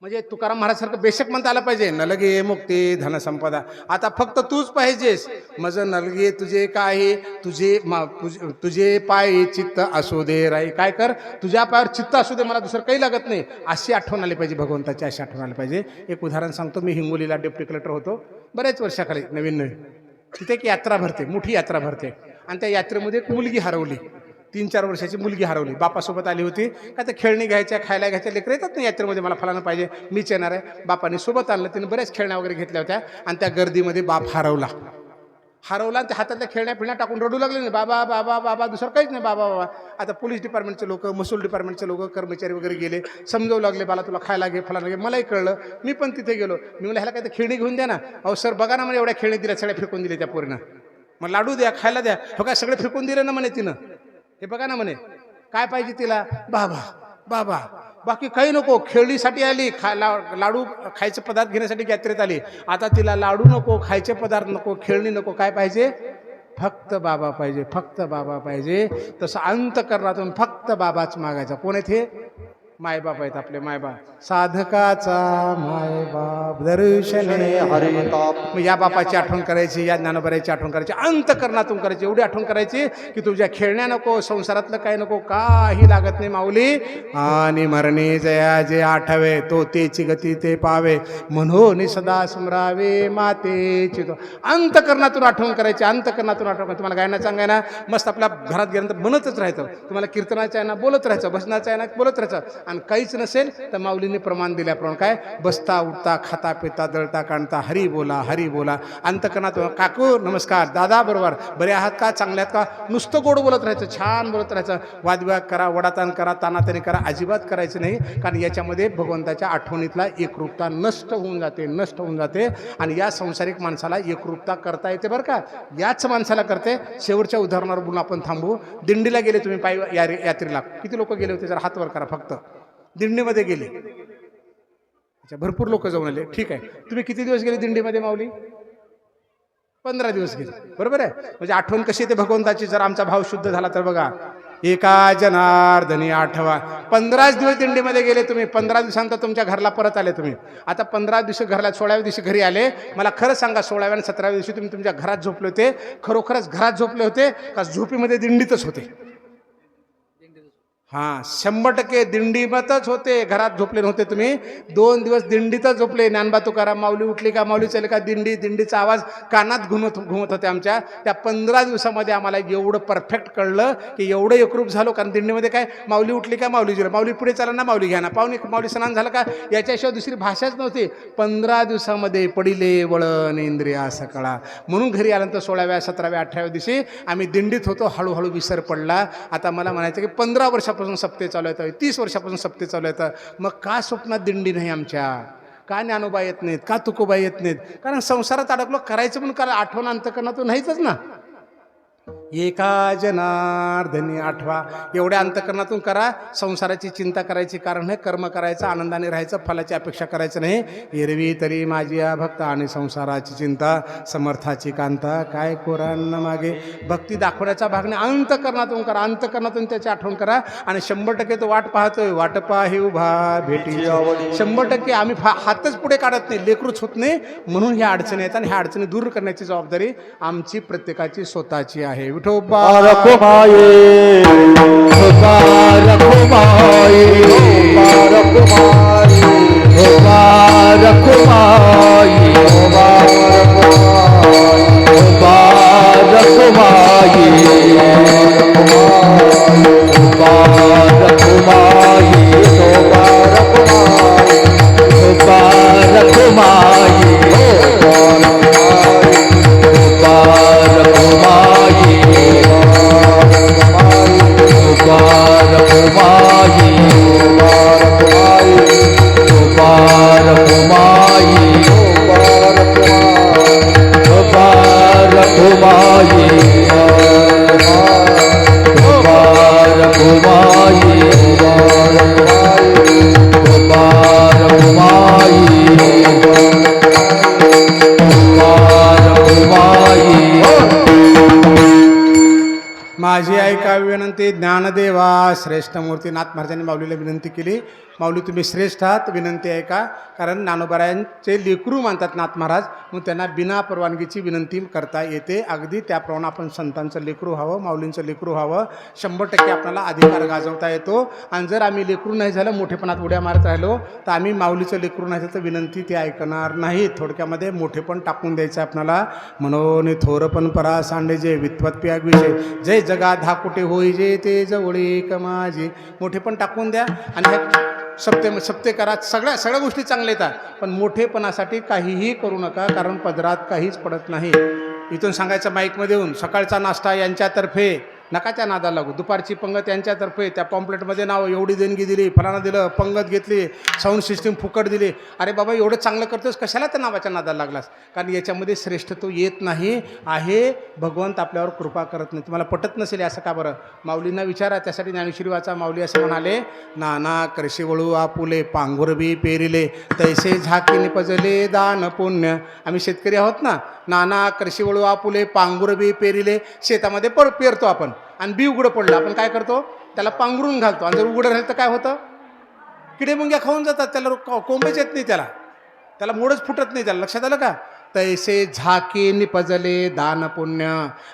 म्हणजे तुकाराम महाराजसारखं बेशक म्हणता आलं पाहिजे, नलगे मुक्ती धनसंपदा. आता फक्त तूच पाहिजेस. मज नलगे तुझे काय, तुझे पाय चित्त असू दे राई. काय कर, तुझ्या पायावर चित्त असू दे, मला दुसरं काही लागत नाही. अशी आठवण आली पाहिजे भगवंताची, अशी आठवण आली पाहिजे. एक उदाहरण सांगतो. मी हिंगोलीला डेप्युटी कलेक्टर होतो बऱ्याच वर्षाखाली, नवीन. तिथे एक यात्रा भरते, मोठी यात्रा भरते. आणि त्या यात्रेमध्ये एक मुलगी हरवली, 3-4 वर्षाची मुलगी हरवली. बापासोबत आली होती. काय तर खेळणी घ्यायच्या, खायला घ्यायच्या. लेकरं येतात ना यात्रेमध्ये, मला फलानं पाहिजे, मीच येणार आहे. बापाने सोबत आणलं. तिने बऱ्याच खेळण्या वगैरे घेतल्या होत्या. आणि त्या गर्दीमध्ये बाप हरवला. आणि त्या हातातल्या खेळण्या फिळण्या टाकून रडू लागले नाही. बाबा बाबा बाबा, दुसरं काहीच नाही, बाबा बाबा. आता पोलीस डिपार्टमेंटचे लोक, महसूल डिपार्टमेंटचे लोक, कर्मचारी वगैरे गेले, समजवू लागले, बाला तुला खायला घे, फलानं घे. मलाही कळलं. मी पण तिथे गेलो. मी म्हणलं ह्याला काय तर खेळणी घेऊन द्या ना. अहो सर बघा ना, मला एवढ्या खेळणी दिल्या, सगळ्या फेकून दिल्या त्या पोरीनं. मग लाडू द्या, खायला द्या. हो काय सगळे फेकून दिले ना म्हणे तिनं. हे बघा ना म्हणे, काय पाहिजे तिला? बाबा बाबा, बाकी काही नको. खेळणीसाठी आली, लाडू खायचे पदार्थ घेण्यासाठी यात्रेत आली. आता तिला लाडू नको, खायचे पदार्थ नको, खेळणी नको. काय पाहिजे? फक्त बाबा पाहिजे, फक्त बाबा पाहिजे. तसं अंतःकरणातून फक्त बाबाच मागायचा. कोण आहेत हे? मायबाप आहेत आपले, मायबाप. साधकाचा मायबाप दर्शने हरिताप. मग या बापाची आठवण करायची, या ज्ञानोबाची आठवण करायची, अंतःकरणातून करायची. एवढी आठवण करायची की तुझ्या खेळण्या नको, संसारातलं काही नको, काही लागत नाही माऊली. आणि मरणी जया जे आठवे, तो तेची गती ते पावे, म्हणून सदा स्मरावे मातेची. अंतःकरणातून आठवण करायची, अंतःकरणातून आठवण. तुम्हाला गायना चांगाय ना, मस्त आपल्या घरात गेल्यानंतर म्हणतच राहायचं. तुम्हाला कीर्तनाच्या आहे ना बोलत राहायचं, भजनाचं आहे ना बोलत राहायचं. आणि काहीच नसेल तर माऊलीने प्रमाण दिल्याप्रमाणे काय बसता उठता खाता पिता दळता काढता हरी बोला हरी बोला. अंतकरणात काकू नमस्कार, दादा बरोबर, बरे आहात का, चांगले आहात का, नुसतं गोड बोलत राहायचं, छान बोलत राहायचं. वादविवाद करा, वडाताण करा, तानातानी करा, अजिबात करायचं नाही. कारण याच्यामध्ये भगवंताच्या आठवणीतला एकरूपता नष्ट होऊन जाते, नष्ट होऊन जाते. आणि या संसारिक माणसाला एकरूपता करता येते बरं का, याच माणसाला करते. शेवटच्या उदाहरणावर बोलून आपण थांबू. दिंडीला गेले तुम्ही पायी यात्रेला, किती लोक गेले होते जरा हात वर करा फक्त. दिंडीमध्ये गेले, अच्छा भरपूर लोक जाऊन आले, ठीक आहे. तुम्ही किती दिवस गेले दिंडीमध्ये माऊली? 15 दिवस गेले, बरोबर आहे. म्हणजे आठवण कशी येते भगवंताची, जर आमचा भाव शुद्ध झाला तर बघा. एका जनार्दनी आठवा. 15 दिवस दिंडीमध्ये गेले तुम्ही, 15 दिवसांतर तुमच्या घरला परत आले तुम्ही. आता 15 दिवशी घरला, 16व्या दिवशी घरी आले. मला खरं सांगा, 16व्या आणि 17व्या दिवशी तुम्ही तुमच्या घरात झोपले होते? खरोखरच घरात झोपले होते का झोपीमध्ये दिंडीतच होते? हां, 100% दिंडीमतच होते, घरात झोपले नव्हते तुम्ही. 2 दिवस दिंडीतच झोपले. ज्ञानबा तुकाराम, माऊली उठली का, माऊली चले का, दिंडीचा आवाज कानात घुमत होते आमच्या. त्या 15 दिवसामध्ये आम्हाला एवढं परफेक्ट कळलं की एवढं एकरूप झालो. कारण दिंडीमध्ये काय, माऊली उठली का, माऊली जिरं, माऊली पुढे चाला ना, माऊली घ्या ना, माऊली स्नान झालं का, याच्याशिवाय दुसरी भाषाच नव्हती. 15 दिवसामध्ये पडिले वळण इंद्रिया सकळा. म्हणून घरी आल्यानंतर 16व्या 17व्या 18व्या दिवशी आम्ही दिंडीत होतो. हळूहळू विसर पडला. आता मला म्हणायचं की 15 वर्षापासून सप्ते चालू आहेत, 30 वर्षापासून सप्ते चालू आहेत. मग का स्वप्नात दिंडी नाही आमच्या? का ज्ञानोबा येत नाहीत, का तुकोबा येत नाहीत? कारण संसारात अडकलो, करायचं पण कारण आठवण अंतकरणातून नाहीतच ना. एका जनार्दनी आठवा. एवढ्या अंतकरणातून करा. संसाराची चिंता करायची कारण आहे, कर्म करायचं, आनंदाने राहायचं, फलाची अपेक्षा करायचं नाही. एरवी तरी माझी या भक्त आणि संसाराची चिंता, समर्थाची कांता, काय कोरांना मागे. भक्ती दाखवण्याचा भाग नाही, अंतकरणातून करा, अंतकरणातून त्याची आठवण करा. आणि 100% तो वाट पाहतोय, वाट पाहे उभा भेटी. 100% आम्ही हातच पुढे काढत नाही, लेकरूच होत नाही. म्हणून ह्या अडचणी येतात आणि ह्या अडचणी दूर करण्याची जबाबदारी आमची प्रत्येकाची स्वतःची आहे. रखुमाये रखुमाये माझी ऐका विनंती. ज्ञानदेवा श्रेष्ठ मूर्ती नाथ महाराजांनी माऊलीला विनंती केली, माऊली तुम्ही श्रेष्ठ आहात, विनंती ऐका. कारण ज्ञानोबारायांचे लेकरू मानतात नाथ महाराज, मग त्यांना बिना परवानगीची विनंती करता येते. अगदी त्याप्रमाणे आपण संतांचं लेकरू व्हावं, माऊलींचं लेकरू व्हावं. 100% आपल्याला अधिकार गाजवता येतो. आणि जर आम्ही लेकरू नाही झालं, मोठेपणात उड्या मारत राहिलो, तर आम्ही माऊलीचं लेकरू नाही झालं तर विनंती ते ऐकणार नाही. थोडक्यामध्ये मोठेपण टाकून द्यायचं आपल्याला. म्हणून थोरपण परा सांडे जे वित्वत पियाग विषय जय जगा धाकुटे होई जे ते जवळी कमाजी. मोठेपण टाकून द्या आणि सप्ते करा. सगळ्या गोष्टी चांगल्या येतात, पण मोठेपणासाठी काहीही करू नका. कारण पदरात काहीच पडत नाही. इथून सांगायचं माईकमध्ये येऊन, सकाळचा नाश्ता यांच्यातर्फे, नकाच्या नादाला लागू. दुपारची पंगत यांच्यातर्फे, त्या पॉम्पलेटमध्ये नाव एवढी देणगी दिली, फलाना दिलं, पंगत घेतली, साऊंड सिस्टीम फुकट दिली. अरे बाबा, एवढं चांगलं करतोस, कशाला त्या नावाच्या नादाला लागलास? कारण याच्यामध्ये श्रेष्ठत्व येत नाही आहे. भगवंत आपल्यावर कृपा करत नाही. तुम्हाला पटत नसेल असं का बरं? माऊलींना विचारा. त्यासाठी ज्ञानेश्वरी वाचा. माऊली असं म्हणाले, नाना करशी वळू आपुले पांघुरबी पेरिले तैसे झाकी निपजले दान पुण्य. आम्ही शेतकरी आहोत ना. नाना करशी वळू आपुले पांघुरबी पेरिले. शेतामध्ये पेरतो आपण आणि बी उघडं पडलं, आपण काय करतो? त्याला पांघरून घालतो. आणि जर उघडं राहिलं तर काय होतं? किडे मुंग्या खाऊन जातात. त्याला कोंबेच येत नाही, त्याला मोडच फुटत नाही. त्याला लक्षात आलं का? तैसे झाके निपजले दान पुण्य.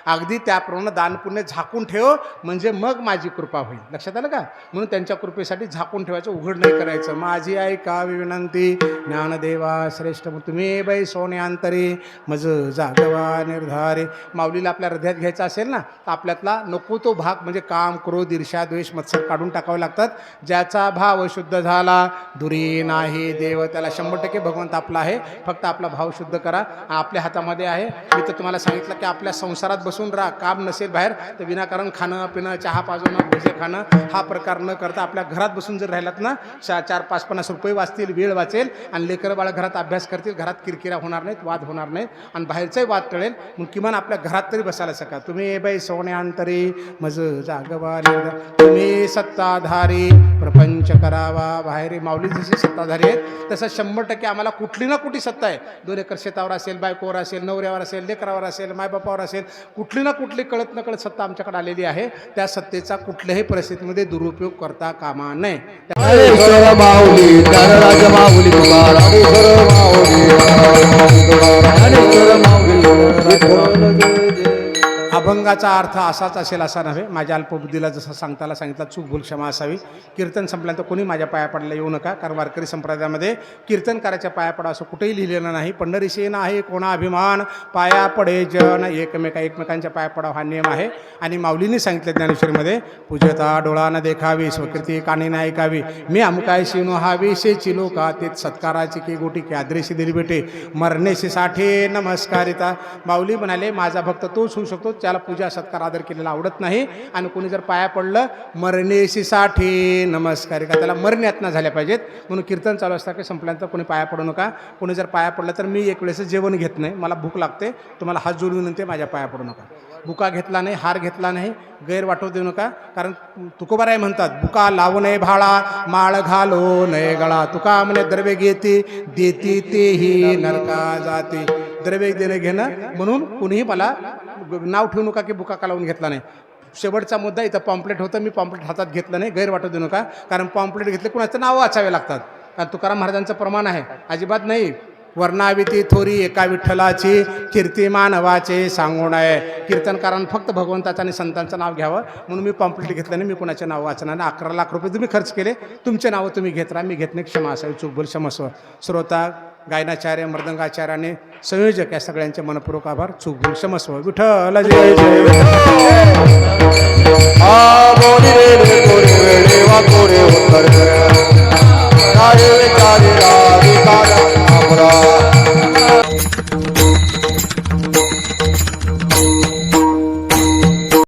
अगदी त्याप्रमाणे दान पुण्य झाकून ठेव, म्हणजे मग माझी कृपा होईल. लक्षात आलं का? म्हणून त्यांच्या कृपेसाठी झाकून ठेवायचं, उघड नाही करायचं. माझी ऐकावी विनंती ज्ञानदेवा श्रेष्ठ तुम्ही बै सोने अंतरी मज जागवा निर्धारे. माऊलीला आपल्या हृदयात घ्यायचा असेल ना, तर आपल्यातला नको तो भाग म्हणजे काम, क्रोध, ईर्ष्या, द्वेष, मत्सर काढून टाकावे लागतात. ज्याचा भाव शुद्ध झाला दुरी नाही देव. त्याला 100% भगवंत आपला आहे. फक्त आपला भाव शुद्ध करा. आपल्या हातामध्ये आहे. मी तर तुम्हाला सांगितलं की आपल्या संसारात बसून राहा. काम नसेल बाहेर तर विनाकारण खाणं पिणं, चहा पाजवणं, भजे खाणं हा प्रकार न करता आपल्या घरात बसून जर राहिलात ना, 4-5-50 रुपये वाचतील, वेळ वाचेल आणि लेकरं बाळं घरात अभ्यास करतील. घरात किरकिरा होणार नाहीत, वाद होणार नाहीत आणि बाहेरचाही वाद टळेल. मग किमान आपल्या घरात तरी बसायला सका. तुम्ही बाई सोने अंतरी मज जागवा निर्धार. तुम्ही सत्ताधारी प्रपंच करावा बाहेर. माऊली जशी सत्ताधारी आहेत तसं 100% आम्हाला कुठली ना कुठली सत्ता आहे. 2 एकर शेतावर असेल, बायकोवर असेल, नवऱ्यावर असेल, लेकरावर असेल, मायबापावर असेल, कुठली ना कुठली कळत न कळत सत्ता आमच्याकडे आलेली आहे. त्या सत्तेचा कुठल्याही परिस्थितीमध्ये दुरुपयोग करता कामा नये. ज्ञानेश्वर माऊली ज्ञानराज माऊली तुकाराम. ज्ञानेश्वर माऊली अभंगाचा अर्थ असाच असेल असा नव्हे. माझ्या अल्पबुद्धीला जसं सांगताना सांगितलं, चूक भूल क्षमा असावी. कीर्तन संपल्यानंतर कोणी माझ्या पाया पडायला येऊ नका, कारण वारकरी संप्रदायामध्ये कीर्तन करायच्या पाया पडा असं कुठेही लिहिलेलं नाही. पंढरीशी नाही कोणा अभिमान पाया पडे जन. एकमेकांच्या पाया पडाव हा नियम आहे. आणि माऊलींनी सांगितलं ज्ञानेश्वरीमध्ये, पूजता डोळा न देखावी स्वकीर्ती कानी न ऐकावी. मी अमुकाय शिनो हावी शे चिलो का तेच सत्काराची की गोटी की आद्रेशी दिली बेटे मरणेशी साठे नमस्कारिता. माऊली म्हणाले, माझा भक्त तोच होऊ शकतो त्याला पूजा सत्कार आदर केलेला आवडत नाही. आणि कोणी जर पाया पडलं मरणेशी साठी नमस्कार का, त्याला मरण यातना झाल्या पाहिजेत. म्हणून कीर्तन चालू असता की संपल्यानंतर कोणी पाया पडू नका. कोणी जर पाया पडलं तर मी एक वेळेस जेवण घेत नाही, मला भूक लागते. तुम्हाला हात जोडून विनंती, माझ्या पाया पडू नका. बुका घेतला नाही, हार घेतला नाही, गैर वाटू देऊ नका. कारण तुकोबाराय म्हणतात, बुका लावू नये भाळा माळ घालो नये गळा. तुका म्हणे द्रव्य घेते देती तेही नरका जाते. द्रव्य देणं घेणं म्हणून कुणीही मला नाव ठेवू नका की बुका का लावून घेतला नाही. शेवटचा मुद्दा, इथं पॉम्पलेट होतं, मी पॉम्पलेट हातात घेतलं नाही, गैर वाटू देऊ नका. कारण पॉम्पलेट घेतले कुणाचं नाव वाचावे लागतात. कारण तुकाराम महाराजांचं प्रमाण आहे, अजिबात नाही. वर्णावी ती थोरी एका विठ्ठलाची कीर्ती मानवाचे सांगून आहे. कीर्तनकारांना फक्त भगवंताचं आणि संतांचं नाव घ्यावं म्हणून मी पॉम्पलेट घेतलं नाही. मी कुणाचे नाव वाचणार नाही. 11 लाख रुपये तुम्ही खर्च केले, तुमचे नावं तुम्ही घेत राहा, मी घेत नाही. क्षमा असावी, चूकबोल क्षमस्व. श्रोता, गायनाचार्य, मृदंगाचार्य आणि संयोजक या सगळ्यांचे मनपूर्वक आभार. चूकबोल क्षमस्व. विठ्ठल जय जय.